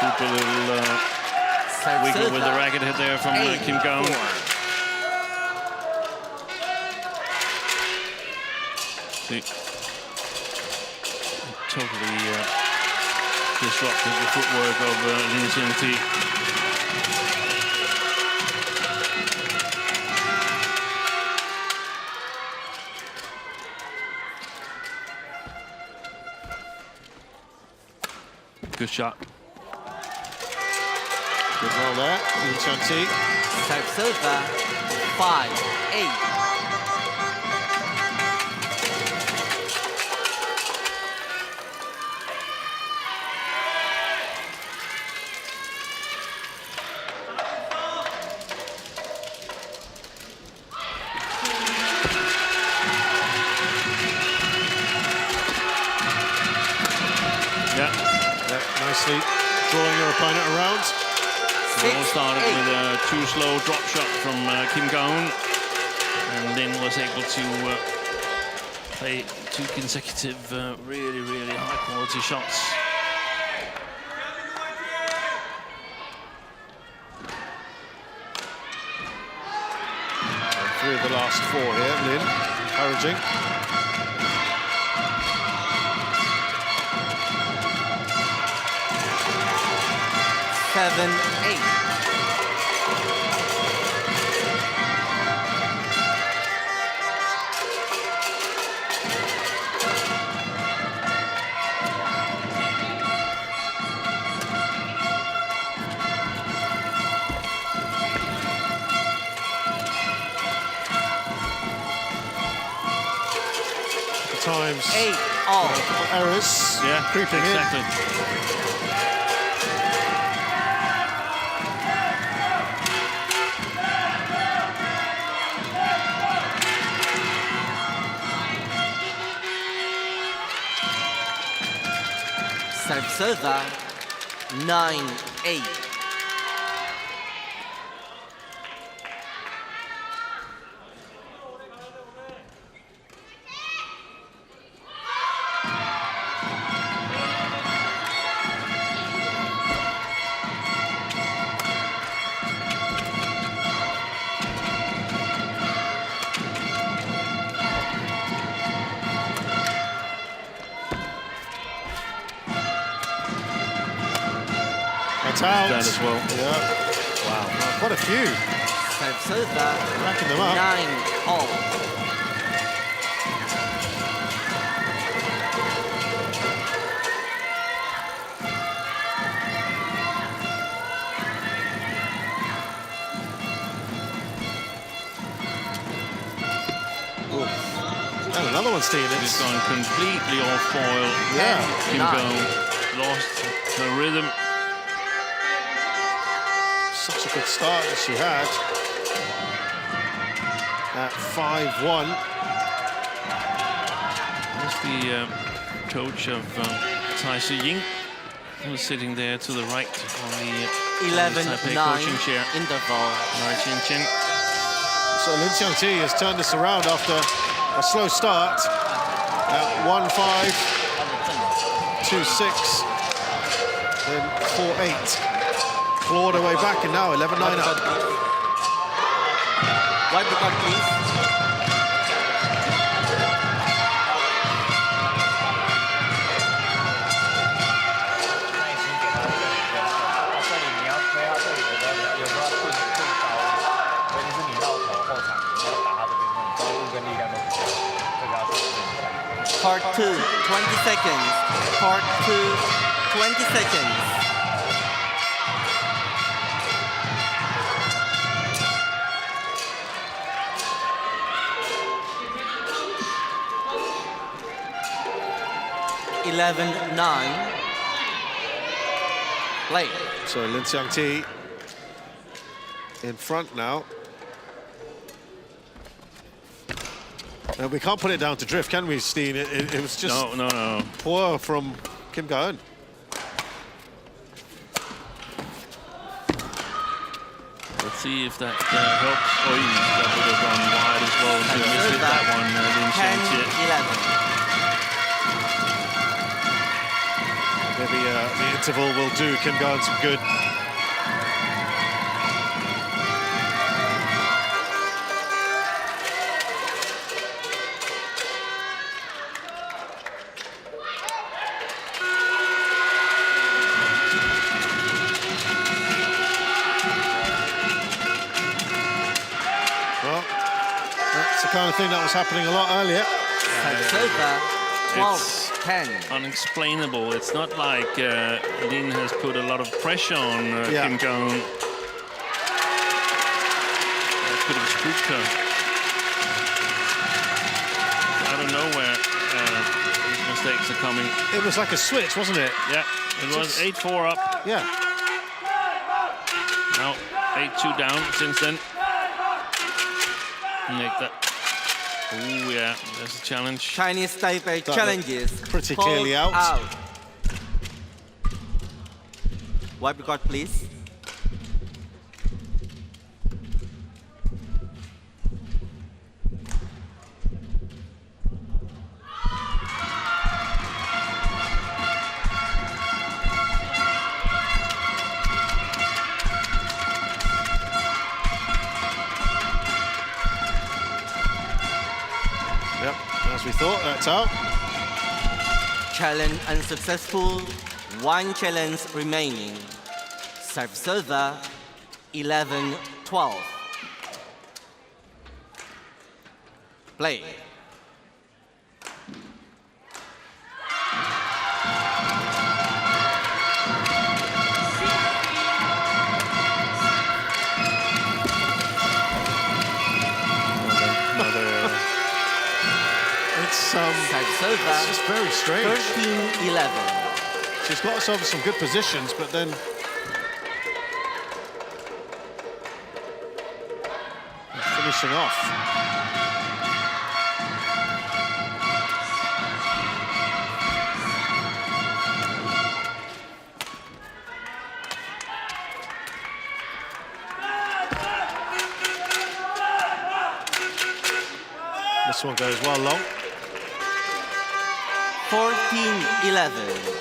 Speaker 3: Super little wiggle with the racket hit there from Kim Gaon. Totally disrupted the footwork of Lin Xiangti. Good shot.
Speaker 2: Good roll there, Lin Xiangti.
Speaker 9: Serve 5-8.
Speaker 2: Nicely drawing your opponent around.
Speaker 3: It all started with a too slow drop shot from Kim Gaon, and Lin was able to play 2 consecutive really, really high quality shots.
Speaker 2: And 3 of the last 4 here, Lin, encouraging.
Speaker 9: 7-8.
Speaker 2: Times
Speaker 9: 8-all.
Speaker 2: Errors.
Speaker 3: Yeah,
Speaker 2: creeping
Speaker 3: exactly.
Speaker 9: Serve 9-8.
Speaker 2: That's out.
Speaker 3: That as well.
Speaker 2: Yeah. Wow. Quite a few.
Speaker 9: Serve
Speaker 2: Racking them up.
Speaker 9: 9-all.
Speaker 2: And another one, Steve.
Speaker 3: It's gone completely off foil.
Speaker 2: Yeah.
Speaker 3: Kim Go lost her rhythm.
Speaker 2: Such a good start that she had. At 5-1.
Speaker 3: There's the coach of Tai Su Ying, who's sitting there to the right on the
Speaker 9: 11-9
Speaker 3: coaching chair.
Speaker 9: interval.
Speaker 3: Right, Chin Chin.
Speaker 2: So Lin Xiangqi has turned this around after a slow start at 1-5, 2-6, then 4-8. Clawed her way back and now 11-9 up.
Speaker 9: White card, please. Part 2, 20 seconds. Part 2, 20 seconds. (11-9). Play.
Speaker 2: So Lin Xiangqi in front now. We can't put it down to drift, can we, Steen? It was just
Speaker 3: no.
Speaker 2: poor from Kim Go-eun.
Speaker 3: Let's see if that helps. Oh, that would have gone wide as well. And missed that one. Lin Xiangqi.
Speaker 9: 10-11.
Speaker 2: Maybe the interval will do Kim Go-eun some good. Well, that's the kind of thing that was happening a lot earlier.
Speaker 9: It's 12-10.
Speaker 3: Unexplainable. It's not like Lin has put a lot of pressure on Kim Go-eun. That could have spooked her. I don't know where these mistakes are coming.
Speaker 2: It was like a switch, wasn't it?
Speaker 3: Yeah, it was 8-4 up.
Speaker 2: Yeah.
Speaker 3: Now 8-2 down since then. Make that. Oh yeah, there's a challenge.
Speaker 9: Chinese Taipei
Speaker 2: That
Speaker 9: challenges.
Speaker 2: pretty clearly
Speaker 9: Called
Speaker 2: out.
Speaker 9: Wipe card, please.
Speaker 2: Yep, as we thought, that's out.
Speaker 9: Challenge unsuccessful. One challenge remaining. Server 11-12. Play.
Speaker 2: It's just very strange.
Speaker 9: 13-11.
Speaker 2: She's got herself in some good positions, but then finishing off. This one goes well long.
Speaker 9: 14-11.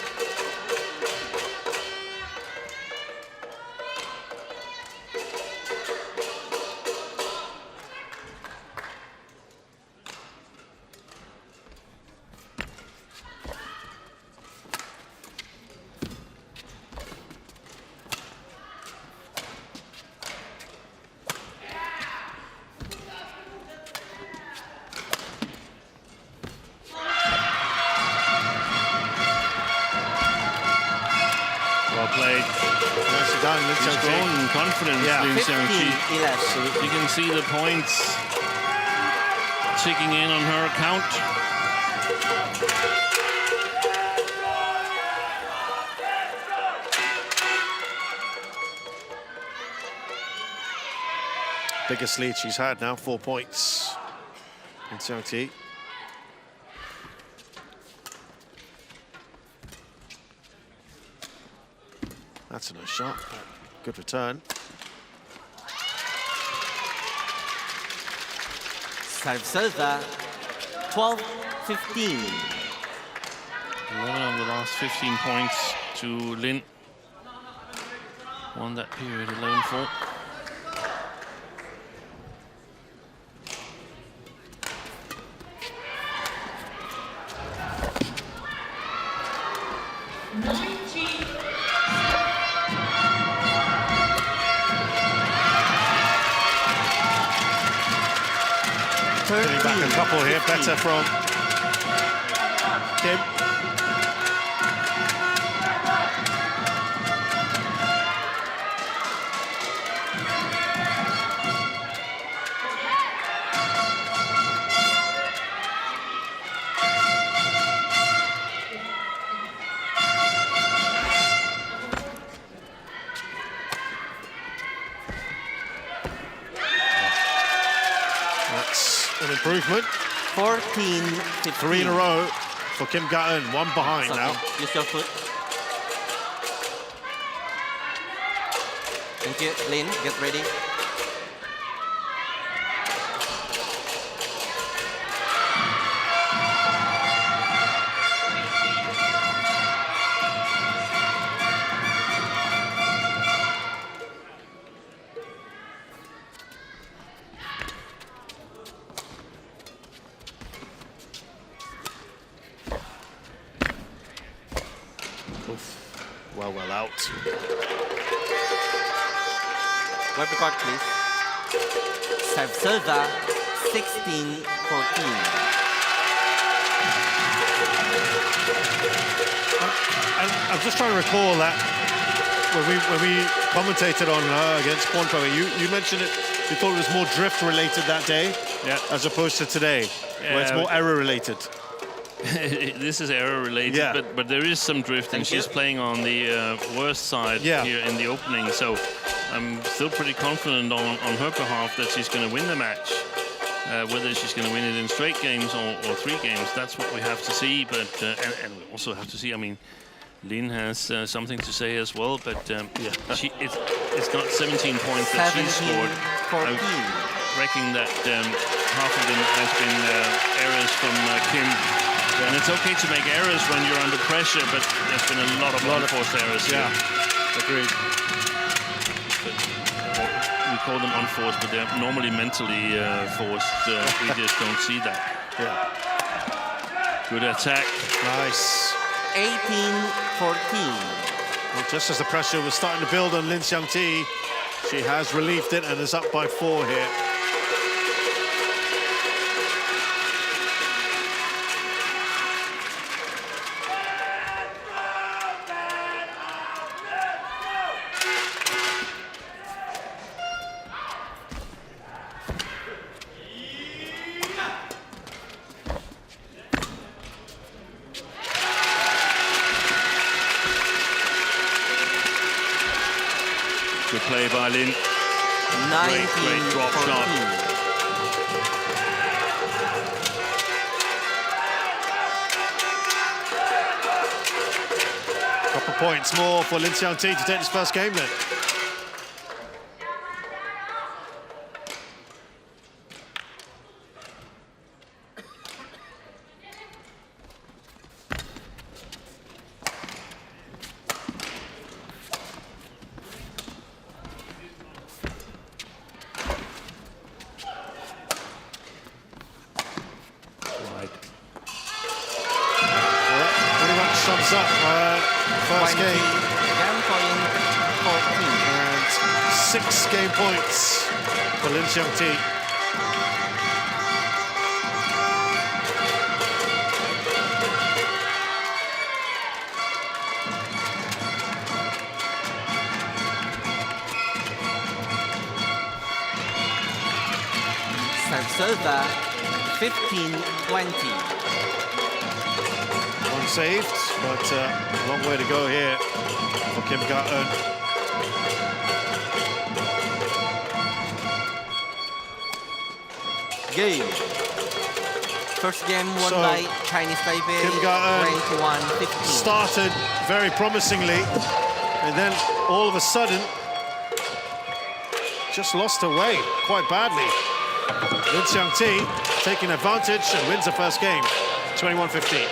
Speaker 2: Xiangqi.
Speaker 3: She's grown in confidence,
Speaker 2: Yeah.
Speaker 3: Lin
Speaker 9: 15,
Speaker 3: Xiangqi.
Speaker 9: 11.
Speaker 3: So you can see the points ticking in on her account.
Speaker 2: Biggest lead she's had now, 4 points in Xiangqi. That's a nice shot. Good return.
Speaker 9: Serve, 12-15.
Speaker 3: 11 of the last 15 points to Lin. Won that period 11-4.
Speaker 2: Getting back a couple here, better from Kim. An improvement.
Speaker 9: 14-15.
Speaker 2: 3 in a row for Kim Ga-eun. 1 behind now.
Speaker 9: Use your foot. Thank you, Lin. Get ready.
Speaker 2: Well out.
Speaker 9: Wipe the card, please. Serve, 16-14.
Speaker 2: I'm just trying to recall that when we commentated on her against Porncover, you mentioned it. You thought it was more drift related that day, as opposed to today, where it's more error related.
Speaker 3: This is error related, but there is some drift, and she's playing on the worst side here in the opening. So I'm still pretty confident on her behalf that she's going to win the match. Whether she's going to win it in straight games or 3 games, that's what we have to see. But and we also have to see. I mean, Lin has something to say as well. But it's not 17 points that she scored. I reckon that half of them has been errors from Kim. And it's okay to make errors when you're under pressure, but there's been a lot of unforced errors here.
Speaker 2: Agreed.
Speaker 3: We call them unforced, but they're normally mentally forced. We just don't see that. Good attack.
Speaker 2: Nice.
Speaker 9: 18-14.
Speaker 2: Well, just as the pressure was starting to build on Lin Xiangqi, she has relieved it and is up by 4 here.
Speaker 3: Good play by Lin.
Speaker 9: 19-14.
Speaker 3: Great drop shot.
Speaker 2: Couple points more for Lin Xiangqi to take this first game then. Sums up first game.
Speaker 9: Game point 14.
Speaker 2: And 6 game points for Lin Xiangqi.
Speaker 9: Serve 15-20.
Speaker 2: One saved, but a long way to go here for Kim Ga-eun.
Speaker 9: Game. First game won
Speaker 2: So,
Speaker 9: by Chinese Taipei.
Speaker 2: Kim Ga-eun
Speaker 9: 21-15.
Speaker 2: started very promisingly, and then all of a sudden, just lost her way quite badly. Lin Xiangti taking advantage and wins the first game, 21-15.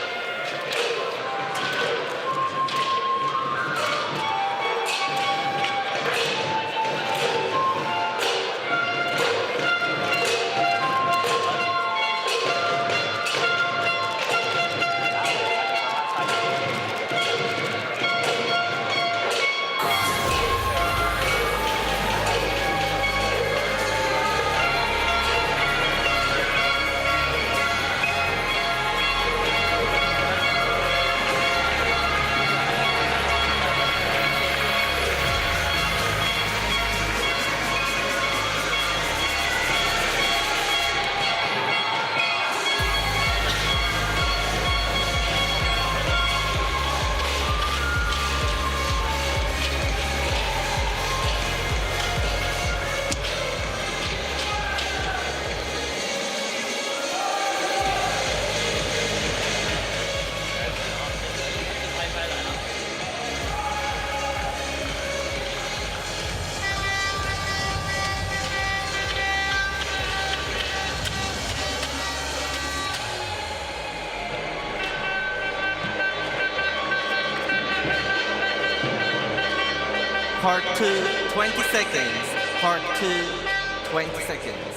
Speaker 9: Part 2, 20 seconds. Part 2, 20 seconds.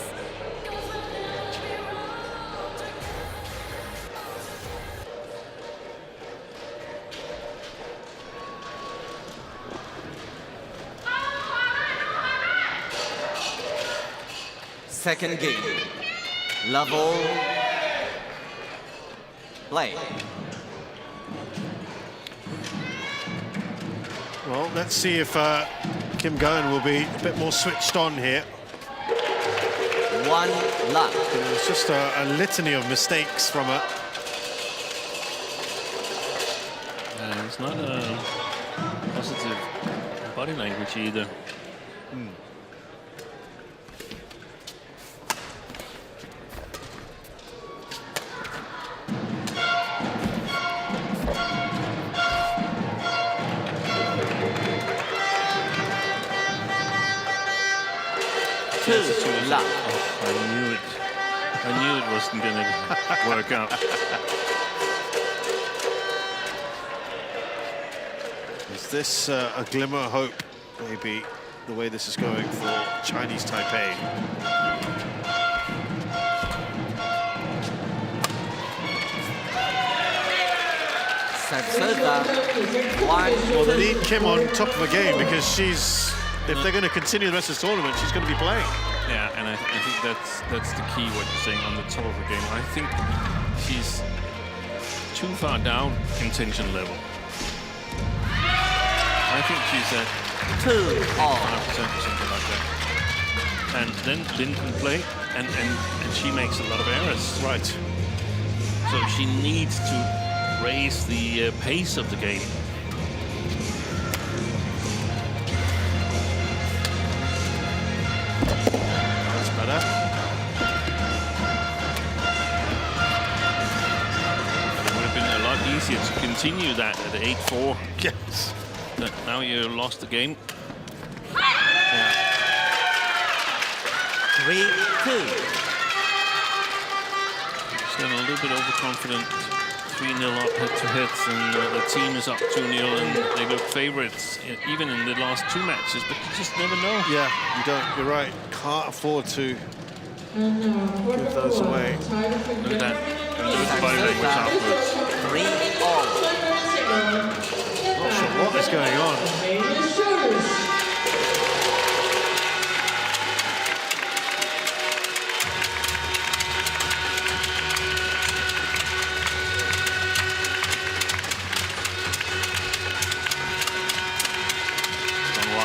Speaker 9: Second game. Level play.
Speaker 2: Well, let's see if Kim Ga-eun will be a bit more switched on here.
Speaker 9: One lap.
Speaker 2: It was just a litany of mistakes from her.
Speaker 3: It's not a positive body language either.
Speaker 9: Lap.
Speaker 3: I knew it wasn't going to work out.
Speaker 2: Is this a glimmer of hope, maybe, the way this is going for Chinese Taipei? Well, they need Kim on top of the game because she's, if they're going to continue the rest of the tournament, she's going to be playing.
Speaker 3: Yeah, and I think that's the key, what you're saying, on the top of the game. I think she's too far down in tension level. I think she's at 5% or something like that. And then Lin can play, and she makes a lot of errors.
Speaker 2: Right.
Speaker 3: So she needs to raise the pace of the game.
Speaker 2: That's better.
Speaker 3: It would have been a lot easier to continue that at 8-4.
Speaker 2: Yes.
Speaker 3: But now you lost the game.
Speaker 2: Yeah.
Speaker 9: 3-2.
Speaker 3: She's getting a little bit overconfident. 3-0 up head-to-heads, and the team is up 2-0, and they look favorites even in the last two matches, but you just never know.
Speaker 2: Yeah, you don't. You're right. Can't afford to give those away.
Speaker 3: Look at that. And look at the body language afterwards.
Speaker 9: 3-all.
Speaker 2: Not sure what is going on.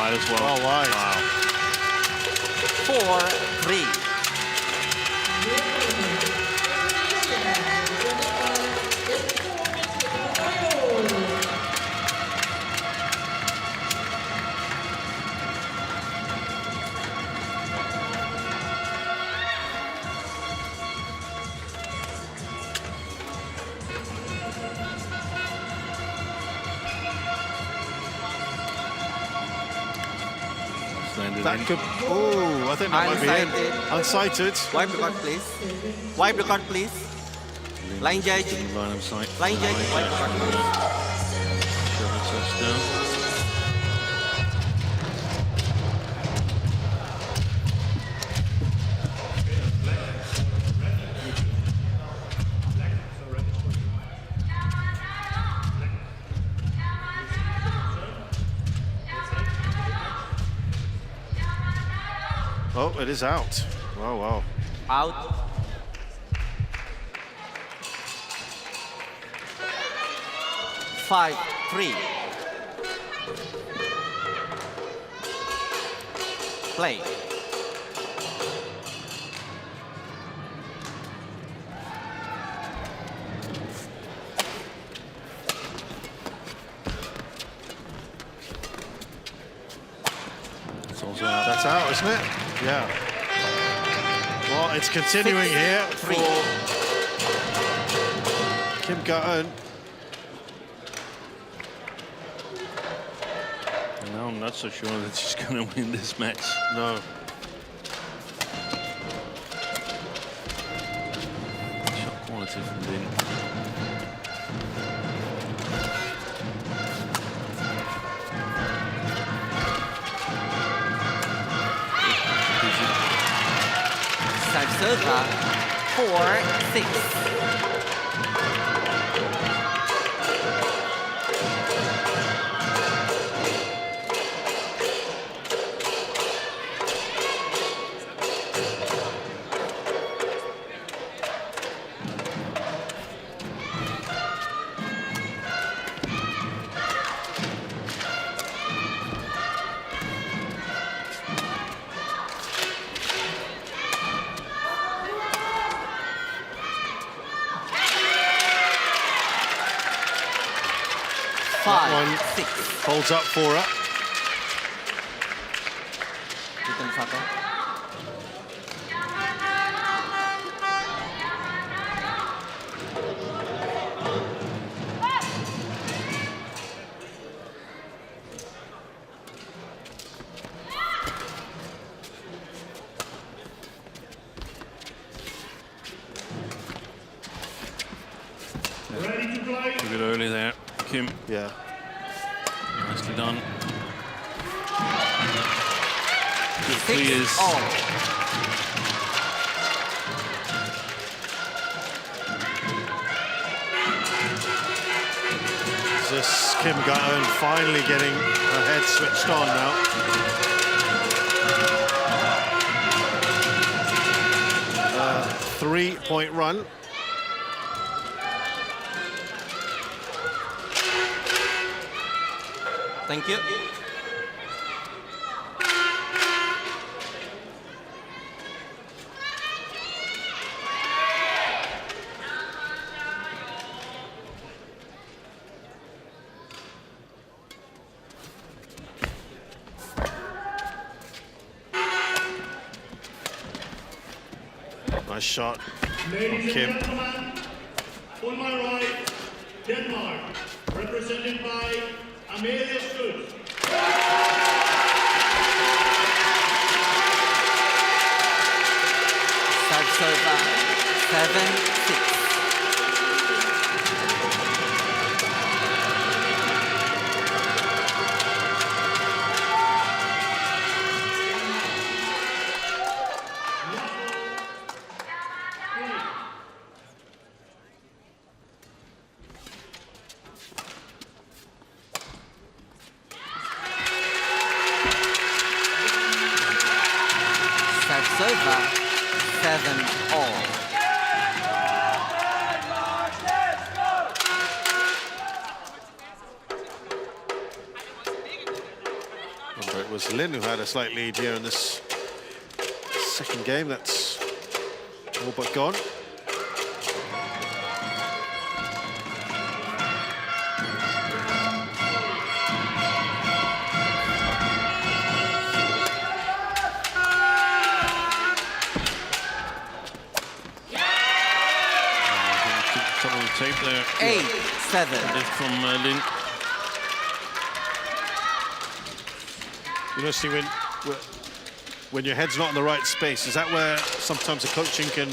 Speaker 3: As well.
Speaker 2: Oh, wide.
Speaker 3: Wow.
Speaker 9: 4-3.
Speaker 2: That could. Oh, I think that might be in. Unsighted.
Speaker 9: Wipe the card, please. Wipe the card, please. Line judge.
Speaker 3: Line of sight.
Speaker 9: Line judge. Wipe the card, please.
Speaker 3: Touchdown.
Speaker 2: Oh, it is out. Wow, wow.
Speaker 9: Out. Five, 3. Play.
Speaker 3: It's also out.
Speaker 2: That's out, isn't it? Yeah. Well, it's continuing here for Kim Ga-eun.
Speaker 3: And now I'm not so sure that she's going to win this match.
Speaker 2: No.
Speaker 3: Shot quality from Lin.
Speaker 9: Serve 4-6.
Speaker 2: That one holds up for her.
Speaker 9: Return satu.
Speaker 3: Took it early there, Kim.
Speaker 2: Yeah.
Speaker 3: Nicely done. Good
Speaker 9: 6
Speaker 3: clears.
Speaker 9: all.
Speaker 2: Is this Kim Ga-eun finally getting her head switched on now? Three-point run.
Speaker 9: Thank you.
Speaker 2: Nice shot from
Speaker 4: Ladies
Speaker 2: Kim.
Speaker 4: and gentlemen, on my right, Denmark, represented by Amelia Schultz.
Speaker 9: Serve 7-6. Serve 7 all.
Speaker 2: Remember, it was Lin who had a slight lead here in this second game. That's all but gone.
Speaker 3: Tape there.
Speaker 9: 8-7.
Speaker 3: Lift from Lin.
Speaker 2: You know, see, when when your head's not in the right space, is that where sometimes the coaching can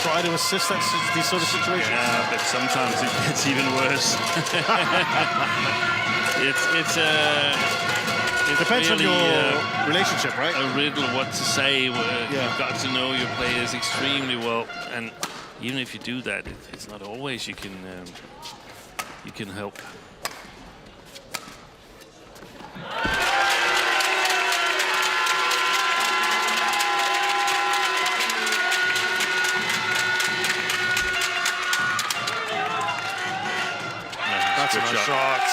Speaker 2: try to assist these sort of situations?
Speaker 3: Yeah, but sometimes it gets even worse. It
Speaker 2: depends
Speaker 3: really,
Speaker 2: on your relationship, right?
Speaker 3: A riddle what to say. You've got to know your players extremely well, and even if you do that, it's not always you can help.
Speaker 2: That's a nice shot.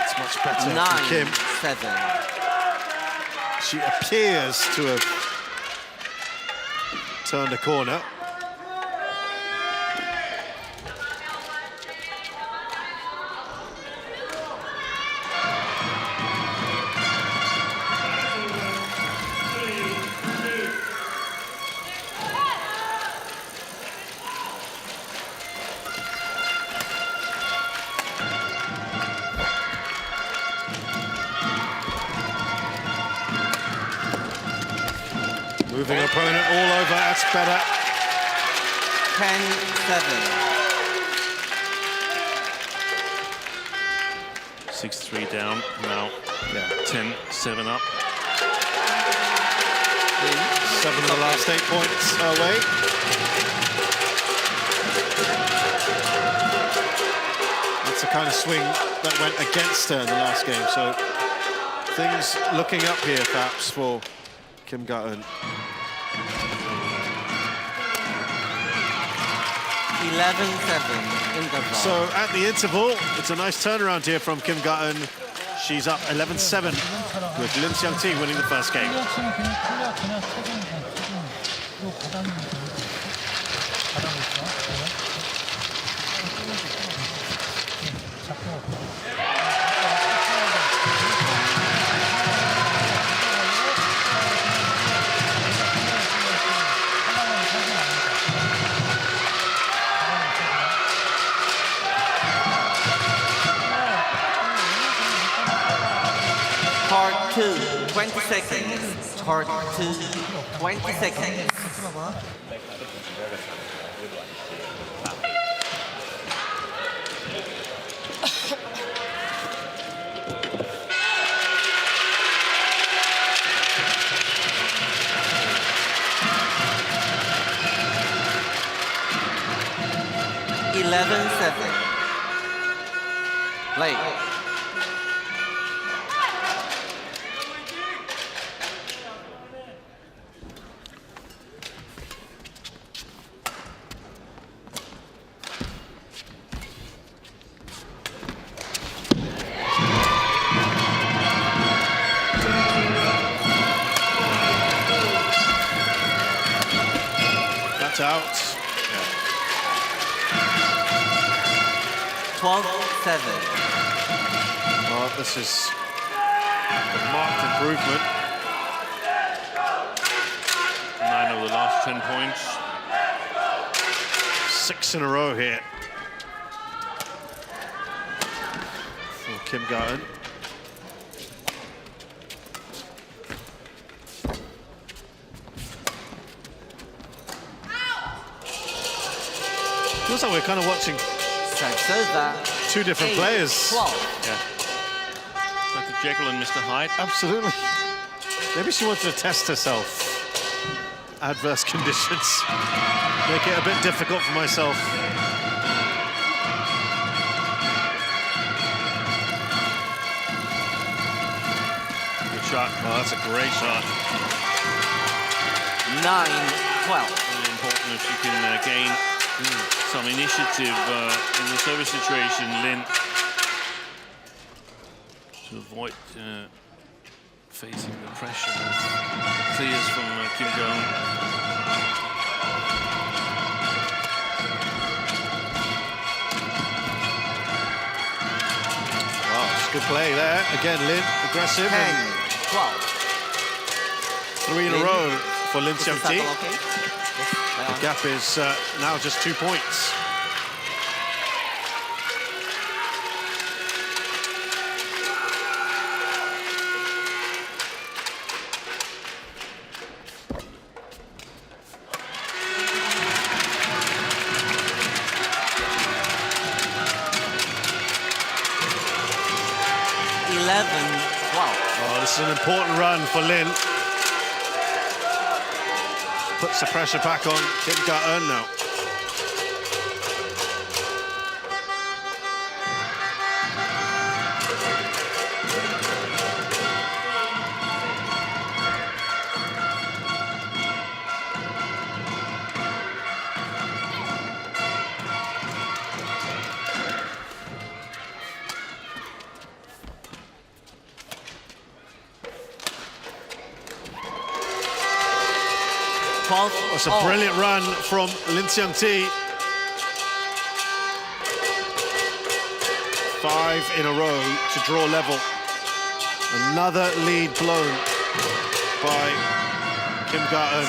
Speaker 2: It's much better than Kim.
Speaker 9: 9-7.
Speaker 2: She appears to have turned a corner. Moving opponent all over, that's better.
Speaker 9: 10-7.
Speaker 3: 6-3 down now.
Speaker 2: Yeah.
Speaker 3: 10-7 up.
Speaker 2: 7 of the last 8 points away. That's the kind of swing that went against her in the last game. So things looking up here, perhaps, for Kim Ga-eun.
Speaker 9: 11-7 interval.
Speaker 2: So at the interval, it's a nice turnaround here from Kim Ga-eun. She's up 11-7 with Lin Xiangti winning the first game.
Speaker 9: Part 2, 20 seconds. Part 2, 20 seconds. Late.
Speaker 2: That's out.
Speaker 9: 12-7.
Speaker 2: Well, this is a marked improvement.
Speaker 3: 9 of the last 10 points.
Speaker 2: 6 in a row here for Kim Ga-eun. Feels like we're kind of watching two different players.
Speaker 9: 12.
Speaker 3: Yeah. Dr. Jekyll and Mr. Hyde.
Speaker 2: Absolutely. Maybe she wanted to test herself. Adverse conditions make it a bit difficult for myself.
Speaker 3: Good shot.
Speaker 2: Oh, that's a great shot.
Speaker 9: 9-12.
Speaker 3: Really important if you can gain some initiative in the service situation, Lin, to avoid facing the pressure of clears from Kim Ga-eun.
Speaker 2: Wow, it's good play there. Again, Lin, aggressive.
Speaker 9: 10-12.
Speaker 2: 3 in a row for Lin
Speaker 9: Is the
Speaker 2: Xiangti.
Speaker 9: circle okay? Yes,
Speaker 2: The gap is now just 2 points. It's an important run for Lin. Puts the pressure back on Kim Ga-eun now. It's a brilliant run from Lin Xiangti. 5 in a row to draw level. Another lead blown by Kim Ga-eun.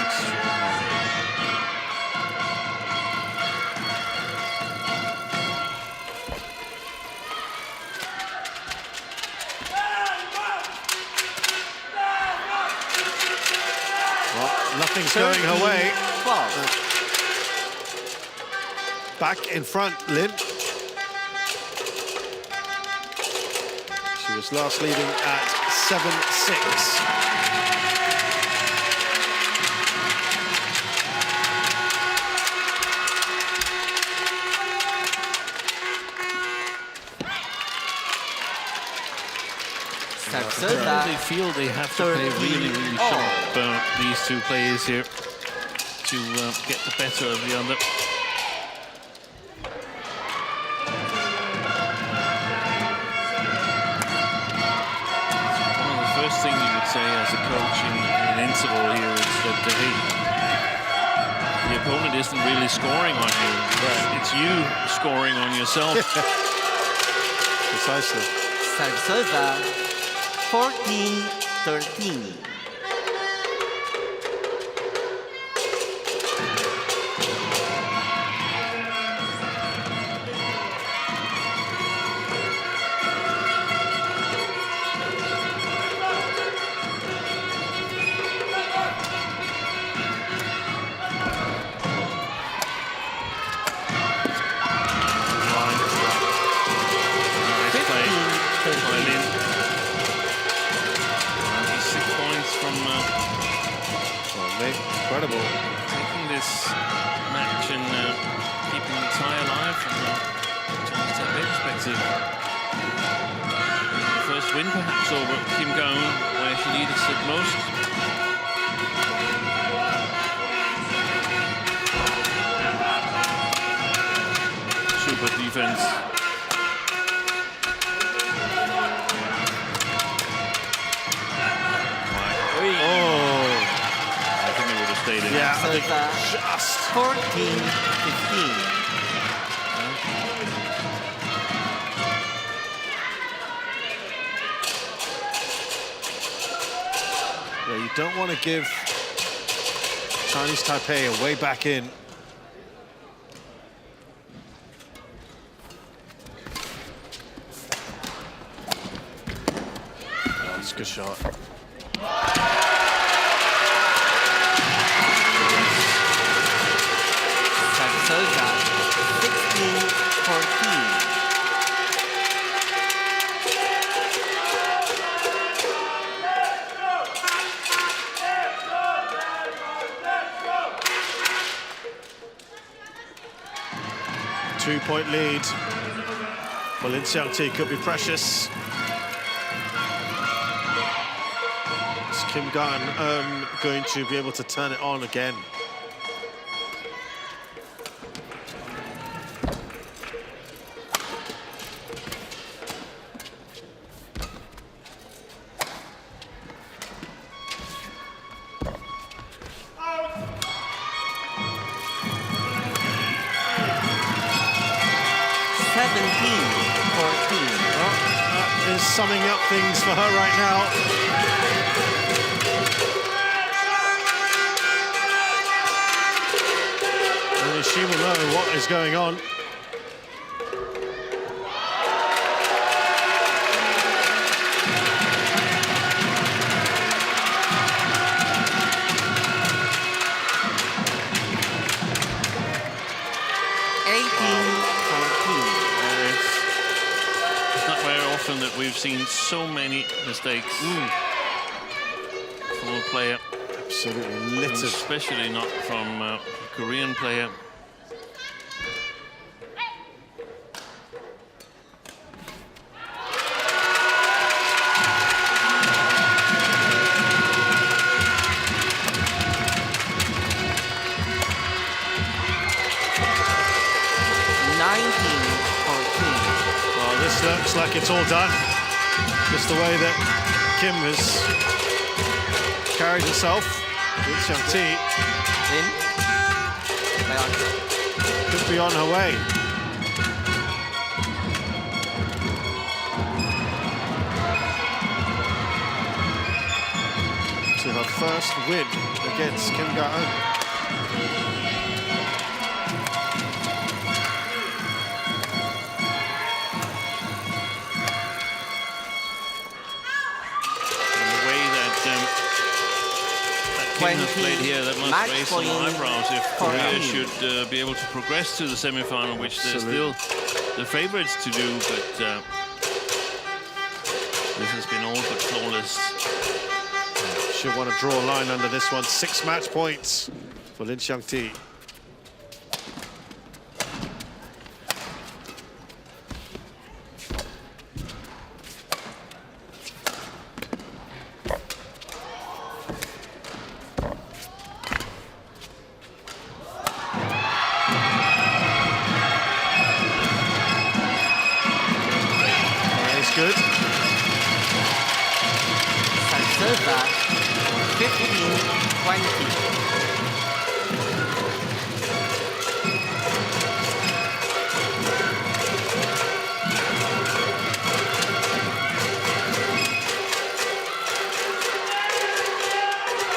Speaker 2: Nothing's going her way. Back in front, Lin. She was last leading at 7-6.
Speaker 3: They feel they have to play really, really sharp, these two players here, to get the better of the other. One of the first things you would say as a coach in an interval here is that the opponent isn't really scoring on you. Right. It's you scoring on yourself.
Speaker 2: Precisely.
Speaker 9: Serve 14-13.
Speaker 2: Incredible.
Speaker 3: Taking this match and keeping the tie alive from Chinese Taipei perspective. The first win perhaps over Kim Ga-eun, where she needed it most. Super defense.
Speaker 2: Yeah, I think just
Speaker 9: 14-15.
Speaker 2: Yeah, you don't want to give Chinese Taipei a way back in. Oh, it's a good shot.
Speaker 9: Sosa, 16-14.
Speaker 2: Two-point lead. Well, Lin Xiangti could be precious. Is Kim Ga-eun going to be able to turn it on again? Summing up things for her right now. Only she will know what is going on.
Speaker 3: That we've seen so many mistakes player.
Speaker 2: Absolutely littered.
Speaker 3: Especially not from a Korean player.
Speaker 2: Well, this looks like it's all done. Just the way that Kim has carried herself. Lin Xiangti could be on her way. To her first win against Kim Ga-eun.
Speaker 3: Kim has played here, that must raise some eyebrows if Korea should be able to progress to the semi-final, which they're still the favorites to do, but this has been all but flawless.
Speaker 2: She'll want to draw a line under this one. 6 match points for Lin Xiangti. Good.
Speaker 9: Salsova, 15-20.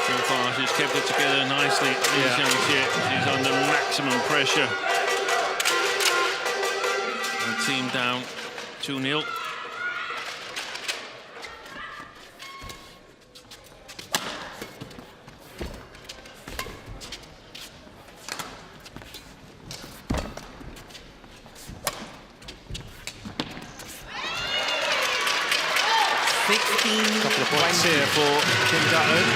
Speaker 3: So far, she's kept it together nicely. She's under maximum pressure. The team down 2-0.
Speaker 2: Couple of points here for Kim Ga-eun.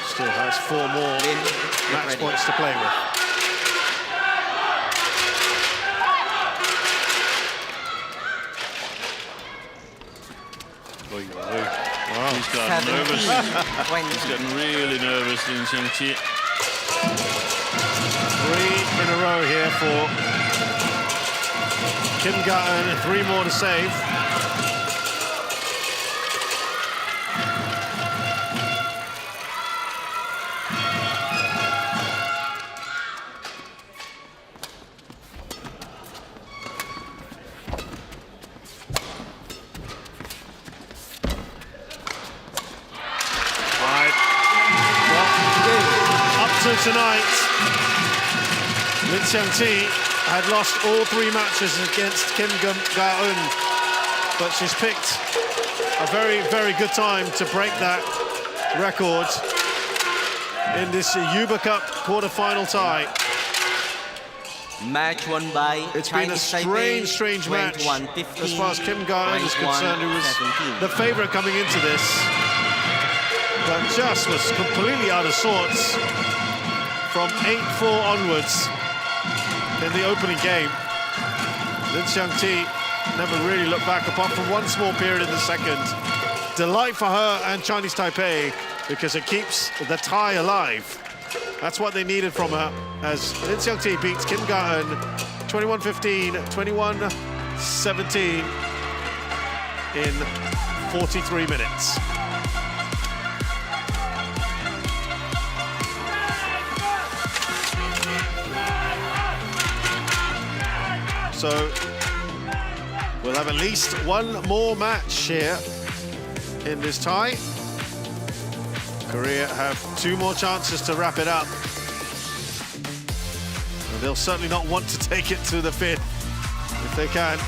Speaker 2: Still has 4 more match points to play with.
Speaker 3: Wow. He's gotten nervous. He's gotten really nervous, Lin Xiangti.
Speaker 2: 3 in a row here for Kim Ga-eun, 3 more to save. Right. Well, up to tonight, Lin Xiangti had lost all 3 matches against Kim Ga-eun, but she's picked a very, very good time to break that record in this Yuba Cup quarter-final tie.
Speaker 9: Match won by
Speaker 2: It's been a strange match as far as Kim Ga-eun is concerned, who was the favorite coming into this, but just was completely out of sorts from 8-4 onwards. In the opening game, Lin Xiangti never really looked back apart from one small period in the second. Delight for her and Chinese Taipei because it keeps the tie alive. That's what they needed from her as Lin Xiangti beats Kim Ga-eun 21-15, 21-17 in 43 minutes. So we'll have at least 1 more match here in this tie. Korea have 2 more chances to wrap it up. And they'll certainly not want to take it to the 5th if they can.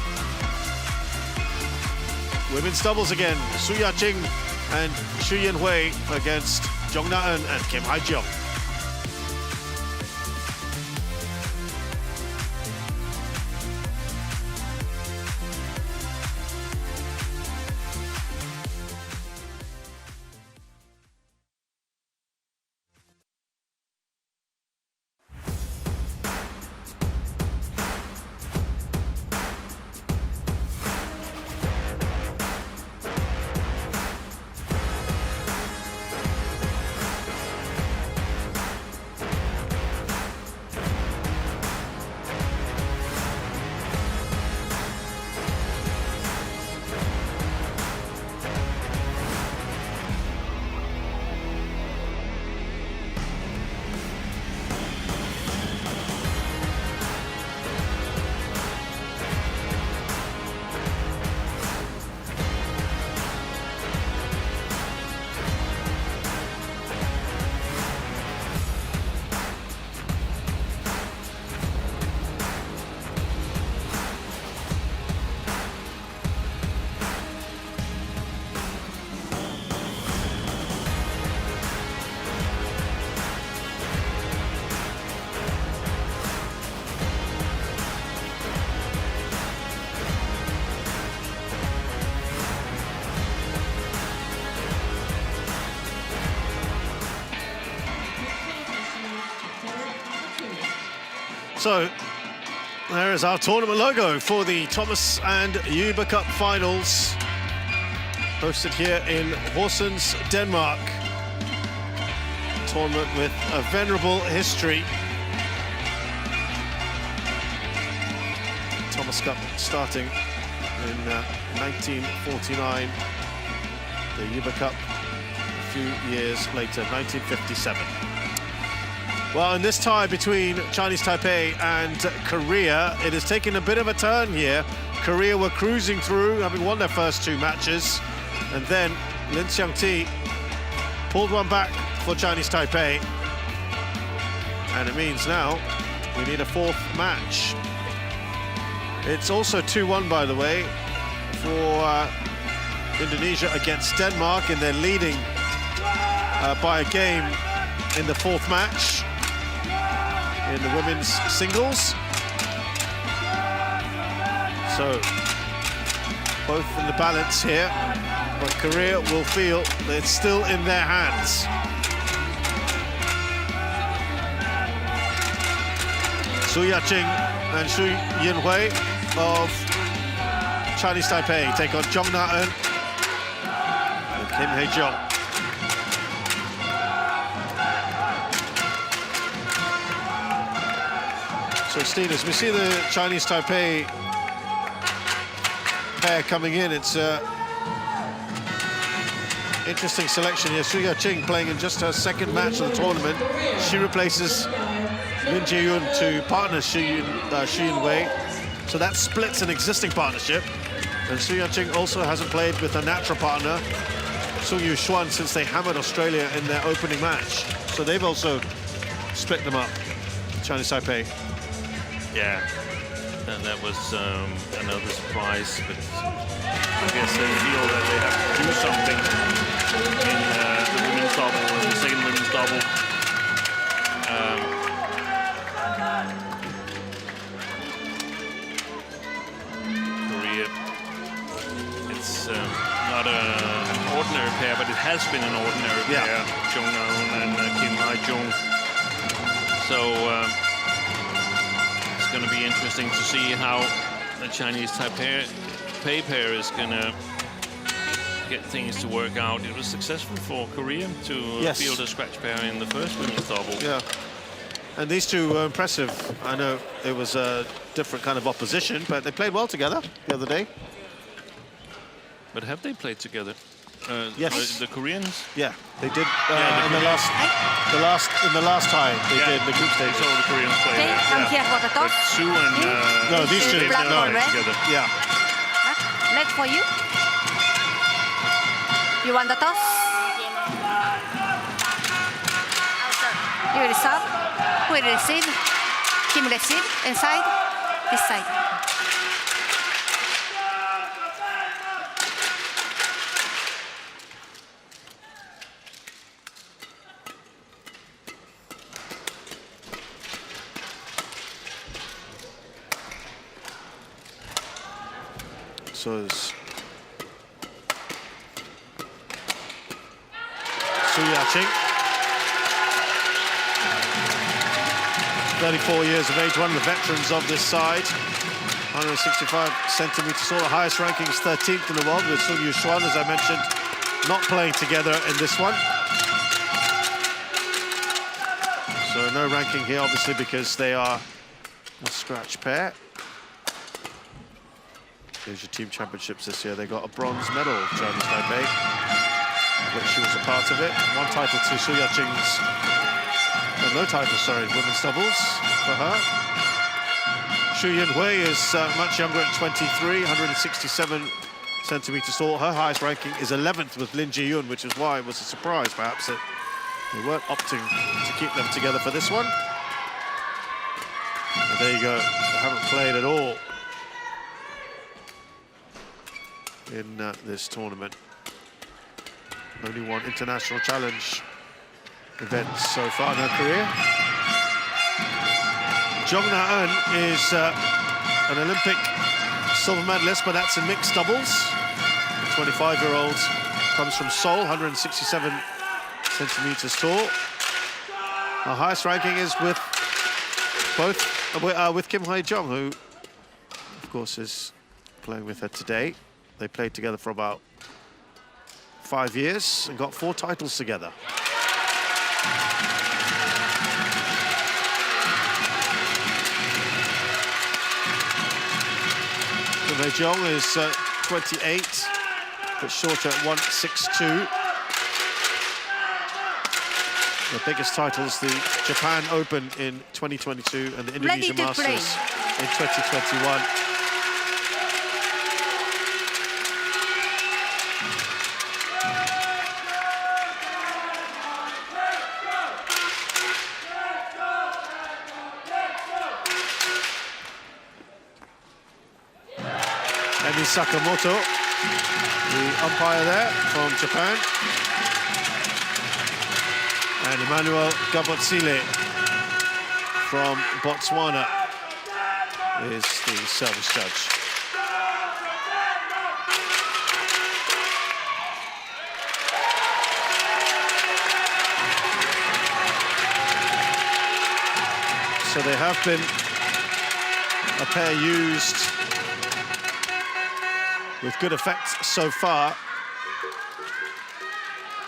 Speaker 2: Women's doubles again. Su Ya-ching and Xu Yanhui against Jung Na-eun and Kim Hae-jeong. So, there is our tournament logo for the Thomas and Yuba Cup Finals, hosted here in Horsens, Denmark. Tournament with a venerable history. Thomas Cup starting in 1949. The Yuba Cup a few years later, 1957. Well, in this tie between Chinese Taipei and Korea, it has taken a bit of a turn here. Korea were cruising through, having won their first 2 matches, and then Lin Xiangti pulled one back for Chinese Taipei, and it means now we need a 4th match. It's also 2-1, by the way, for Indonesia against Denmark, and they're leading by a game in the 4th match in the women's singles. So both in the balance here, but Korea will feel that it's still in their hands. Su Ya-ching and Shu Yinhui of Chinese Taipei take on Jong Na-eun and Kim Hae-jung. So, Steve, as we see the Chinese Taipei pair coming in, it's interesting selection here. Su Ya-ching playing in just her 2nd match of the tournament. She replaces Lin Ji-yoon to partner Shu Yinhui. So that splits an existing partnership. And Su Ya-ching also hasn't played with her natural partner, Su Yu-xuan, since they hammered Australia in their opening match. So they've also split them up, Chinese Taipei.
Speaker 3: Yeah, and that was another surprise, but I guess they feel that they have to do something in the women's double, or the second women's double. Korea, it's not an ordinary pair, but it has been an ordinary pair, Jong Na-eun and Kim Hae-jung. So it's going to be interesting to see how the Chinese Taipei pair is going to get things to work out. It was successful for Korea to field a scratch pair in the first women's double.
Speaker 2: Yeah, and these two were impressive. I know it was a different kind of opposition, but they played well together the other day.
Speaker 3: But have they played together?
Speaker 2: Yes,
Speaker 3: the Koreans.
Speaker 2: Yeah, they did in the last tie. They did the group stage.
Speaker 3: So the Koreans played.
Speaker 10: Okay, come here for the toss.
Speaker 3: But Su and
Speaker 2: no, these two
Speaker 10: black
Speaker 2: no,
Speaker 10: or red?
Speaker 3: together.
Speaker 2: Yeah.
Speaker 10: Red for you. You want the toss? You will serve. Who will receive? Kim receive inside. This side.
Speaker 2: So it's Su Ya-ching, 34 years of age, one of the veterans of this side. 165 centimeters tall, the highest ranking is 13th in the world, with Su Yu-xuan, as I mentioned, not playing together in this one. So no ranking here, obviously, because they are a scratch pair. Asia Team Championships this year. They got a bronze medal, Chinese Taipei, which she was a part of it. 1 title to Su Ya-ching's, no title, sorry, women's doubles for her. Shu Yinhui is much younger at 23, 167 centimeters tall. Her highest ranking is 11th with Lin Ji-yoon, which is why it was a surprise, perhaps, that they weren't opting to keep them together for this one. And there you go. They haven't played at all in this tournament. Only 1 international challenge event so far in her career. Jong Na-eun is an Olympic silver medalist, but that's in mixed doubles. The 25-year-old comes from Seoul, 167 centimeters tall. Our highest ranking is with both with Kim Hae-jong, who, of course, is playing with her today. They played together for about 5 years and got 4 titles together. Kim Hae-jong is 28, but shorter at 162. The biggest titles, the Japan Open in 2022 and the Indonesia Masters in 2021. Emi Sakamoto, the umpire there from Japan. And Emmanuel Gabotsile from Botswana is the service judge. So they have been a pair used with good effect so far.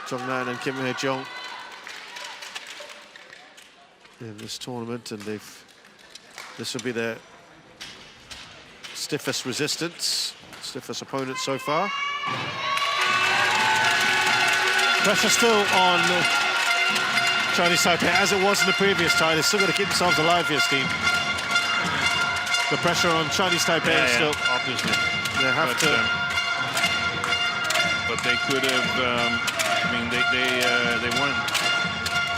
Speaker 2: Jong Nan and Kim Hae-jong in this tournament, and this will be their stiffest resistance, stiffest opponent so far. Pressure still on Chinese Taipei, as it was in the previous tie. They're still got to keep themselves alive here, Steve. The pressure on Chinese Taipei is still...
Speaker 3: obviously.
Speaker 2: They have to...
Speaker 3: but they could have... I mean, they weren't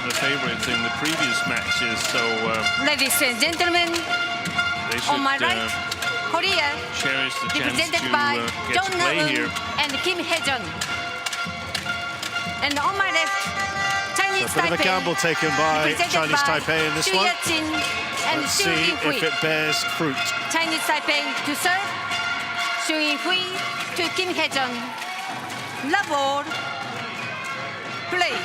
Speaker 3: the favorites in the previous matches, so...
Speaker 10: Ladies and gentlemen,
Speaker 3: they should,
Speaker 10: on my right, Korea,
Speaker 3: cherish the chance
Speaker 10: represented
Speaker 3: to
Speaker 10: by
Speaker 3: get to
Speaker 10: Jong
Speaker 3: play
Speaker 10: Nan
Speaker 3: here.
Speaker 10: and Kim Hae-jong. And on my left, Chinese
Speaker 2: So a bit of a gamble taken by Chinese Taipei in this one.
Speaker 10: And
Speaker 2: let's see if it bears fruit.
Speaker 10: Chinese Taipei to serve, Xu Yinghui to Kim Hae-jong. Love all, play.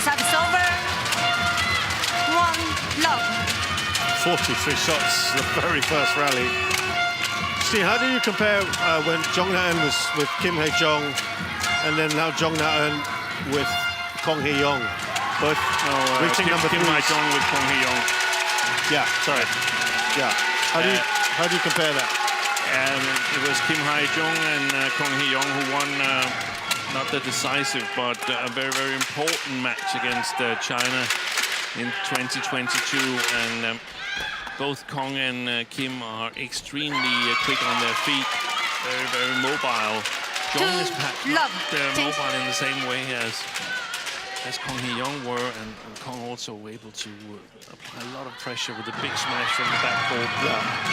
Speaker 10: Service over.
Speaker 2: 43 shots, the very first rally. Steve, how do you compare when Jong Na-eun was with Kim Hae-jong and then now Jong Na-eun with Kong Hee-yong? Both reaching number 3.
Speaker 3: Kim Hae-jong with Kong Hee-yong.
Speaker 2: Yeah, sorry. Yeah. How do you compare that?
Speaker 3: And it was Kim Hae-jong and Kong Hee-yong who won not the decisive, but a very, very important match against China in 2022. And both Kong and Kim are extremely quick on their feet, very, very mobile. Jong is perhaps not mobile in the same way as Kong Hee-yong were, and Kong also able to apply a lot of pressure with a big smash from the backcourt.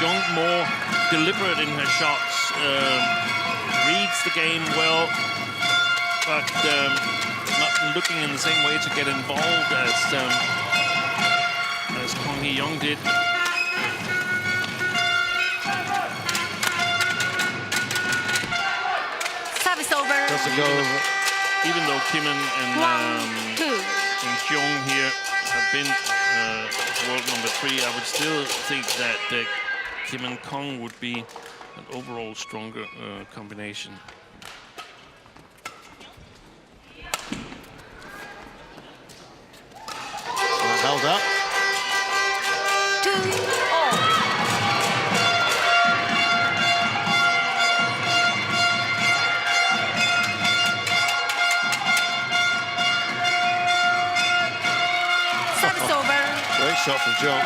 Speaker 3: Jong more deliberate in her shots, reads the game well, but not looking in the same way to get involved as Kong Hee-yong did.
Speaker 10: Service over.
Speaker 2: Doesn't go over.
Speaker 3: Even though Kim and Jong here have been world number 3, I would still think that Kim and Kong would be an overall stronger combination.
Speaker 2: Held up.
Speaker 10: 2-all. Service over.
Speaker 2: Great shot from Jong.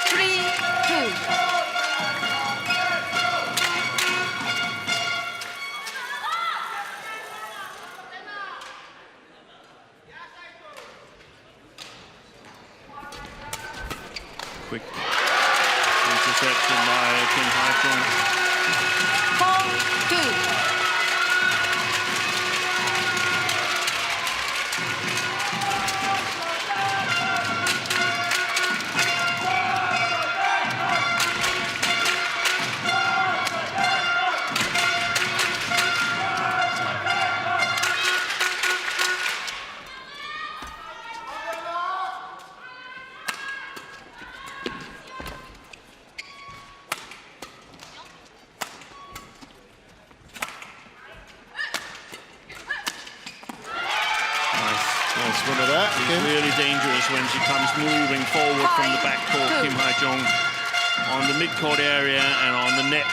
Speaker 10: 3-2.
Speaker 3: Quick interception by Kim Hae-jung.
Speaker 10: 4-2.
Speaker 2: Nice win of that.
Speaker 3: She's really dangerous when she comes moving forward from the backcourt, Kim Hae-jung, on the midcourt area and on the net.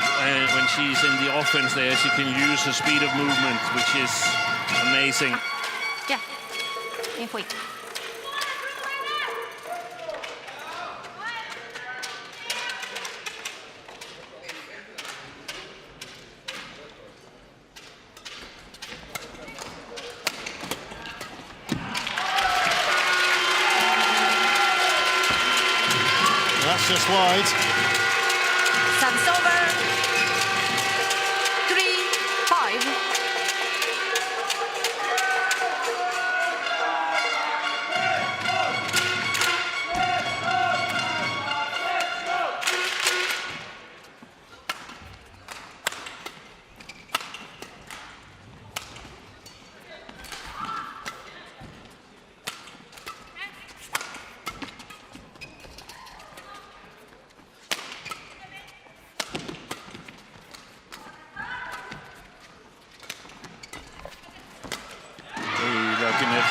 Speaker 3: When she's in the offense there, she can use her speed of movement, which is amazing.
Speaker 10: Yeah, in quick.
Speaker 2: That's just wide.
Speaker 10: Service over. 3-5.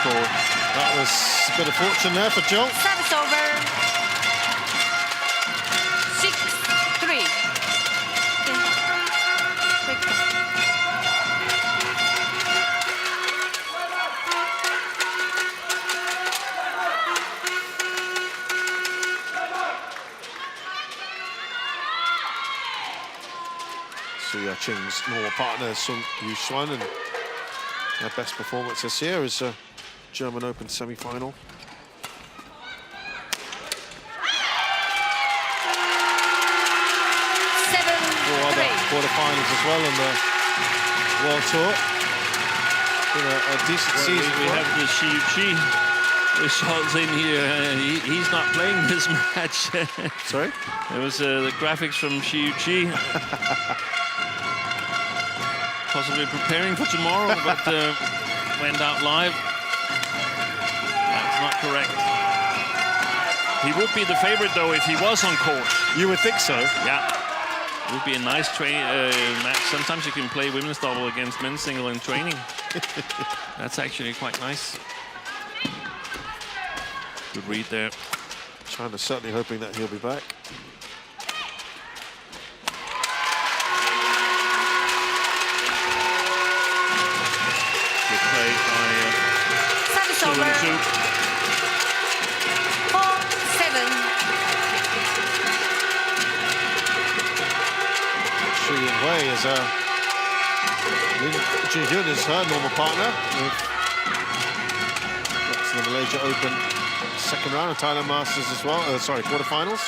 Speaker 2: That was a bit of fortune there for Jill.
Speaker 10: Service over. 6-3.
Speaker 2: Su Ya-ching's normal partner, Sung Yu-swan, and her best performance this year is a German Open semi-final. Four other quarterfinals as well on the World Tour. Been a decent season.
Speaker 3: We have the Shi Yu-chi results in here. He's not playing this match.
Speaker 2: Sorry?
Speaker 3: There was the graphics from Shi Yu-chi. Possibly preparing for tomorrow, but went out live. That's not correct. He would be the favorite, though, if he was on court.
Speaker 2: You would think so.
Speaker 3: Yeah. It would be a nice match. Sometimes you can play women's double against men's single in training. That's actually quite nice. Good read there.
Speaker 2: China's certainly hoping that he'll be back.
Speaker 3: Good play by
Speaker 10: Service over. 4-7.
Speaker 2: Xu Yinhui is Lin Ji-hyun is her normal partner. That's the Malaysia Open second round of Thailand Masters as well. Sorry, quarterfinals.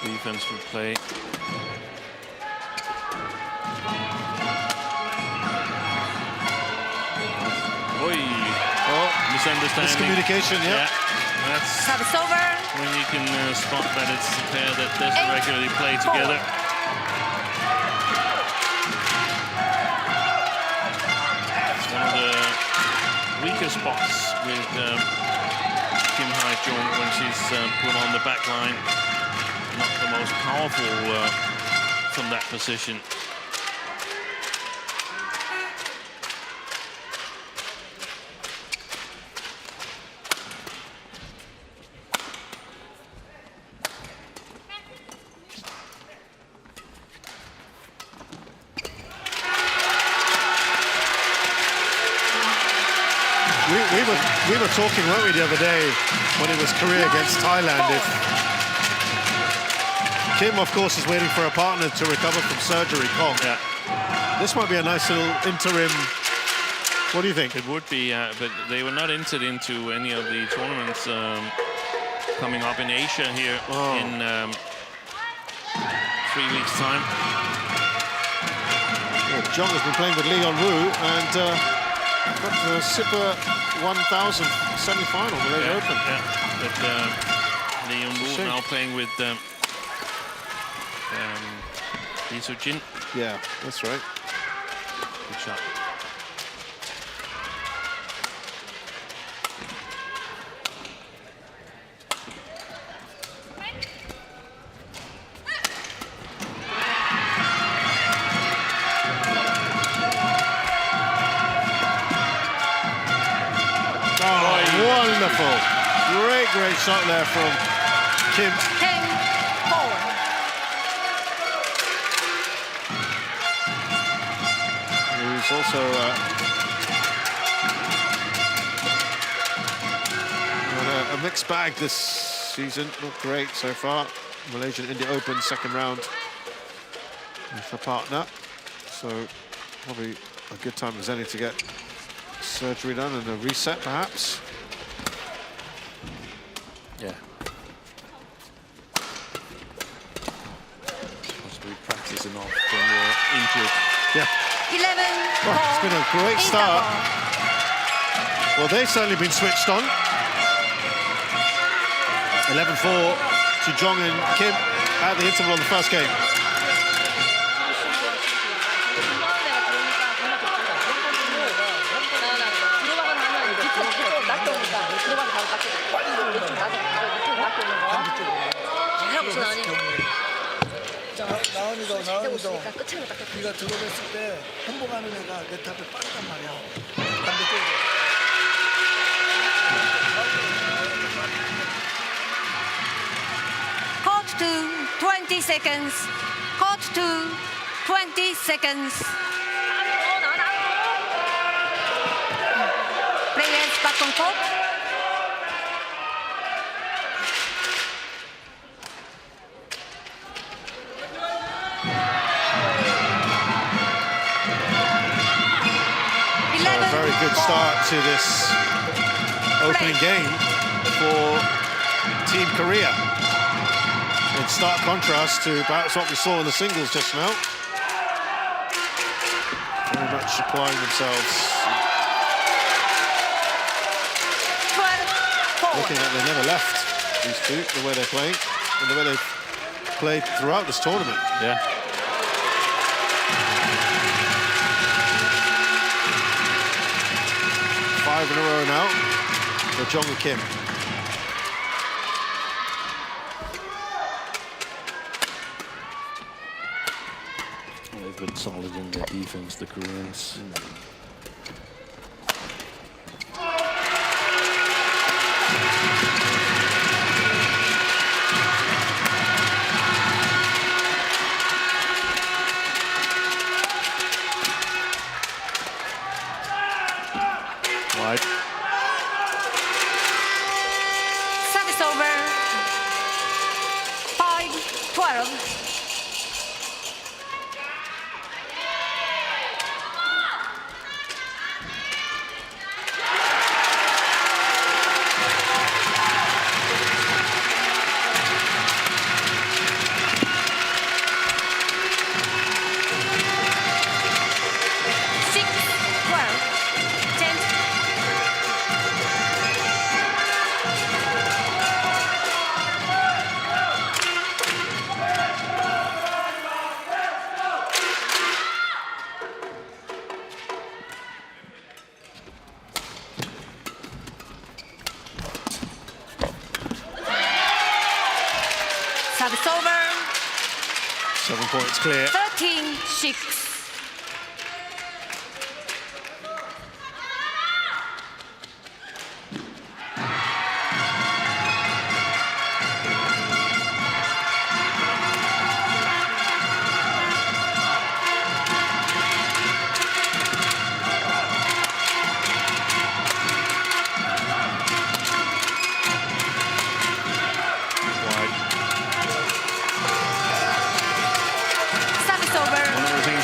Speaker 3: Good defensive play.
Speaker 2: Oh,
Speaker 3: misunderstanding.
Speaker 2: Miscommunication, yeah.
Speaker 3: That's
Speaker 10: Service over.
Speaker 3: when you can spot that it's a pair that doesn't regularly play together. It's one of the weaker spots with Kim Hae-jung when she's put on the back line. Not the most powerful from that position.
Speaker 2: We were talking, weren't we, the other day when it was Korea against Thailand. If Kim, of course, is waiting for a partner to recover from surgery, Kong.
Speaker 3: Yeah.
Speaker 2: This might be a nice little interim. What do you think?
Speaker 3: It would be, but they were not entered into any of the tournaments coming up in Asia here in 3 weeks' time.
Speaker 2: Well, John has been playing with Leon Wu and got the Super 1000 semi-final, Malaysia Open.
Speaker 3: Yeah, but Leon Wu now playing with Lee Soo-jin.
Speaker 2: Yeah, that's right.
Speaker 3: Good shot.
Speaker 2: Wonderful. Great shot there from Kim.
Speaker 10: 10-4.
Speaker 2: Who's also got a mixed bag this season. Not great so far. Malaysian India Open second round with a partner. So probably a good time as any to get surgery done and a reset perhaps.
Speaker 3: Yeah. Possibly practicing off when you're injured.
Speaker 2: Yeah.
Speaker 10: 11.
Speaker 2: Well, it's been a great start. Well, they've certainly been switched on. 11-4 to Jong and Kim at the interval of the first game.
Speaker 6: 나은이도 네가 들어갔을 때 행복하는 애가 내 탑에 빠르단 말이야. 반대쪽으로.
Speaker 10: Court 2, 20 seconds. Court 2, 20 seconds. Players back on court.
Speaker 2: A very good start to this opening game for Team Korea. In stark contrast to perhaps what we saw in the singles just now. Very much applying themselves. Looking like they never left, these two, the way they're playing, and the way they've played throughout this tournament.
Speaker 3: Yeah.
Speaker 2: Five in a row now for Jong and Kim.
Speaker 3: They've been solid in their defense, the Koreans.
Speaker 10: Service over. 5-12. Service over.
Speaker 2: 7 points clear.
Speaker 10: 13-6.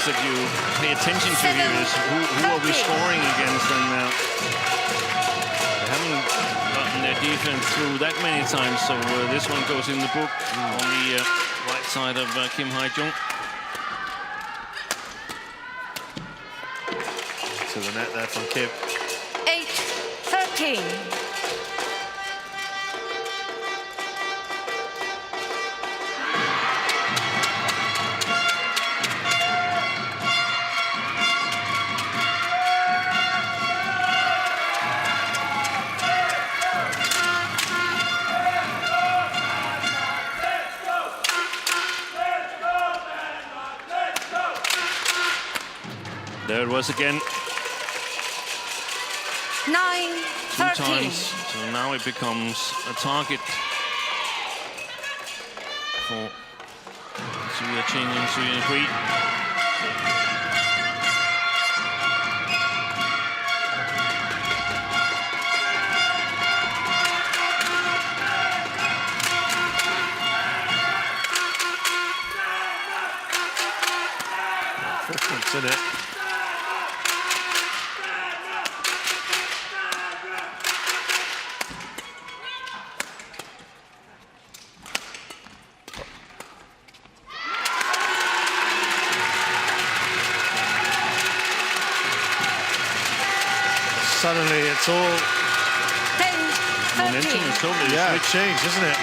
Speaker 3: things that you pay attention to here is who are we scoring against, and they haven't gotten their defense through that many times, so this one goes in the book on the right side of Kim Hae-jung.
Speaker 2: To the net there from Kim.
Speaker 10: 8-13.
Speaker 3: There it was again.
Speaker 10: 9-13.
Speaker 3: 2 times. So now it becomes a target for Suya Ching and Suya Hui.
Speaker 2: Footprints in it. Suddenly it's all
Speaker 10: 10-13.
Speaker 3: momentum is totally
Speaker 2: it changed, isn't it?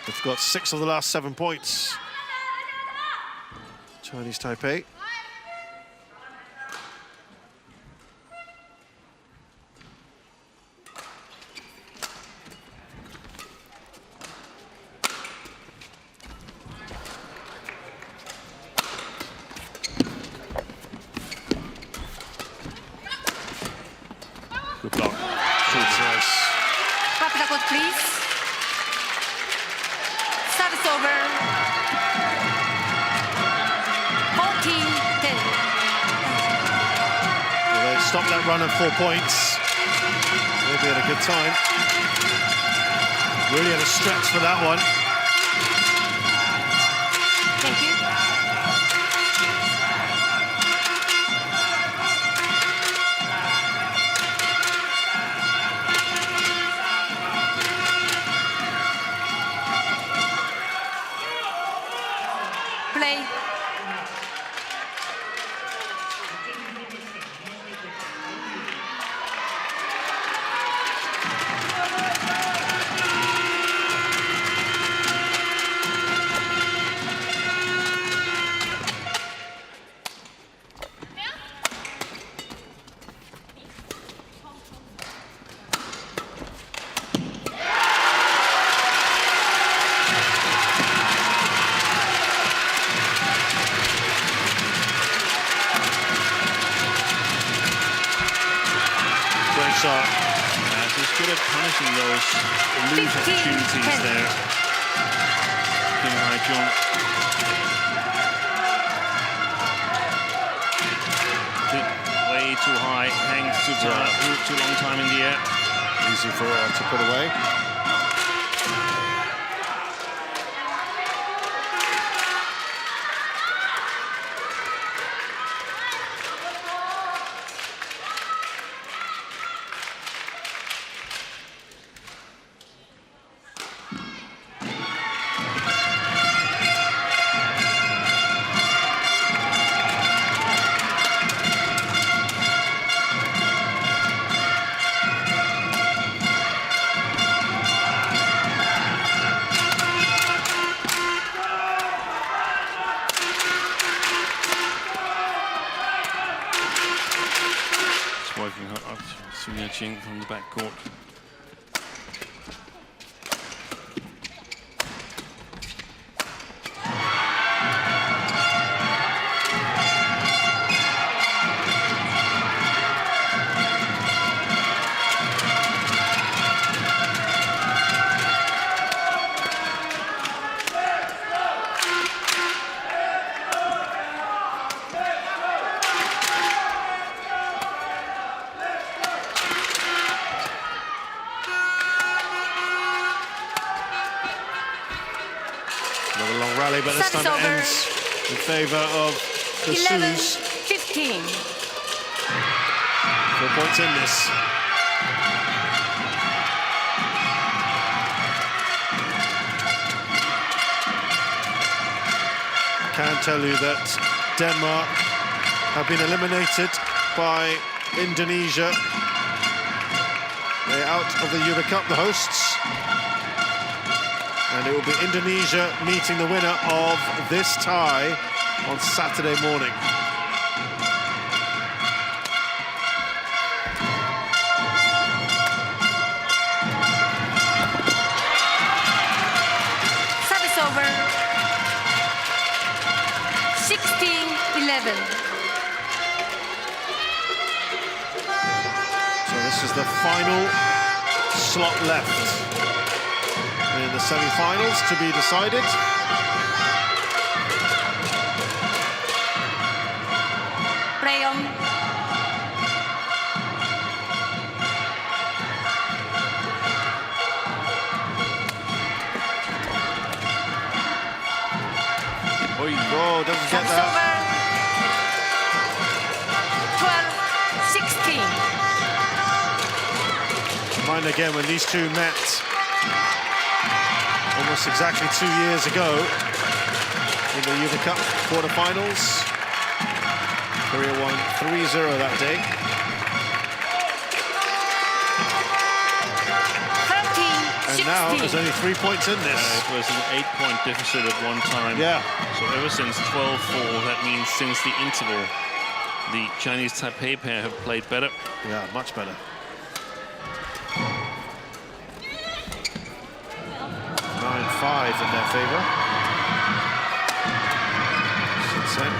Speaker 2: They've got 6 of the last 7 points. Chinese Taipei.
Speaker 3: Good block.
Speaker 10: Back the court, please. Service over. 14-10.
Speaker 2: Well, they stopped that run at 4 points. They'll be at a good time. Really had a stretch for that one.
Speaker 10: Thank you. Play.
Speaker 3: He's good at punishing those loose opportunities there. Kim Hae-jung. Way too high, hangs too long time in the air.
Speaker 2: Easy for her to put away.
Speaker 3: Working her up, Suya Ching from the back court.
Speaker 2: A long rally, but this time it ends in favor of the
Speaker 10: 11-15.
Speaker 2: 4 points in this. Can tell you that Denmark have been eliminated by Indonesia. They're out of the Uber Cup, the hosts. And it will be Indonesia meeting the winner of this tie on Saturday morning.
Speaker 10: Service over. 16-11.
Speaker 2: So this is the final slot left in the semi-finals to be decided.
Speaker 10: Play on.
Speaker 2: Oh, doesn't get
Speaker 10: Service
Speaker 2: that.
Speaker 10: over. 12-16.
Speaker 2: Mind again, when these two met almost exactly 2 years ago in the Uber Cup quarterfinals. Korea won 3-0 that day.
Speaker 10: 13-16.
Speaker 2: And now there's only 3 points in this.
Speaker 3: It was an 8-point deficit at one time.
Speaker 2: Yeah.
Speaker 3: So ever since 12-4, that means since the interval, the Chinese Taipei pair have played better.
Speaker 2: Yeah, much better. 9-5 in their favor. Since then.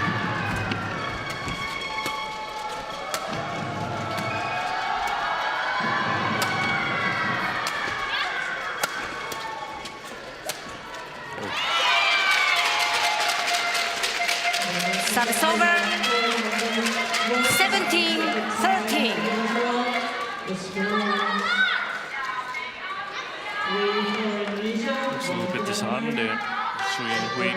Speaker 10: Service over. 17-13.
Speaker 3: It's a little bit disheartened there. Sui and Hui.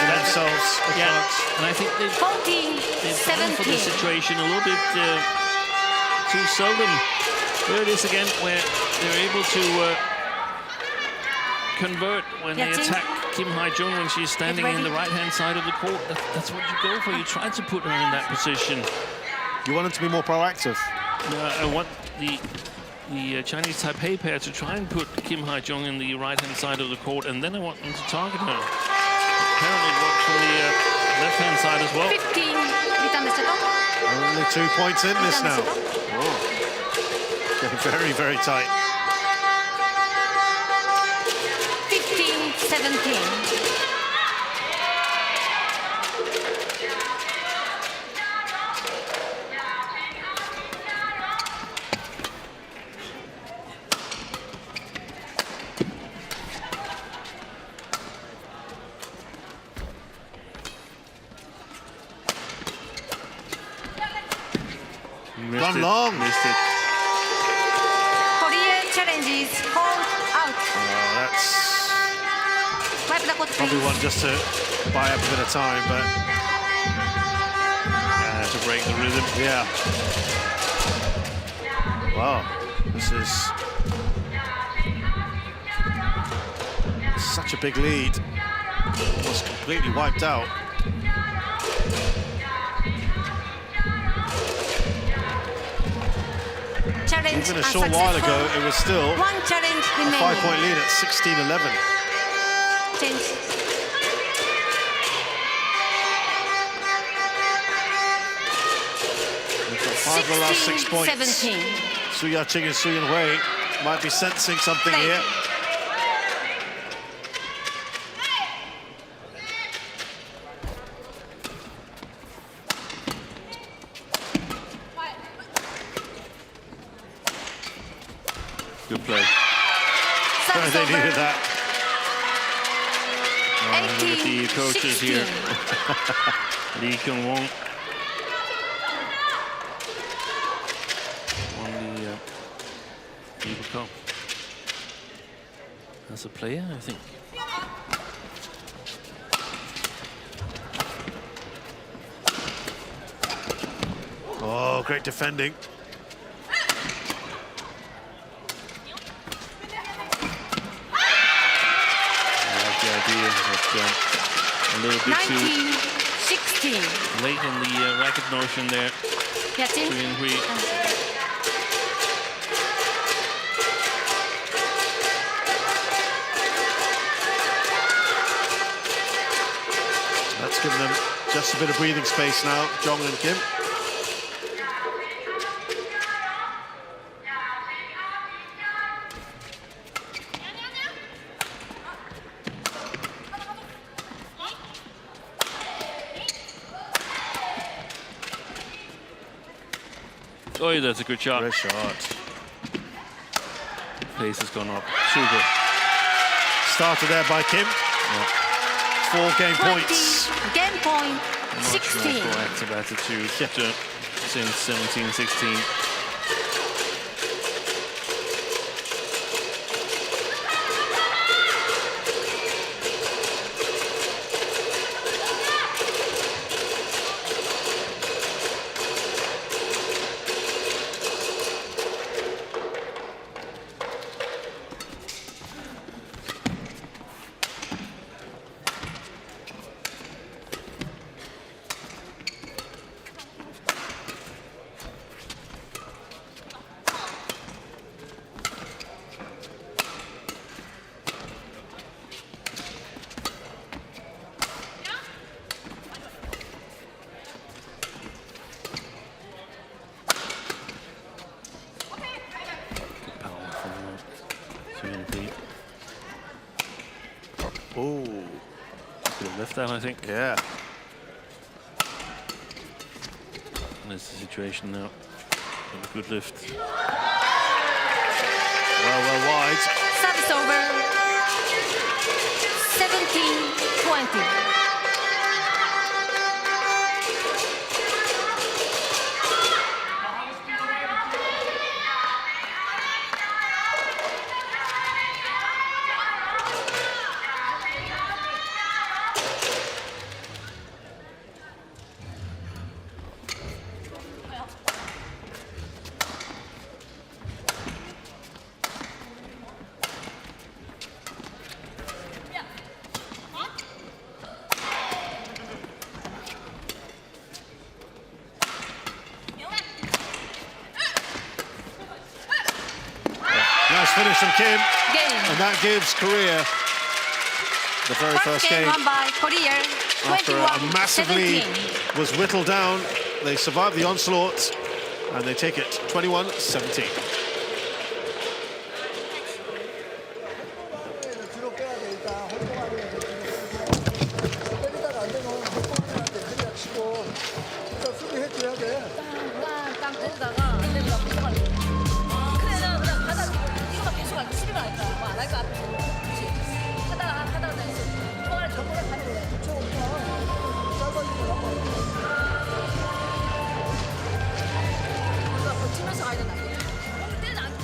Speaker 2: Themselves a chance.
Speaker 3: And I think they've gone for the
Speaker 10: 14-17.
Speaker 3: situation a little bit too seldom. There it is again, where they're able to convert when they attack Kim Hae-jung when she's standing in the right-hand side of the court. That's what you go for. You try to put her in that position.
Speaker 2: You want them to be more proactive.
Speaker 3: I want the Chinese Taipei pair to try and put Kim Hae-jung in the right-hand side of the court, and then I want them to target her. Apparently it worked from the left-hand side as well.
Speaker 10: 15. Return the settle.
Speaker 2: Only 2 points in this now. Oh. Getting very, very tight.
Speaker 10: 15-17.
Speaker 2: Gone long.
Speaker 3: Missed it.
Speaker 10: Korea challenges called out.
Speaker 2: That's
Speaker 10: 5 the court,
Speaker 2: probably
Speaker 10: please.
Speaker 2: one just to buy up a bit of time, but
Speaker 3: To break the rhythm.
Speaker 2: yeah. Wow, this is such a big lead. Almost completely wiped out.
Speaker 10: Challenge
Speaker 2: Even a short while ago, it was still
Speaker 10: one challenge
Speaker 2: a
Speaker 10: remaining.
Speaker 2: 5-point lead at 16-11.
Speaker 10: Change.
Speaker 2: We've got 5 of the last 6 points.
Speaker 10: 17.
Speaker 2: Su Ya-ching and Su Yan-hui might be sensing something
Speaker 10: Play.
Speaker 2: here.
Speaker 3: Good play.
Speaker 10: Service
Speaker 2: They needed
Speaker 10: over.
Speaker 2: that.
Speaker 3: Look at the
Speaker 10: 18,
Speaker 3: coaches
Speaker 10: 16.
Speaker 3: here. Lee Kyung-won won the World Cup as a player, I think.
Speaker 2: Oh, great defending.
Speaker 3: A little bit
Speaker 10: 19,
Speaker 3: too
Speaker 10: 16.
Speaker 3: late in the racket motion there.
Speaker 10: Yeah, Tim.
Speaker 3: 3 and 3.
Speaker 2: That's given them just a bit of breathing space now, Jong and Kim.
Speaker 3: Oh, that's a good shot.
Speaker 2: Great shot.
Speaker 3: Pace has gone up. Super.
Speaker 2: Started there by Kim. 4 game
Speaker 10: 20,
Speaker 2: points.
Speaker 10: game point,
Speaker 3: Much
Speaker 10: 16.
Speaker 3: more proactive attitude since 17-16.
Speaker 2: Oh,
Speaker 3: Could have left that, I think.
Speaker 2: yeah.
Speaker 3: That's the situation now. Got a good lift.
Speaker 2: Well wide.
Speaker 10: Service over. 17-20.
Speaker 2: Nice finish from Kim.
Speaker 10: Game.
Speaker 2: And that gives Korea the very first game.
Speaker 10: won by Korea.
Speaker 2: After a massive
Speaker 10: 21-17.
Speaker 2: lead was whittled down, they survived the onslaught and they take it 21-17.
Speaker 6: 뒤로 빼야 돼. 일단 활동하면서 때리다가 안 되면 활동하는데 그냥 치고 일단 수비해줘야 돼.
Speaker 11: 땅 때리다가 안 되면 그래 그냥 가다 이거만 계속 할까 수비만 할까 뭐 안 할까 그렇지 하다가 그냥 통화를 접근을 하는 거야
Speaker 6: 짧아지고 나빠.
Speaker 11: 우리가 버티면서 가야 된다 때는 안 돼.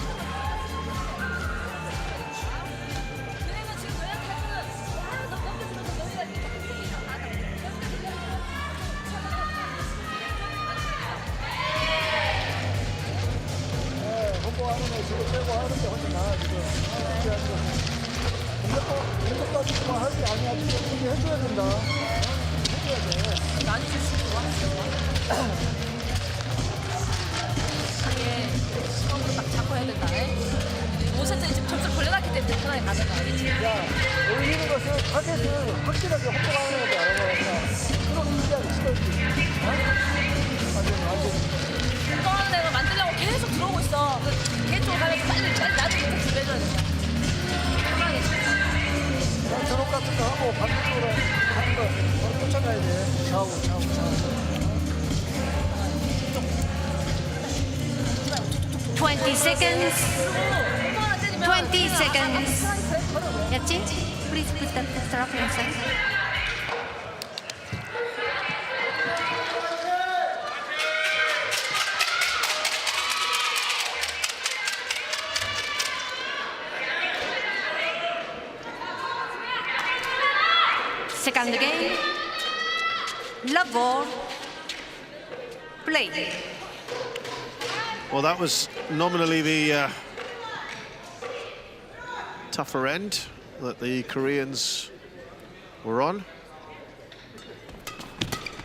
Speaker 11: 너희가 지금 너희한테 할 거는 너 넘겨주면서 너희가 이렇게
Speaker 6: 공부하는 거 지금 빼고 하는 게 훨씬 나아 지금. 공격까지만 할 게 아니야. 지금 준비해줘야 된다. 해줘야 돼.
Speaker 11: 많이 줄 수 있고 이게 처음으로 딱 잡고 해야 된다 5세트 지금 점수 벌려놨기 때문에 편하게 가는 거 아니지?
Speaker 6: 야, 올리는 것은 타겟을 확실하게 확보하는 것도 알아봐야 그런 인지하기 싫어지. 완전.
Speaker 11: 운동하는 애가 만들려고 계속 들어오고 있어. 걔쪽 가면 빨리 나도 이렇게 준비해줘야 된다. 편하게.
Speaker 6: 그냥 저녁 같은 거 하고 반대쪽으로 하는 거 바로 쫓아가야 돼. 좌우.
Speaker 10: 20 seconds.
Speaker 11: 운동하는
Speaker 10: 20 seconds. Yachi, please put the strap inside. Second game, love ball, play.
Speaker 2: Well, that was nominally the tougher end that the Koreans were on.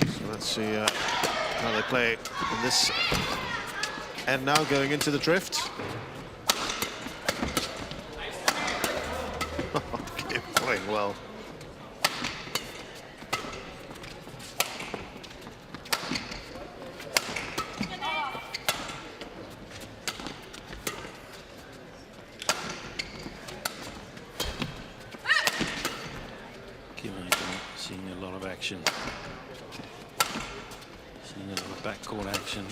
Speaker 2: So let's see how they play in this end now, going into the drift. Okay, playing well.
Speaker 3: Seeing a lot of action. Seeing a lot of backcourt action.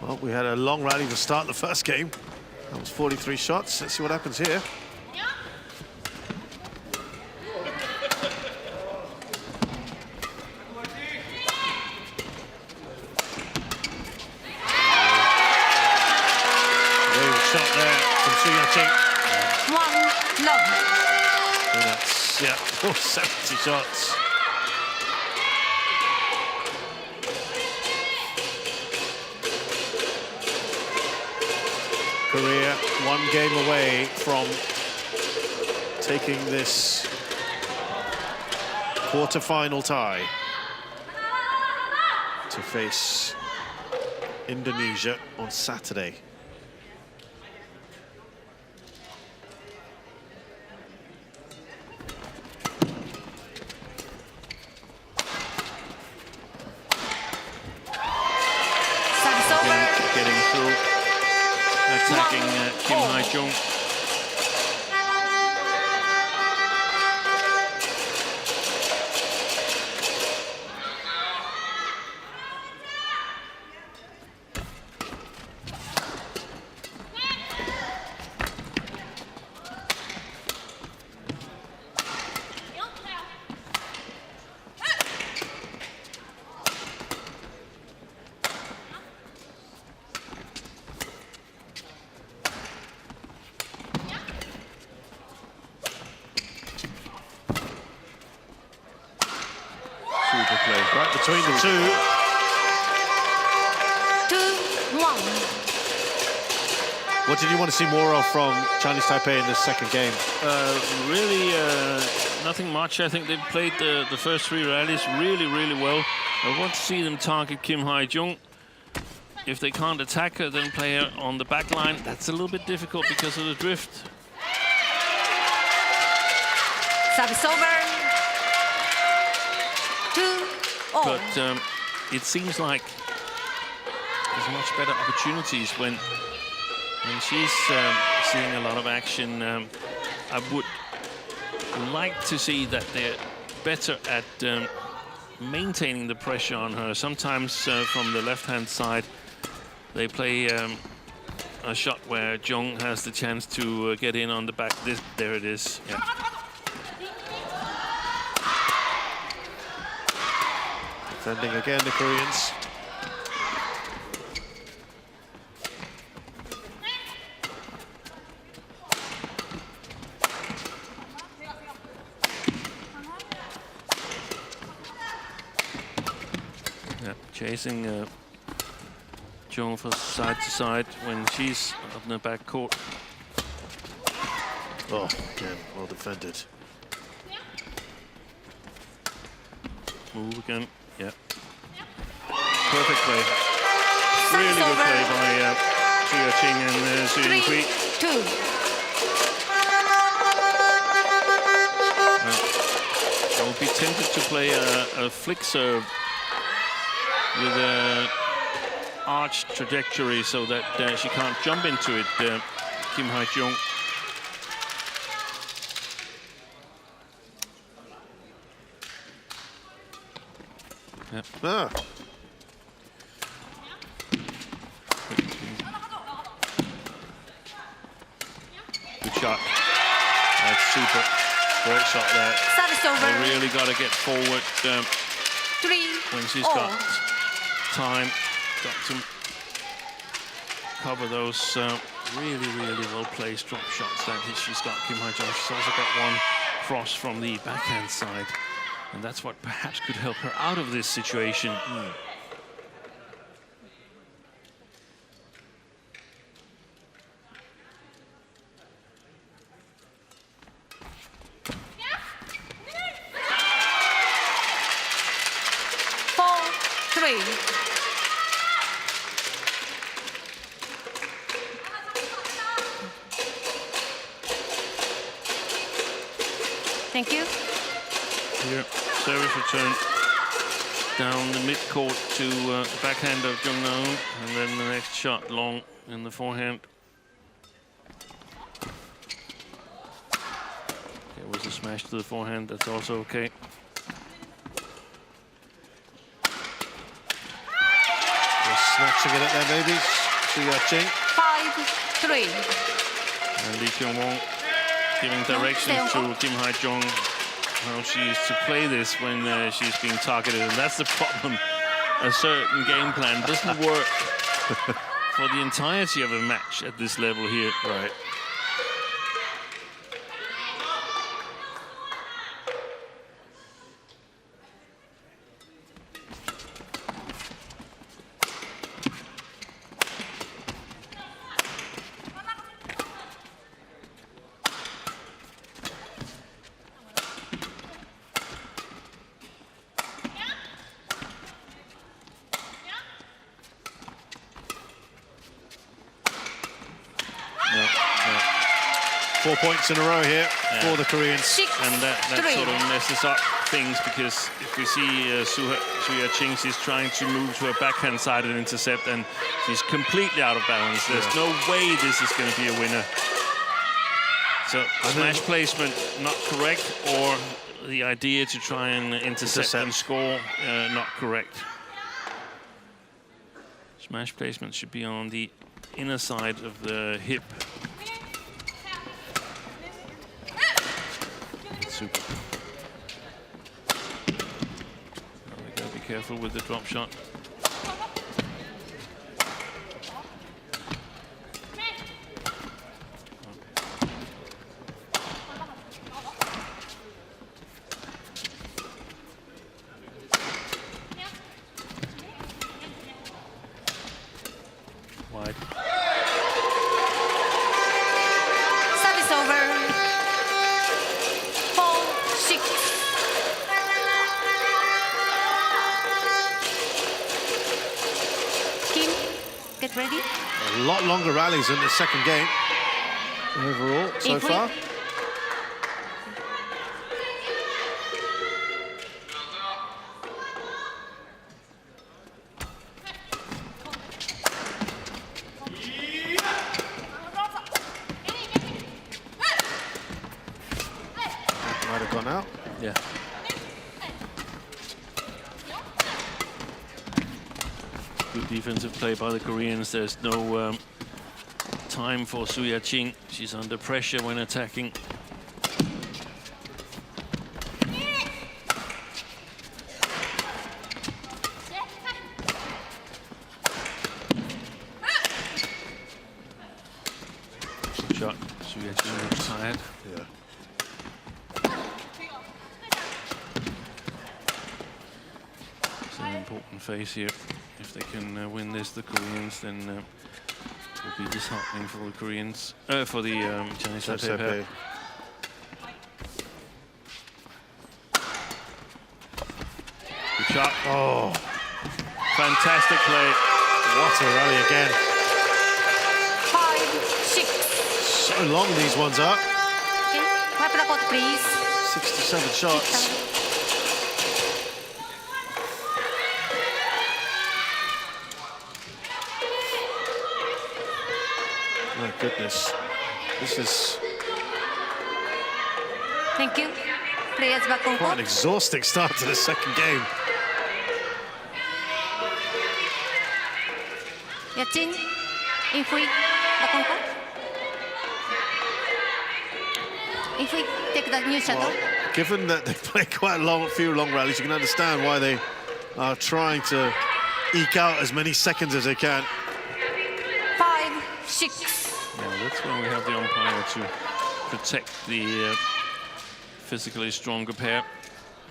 Speaker 2: Well, we had a long rally to start the first game. That was 43 shots. Let's see what happens here. Great shot there from Sudirman.
Speaker 10: 1-love.
Speaker 2: And that's, yeah, 70 shots. Korea one game away from taking this quarter-final tie to face Indonesia on Saturday.
Speaker 3: Getting through. Attacking Kim Hae-jung.
Speaker 2: Right between the two.
Speaker 10: 2-1.
Speaker 2: What did you want to see more of from Chinese Taipei in this second game?
Speaker 3: Really, nothing much. I think they played the first three rallies really, really well. I want to see them target Kim Hae-jung. If they can't attack her, then play her on the back line. That's a little bit difficult because of the drift.
Speaker 10: Service over. 2-all.
Speaker 3: But it seems like there's much better opportunities when she's seeing a lot of action. I would like to see that they're better at maintaining the pressure on her. Sometimes from the left-hand side, they play a shot where Jung has the chance to get in on the back. There it is. Yeah.
Speaker 2: Defending again, the Koreans.
Speaker 3: Yeah, chasing Jung from side to side when she's up in the back court.
Speaker 2: Oh, again, well defended.
Speaker 3: Move again. Yeah. Perfect play. Really good play by Chia Ching and Su Hui.
Speaker 10: 3-2.
Speaker 3: I would be tempted to play a flick serve with arch trajectory so that she can't jump into it, Kim Ha-jung. Yep.
Speaker 2: Ah.
Speaker 3: Good shot. That's super. Great shot there.
Speaker 10: Service over.
Speaker 3: They really got to get forward
Speaker 10: 3.
Speaker 3: when she's got time. Got to cover those really, really well-placed drop shots that she's got, Kim Ha-jung. She's also got one cross from the backhand side. And that's what perhaps could help her out of this situation.
Speaker 10: Thank you.
Speaker 3: Here, service return down the mid-court to the backhand of Jung Na-eun, and then the next shot long in the forehand. It was a smash to the forehand, that's also okay.
Speaker 2: Just snatching it at their babies. Su-ya-ching.
Speaker 10: 5-3.
Speaker 3: And Lee Kyung-won giving directions to Kim Ha-jung how she is to play this when she's being targeted, and that's the problem. A certain game plan doesn't work for the entirety of a match at this level here.
Speaker 2: Right.
Speaker 3: Yeah.
Speaker 2: 4 points in a row here for the Koreans.
Speaker 3: And that sort of messes up things, because if we see Su-ya-ching, she's trying to move to her backhand side and intercept, and she's completely out of balance. There's no way this is going to be a winner. So smash placement not correct, or the idea to try and intercept and score not correct. Smash placement should be on the inner side of the hip. Super. Now we gotta be careful with the drop shot. Wide.
Speaker 10: Service over. 4-6. Kim, get ready.
Speaker 2: A lot longer rallies in the second game overall so far. Might have gone out.
Speaker 3: Yeah. Good defensive play by the Koreans. There's no time for Su-ya-ching. She's under pressure when attacking. Good shot. Su-ya-ching looks tired.
Speaker 2: Yeah.
Speaker 3: It's an important phase here. If they can win this, the Koreans, then it will be disheartening for the Koreans, for the Chinese Taipei. Good shot.
Speaker 2: Oh,
Speaker 3: fantastic play.
Speaker 2: What a rally again.
Speaker 10: 5-6.
Speaker 2: So long these ones are.
Speaker 10: Okay, wipe the court, please.
Speaker 2: 67 shots. My goodness. This is
Speaker 10: Thank you. Players back on
Speaker 2: quite an
Speaker 10: court.
Speaker 2: exhausting start to the second game.
Speaker 10: Yachin, Infui, back on court. Infui, take the new shuttle.
Speaker 2: Well, given that they play quite a few long rallies, you can understand why they are trying to eke out as many seconds as they can.
Speaker 10: 5, 6.
Speaker 3: Yeah, that's when we have the umpire to protect the physically stronger pair.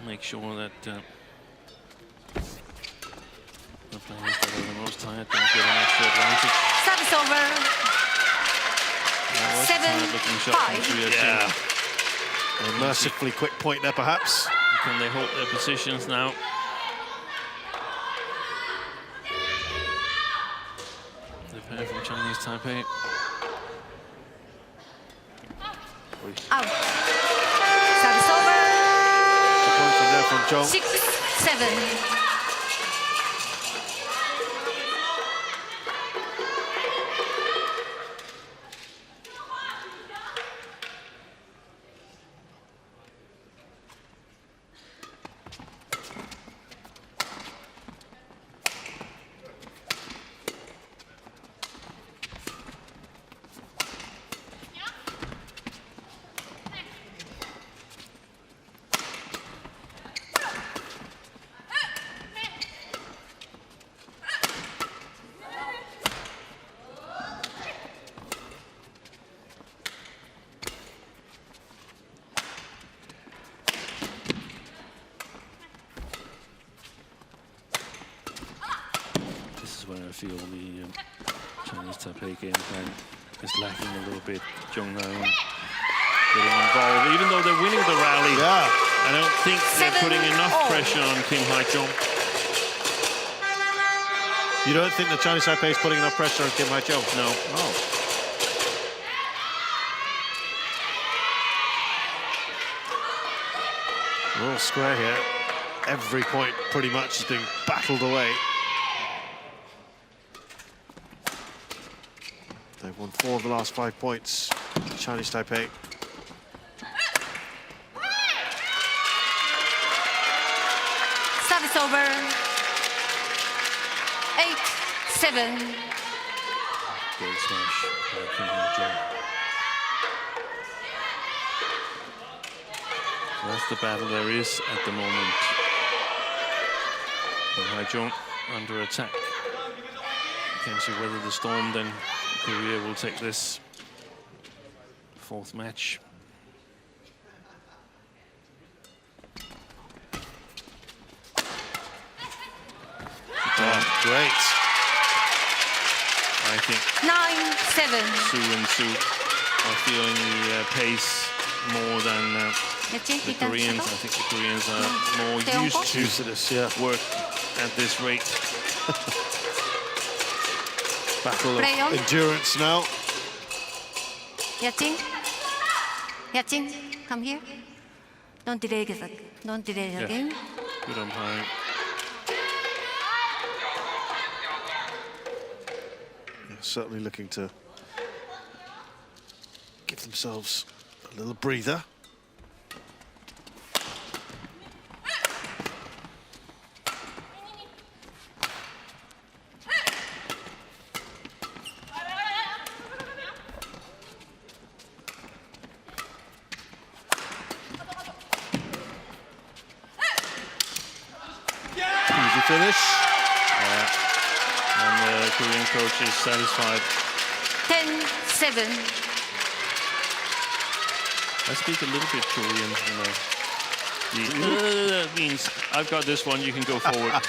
Speaker 3: Make sure that the players that are the most tired don't get an extra advantage.
Speaker 10: Service over.
Speaker 3: That was a
Speaker 10: 7,
Speaker 3: tired-looking shot from
Speaker 10: 5.
Speaker 3: Suyat
Speaker 2: Yeah.
Speaker 3: Singh.
Speaker 2: A mercifully quick point there, perhaps.
Speaker 3: Can they hold their positions now? The pair from Chinese Taipei.
Speaker 10: Out. Service over.
Speaker 2: The point from there from Zhong.
Speaker 10: 6, 7.
Speaker 3: This is where I feel the Chinese Taipei game plan is lacking a little bit. Zhong Naeun getting involved, even though they're winning the rally.
Speaker 2: Yeah.
Speaker 3: I don't think they're
Speaker 10: 7,
Speaker 3: putting enough
Speaker 10: all.
Speaker 3: pressure on Kim Hai-chong.
Speaker 2: You don't think the Chinese Taipei is putting enough pressure on Kim Hai-chong?
Speaker 3: No.
Speaker 2: Oh. We're all square here. Every point pretty much is being battled away. They've won 4 of the last 5 points, Chinese Taipei.
Speaker 10: Service over. 8, 7.
Speaker 3: Great smash by Kim Hai-chong. So that's the battle there is at the moment. Kim Hai-chong under attack. Can't see whether the storm then Korea will take this 4th match.
Speaker 2: Oh, great.
Speaker 3: I think
Speaker 10: 9, 7.
Speaker 3: Su and Su are feeling the pace more than
Speaker 10: Yachin,
Speaker 3: the
Speaker 10: return
Speaker 3: Koreans. I
Speaker 10: shuttle.
Speaker 3: think the Koreans are more
Speaker 10: Stay on
Speaker 3: used
Speaker 10: court.
Speaker 3: to
Speaker 2: Used to this, yeah.
Speaker 3: work at this rate.
Speaker 2: Battle
Speaker 10: Play on.
Speaker 2: of endurance now.
Speaker 10: Yachin. Yachin, come here. Don't delay the, don't delay the
Speaker 3: Yeah.
Speaker 10: game.
Speaker 3: Good umpiring.
Speaker 2: Certainly looking to give themselves a little breather. Easy finish.
Speaker 3: And the Korean coach is satisfied.
Speaker 10: 10, 7.
Speaker 3: I speak a little bit Korean, you know. The means I've got this one, you can go forward.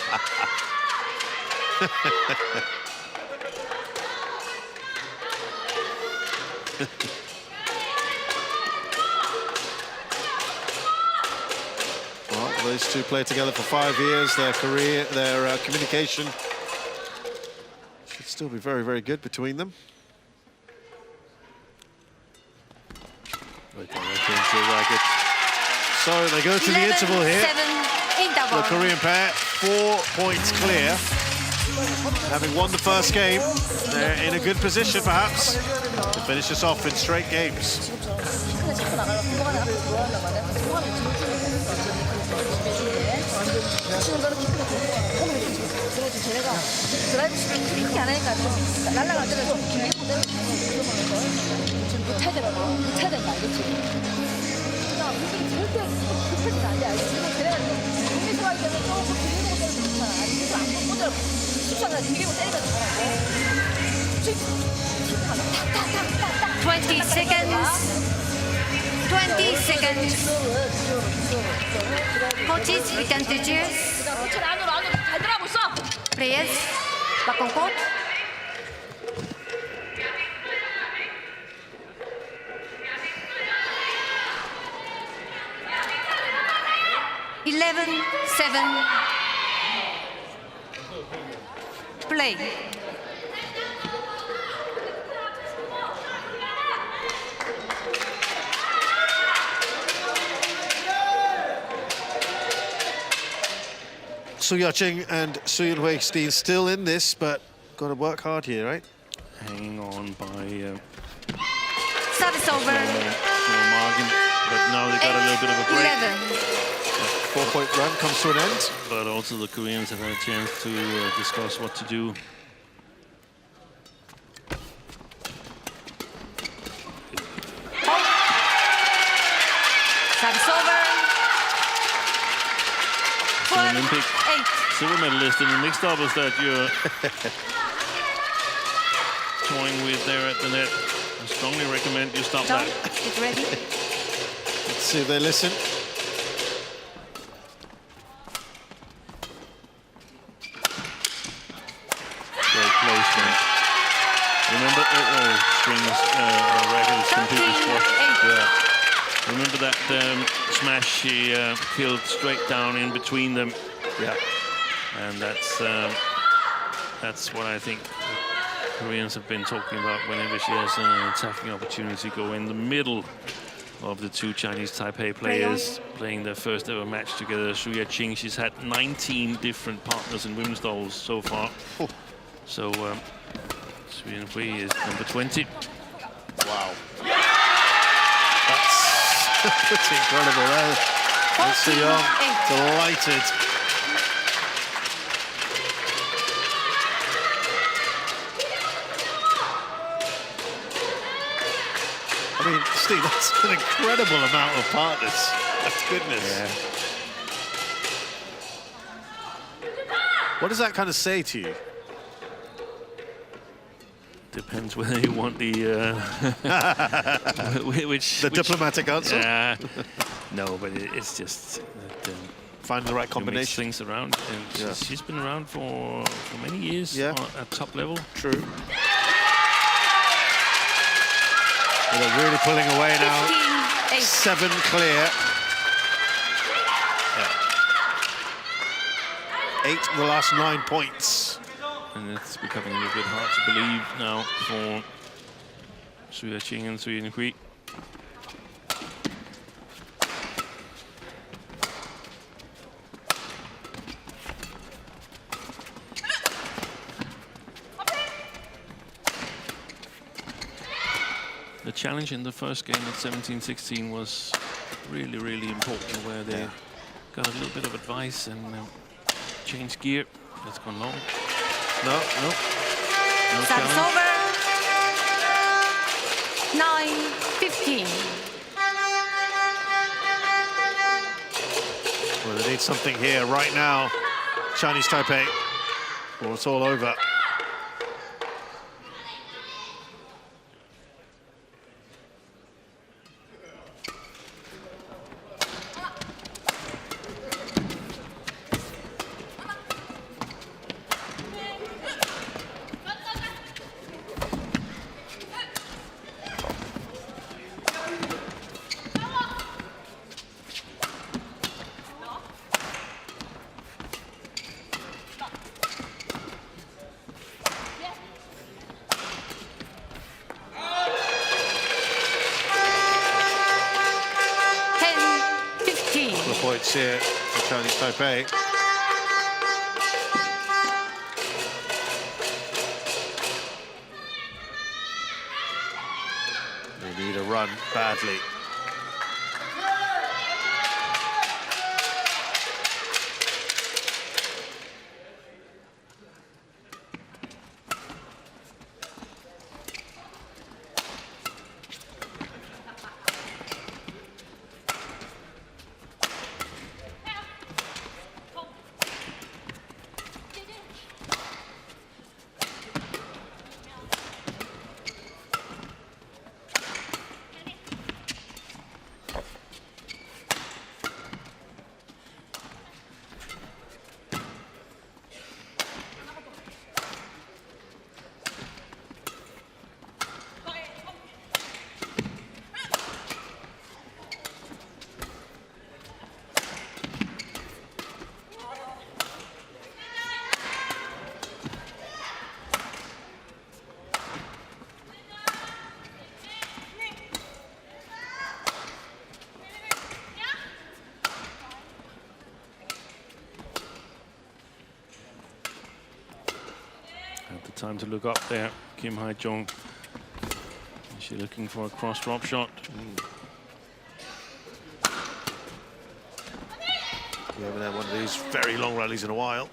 Speaker 2: Well, those two play together for 5 years. Their career, their communication should still be very, very good between them.
Speaker 3: Right directly into the racket.
Speaker 2: So they go to the
Speaker 10: 11,
Speaker 2: interval here.
Speaker 10: 7, interval.
Speaker 2: The Korean pair, 4 points clear. Having won the first game, they're in a good position, perhaps, to finish us off in straight games.
Speaker 11: 근데 자꾸 나가면 공부가 앞으로 돌아간단 말이야. 공부하면 치는 거는 기쁘게 그리고 쟤네가 드라이브 스윙 크게 안 하니까 좀 날아갈 때는 좀 길게 보내면 지금 못해야 되거든. 못해야 되는 거 알겠지? 그러니까 우리들이 절대 급해지면 안 돼. 알겠지? 그래야 돼. 공기 좋아할 때는 조금 길게 보고 때리면 좋잖아. 아니 그래서 안 보고 때려. 쉽잖아. 길게 보고 때리면 좋더라고.
Speaker 10: 20 seconds. 20 seconds. Coaches, return to cheers.
Speaker 11: 안으로 잘 들어가고 있어.
Speaker 10: Players, back on court. Eleven, 7. Play.
Speaker 2: Su Yaching and Su Yunhui still in this, but got to work hard here, right?
Speaker 3: Hanging on by
Speaker 10: Service over.
Speaker 3: small margin, but now they got a little bit of a break.
Speaker 10: 11.
Speaker 2: 4-point run comes to an end.
Speaker 3: But also the Koreans have had a chance to discuss what to do.
Speaker 10: Service over.
Speaker 3: The Olympic silver medalist in the mixed doubles that you're toying with there at the net. I strongly recommend you stop
Speaker 10: John,
Speaker 3: that.
Speaker 10: get ready.
Speaker 2: Let's see if they listen.
Speaker 3: Very close there. Remember, strings, racket is completely squashed. Yeah. Remember that smash he killed straight down in between them.
Speaker 2: Yeah.
Speaker 3: And that's what I think the Koreans have been talking about whenever she has an attacking opportunity. Go in the middle of the two Chinese Taipei players playing their first ever match together. Su Yaching, she's had 19 different partners in women's doubles so far.
Speaker 2: Oh.
Speaker 3: So Su Yunhui is number 20.
Speaker 2: Wow. That's incredible there. And Su Young delighted. I mean, Steve, that's an incredible amount of partners. That's goodness.
Speaker 3: Yeah.
Speaker 2: What does that kind of say to you?
Speaker 3: Depends whether you want the which
Speaker 2: diplomatic answer.
Speaker 3: Yeah, no, but it's just that,
Speaker 2: finding the right combination.
Speaker 3: Things around, and she's been around for many years at top level.
Speaker 2: True. Well, they're really pulling away now.
Speaker 10: 15, 8.
Speaker 2: 7 clear. 8 of the last 9 points.
Speaker 3: And it's becoming a little bit hard to believe now for Su Yaching and Su Yunhui. The challenge in the first game at 17-16 was really, really important, where they got a little bit of advice and changed gear. That's gone long. No
Speaker 10: Service
Speaker 3: challenge.
Speaker 10: over. 9-15.
Speaker 2: Well, they need something here right now, Chinese Taipei, or it's all over. Points here for Chinese Taipei. need a run badly.
Speaker 3: Time to look up there, Kim Hae-jung. Is she looking for a cross drop shot?
Speaker 2: We haven't had one of these very long rallies in a while.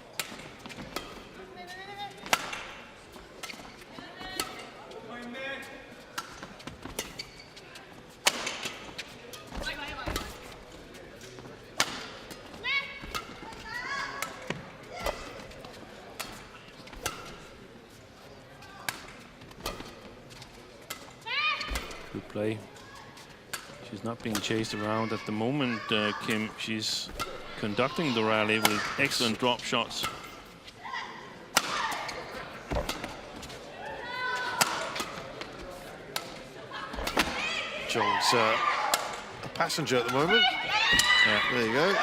Speaker 3: Good play. She's not being chased around at the moment, Kim. She's conducting the rally with excellent drop shots.
Speaker 2: Jung's a passenger at the moment.
Speaker 3: Yeah.
Speaker 2: There you go.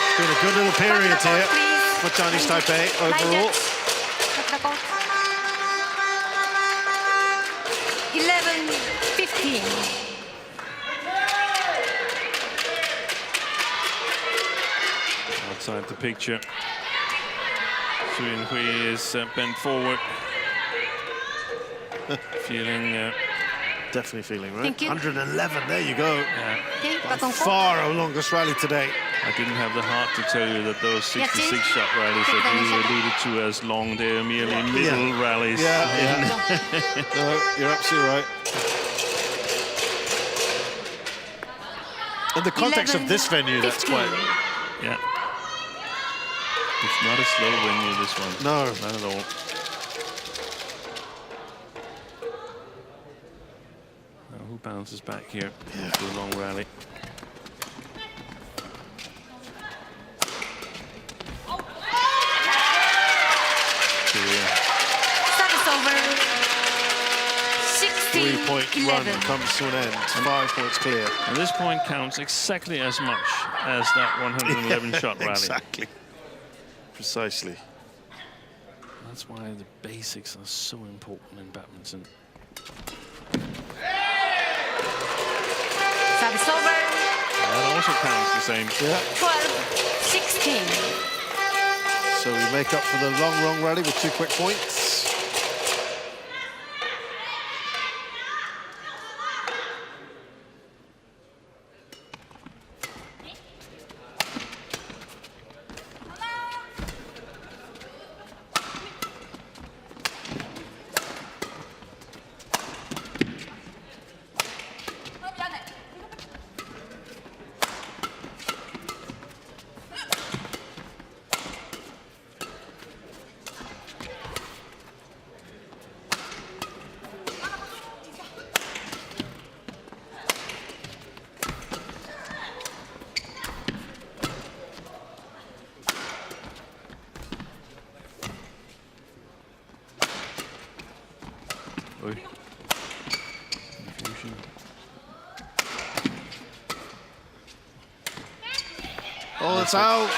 Speaker 2: It's been a good little period here for Chinese Taipei overall.
Speaker 10: 11-15.
Speaker 3: Outside the picture, Su Yin-hui is bent forward, feeling.
Speaker 2: Definitely feeling, right?
Speaker 10: Thank you.
Speaker 2: 111, there you go.
Speaker 3: Yeah.
Speaker 10: Okay,
Speaker 2: By
Speaker 10: back on
Speaker 2: far our longest rally today.
Speaker 3: I didn't have the heart to tell you that those 66-shot rallies that you alluded to as long, they're merely middle rallies.
Speaker 2: No, you're absolutely right. In the context of this venue, that's quite...
Speaker 3: Yeah. It's not a slow venue, this one.
Speaker 2: No.
Speaker 3: Not at all. Now, who bounces back here after a long rally?
Speaker 10: Service over.
Speaker 2: 3-point run
Speaker 10: 16-11.
Speaker 2: comes to an end. 5 points clear.
Speaker 3: And this point counts exactly as much as that 111-shot rally.
Speaker 2: Exactly. Precisely.
Speaker 3: That's why the basics are so important in badminton.
Speaker 10: Service over.
Speaker 3: That also counts the same.
Speaker 2: Yeah.
Speaker 10: 12-16.
Speaker 2: So we make up for the long rally with 2 quick points.
Speaker 3: Confusion.
Speaker 2: Oh, it's out.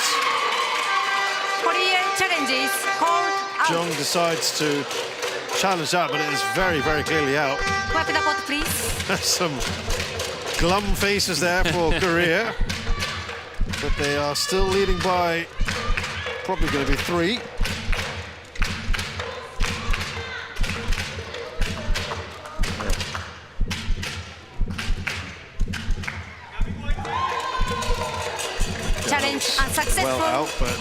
Speaker 10: Korea challenges called out.
Speaker 2: Jung decides to challenge that, but it is very, very clearly out.
Speaker 10: Go up to the court, please.
Speaker 2: Some glum faces there for Korea. But they are still leading by probably going to be 3.
Speaker 10: Challenge unsuccessful.
Speaker 2: Well out, but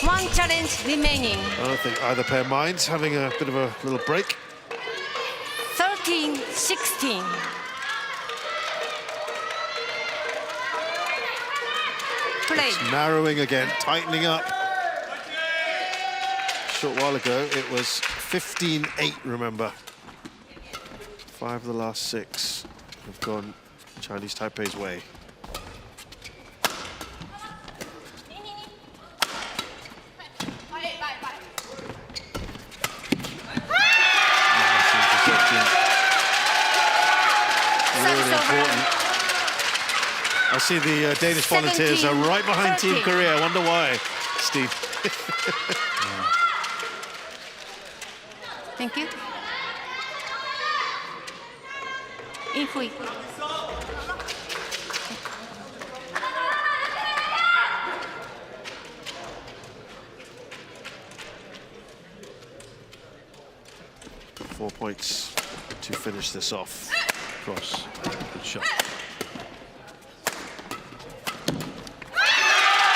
Speaker 10: One challenge remaining.
Speaker 2: I don't think either pair minds having a bit of a little break.
Speaker 10: 13-16. Play.
Speaker 2: It's narrowing again, tightening up. A short while ago, it was 15-8, remember. 5 of the last 6 have gone Chinese Taipei's way. Really important. I see the Danish volunteers are right behind Team Korea. I wonder why, Steve.
Speaker 10: Thank you. If we.
Speaker 2: Four points to finish this off.
Speaker 3: Cross. Good shot.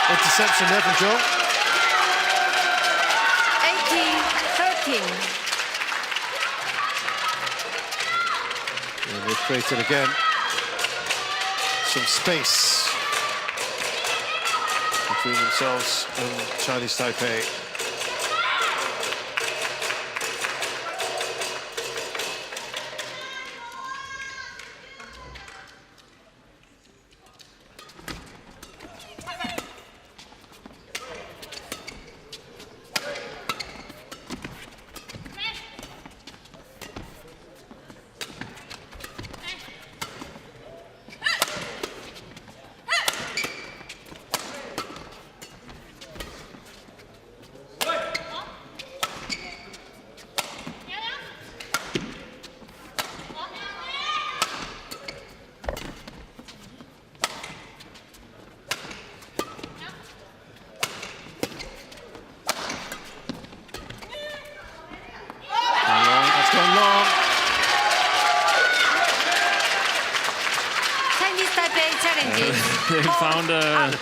Speaker 2: Interception there from Joe.
Speaker 10: 18-13.
Speaker 2: And they've created again some space between themselves and Chinese Taipei.
Speaker 3: They found a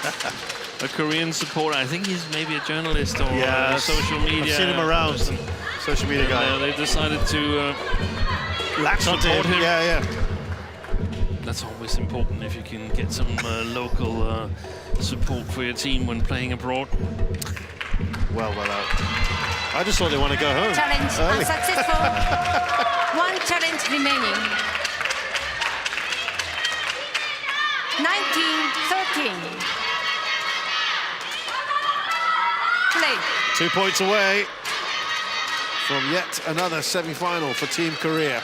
Speaker 3: Korean supporter. I think he's maybe a journalist or social media.
Speaker 2: I've seen him around.
Speaker 3: Person.
Speaker 2: Social media guy.
Speaker 3: They decided to
Speaker 2: latch onto
Speaker 3: support him.
Speaker 2: Yeah.
Speaker 3: That's always important if you can get some local support for your team when playing abroad.
Speaker 2: Well out. I just thought they want to go home.
Speaker 10: Challenge unsuccessful. One challenge remaining. 19-13. Play.
Speaker 2: 2 points away from yet another semi-final for Team Korea.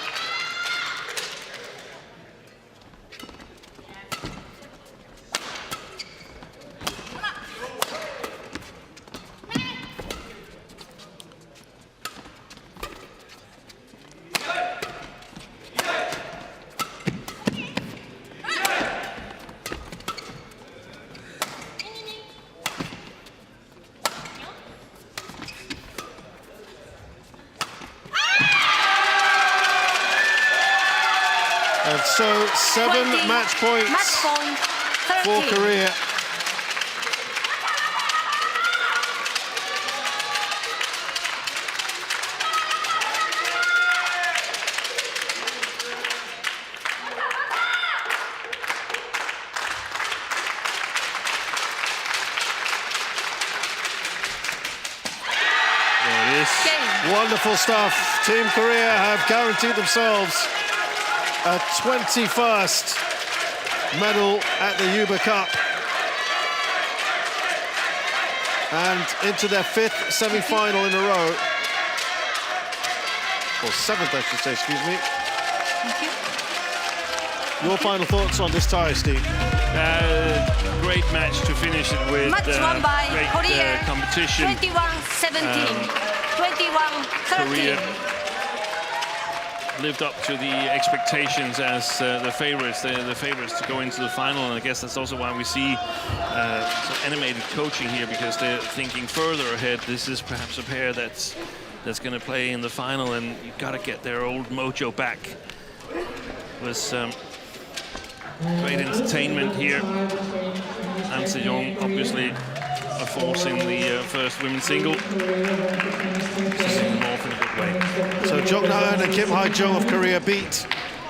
Speaker 2: And so 7 match points for Korea. There it is. Wonderful stuff. Team Korea have guaranteed themselves a 21st medal at the Uber Cup and into their 5th semi-final in a row, or 7th I should say, excuse me.
Speaker 10: Thank you.
Speaker 2: Your final thoughts on this tie, Steve?
Speaker 3: Great match to finish it with.
Speaker 10: Match won by
Speaker 3: great
Speaker 10: Korea.
Speaker 3: competition.
Speaker 10: 21-17. 21-13.
Speaker 3: Korea lived up to the expectations as the favorites. They're the favorites to go into the final, and I guess that's also why we see some animated coaching here, because they're thinking further ahead. This is perhaps a pair that's going to play in the final, and you've got to get their old mojo back. It was great entertainment here An Se-young, obviously a force in the first women's single. Sending them off in a good way.
Speaker 2: So Jung Na-eun and Kim Hae-jung of Korea beat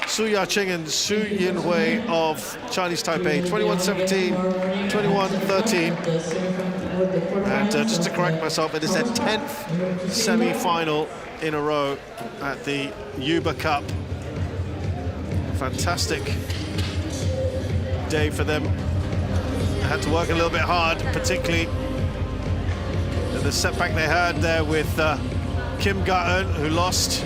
Speaker 2: Su Ya-ching and Su Yin-hui of Chinese Taipei 21-17, 21-13. And just to correct myself, it is their 10th semi-final in a row at the Yuba Cup. Fantastic day for them. Had to work a little bit hard, particularly the setback they had there with Kim Ga-eun, who lost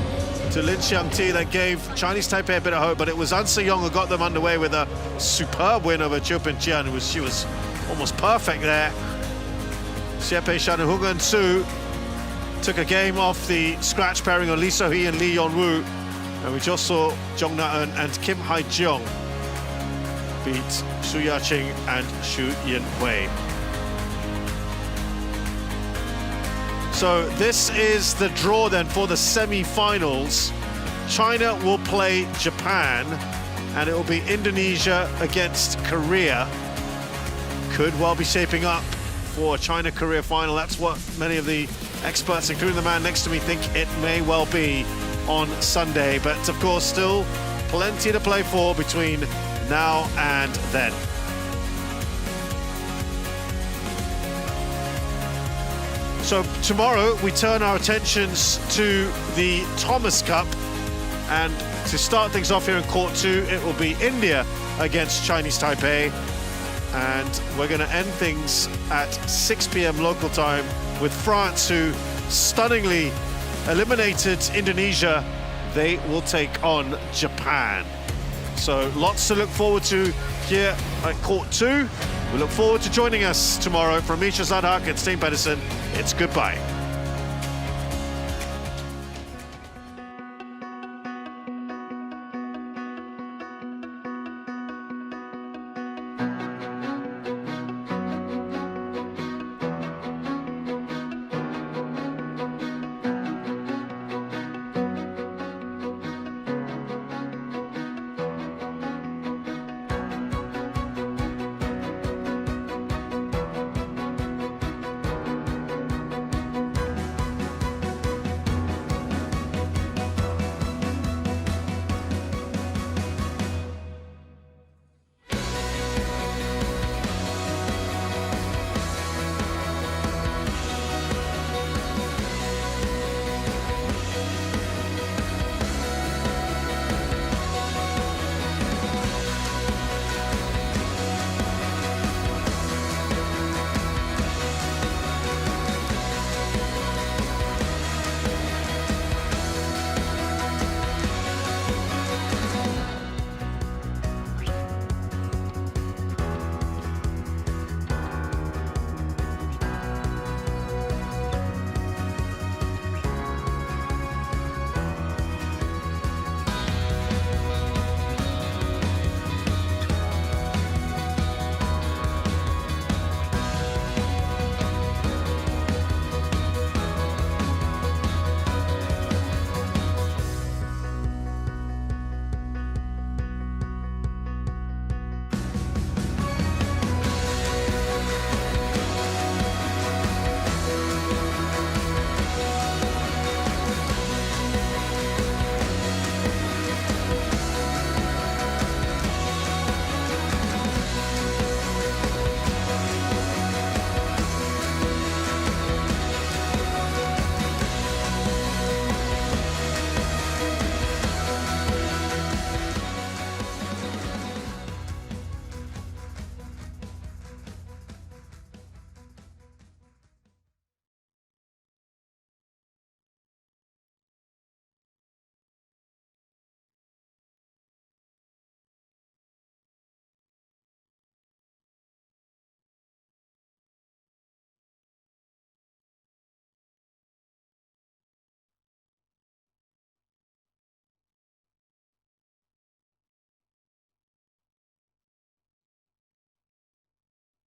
Speaker 2: to Lin Xiangti. That gave Chinese Taipei a bit of hope, but it was An Se-young who got them underway with a superb win over Chiu Pin-chian. She was almost perfect there. Xie Pei-shan and Hung Eun-soo took a game off the scratch pairing of Lee So-hee and Lee Yeon-woo, and we just saw Jung Na-eun and Kim Hae-jung beat Su Ya-ching and Shu Yin-hui. So this is the draw then for the semi-finals. China will play Japan, and it will be Indonesia against Korea. Could well be shaping up for a China-Korea final. That's what many of the experts, including the man next to me, think it may well be on Sunday. But of course, still plenty to play for between now and then. So tomorrow we turn our attentions to the Thomas Cup, and to start things off here in Court 2, it will be India against Chinese Taipei, and we're going to end things at 6 p.m. local time with France, who stunningly eliminated Indonesia. They will take on Japan. So lots to look forward to here at Court 2. We look forward to joining us tomorrow. From Misha Zadhak and Steen Pedersen, it's goodbye.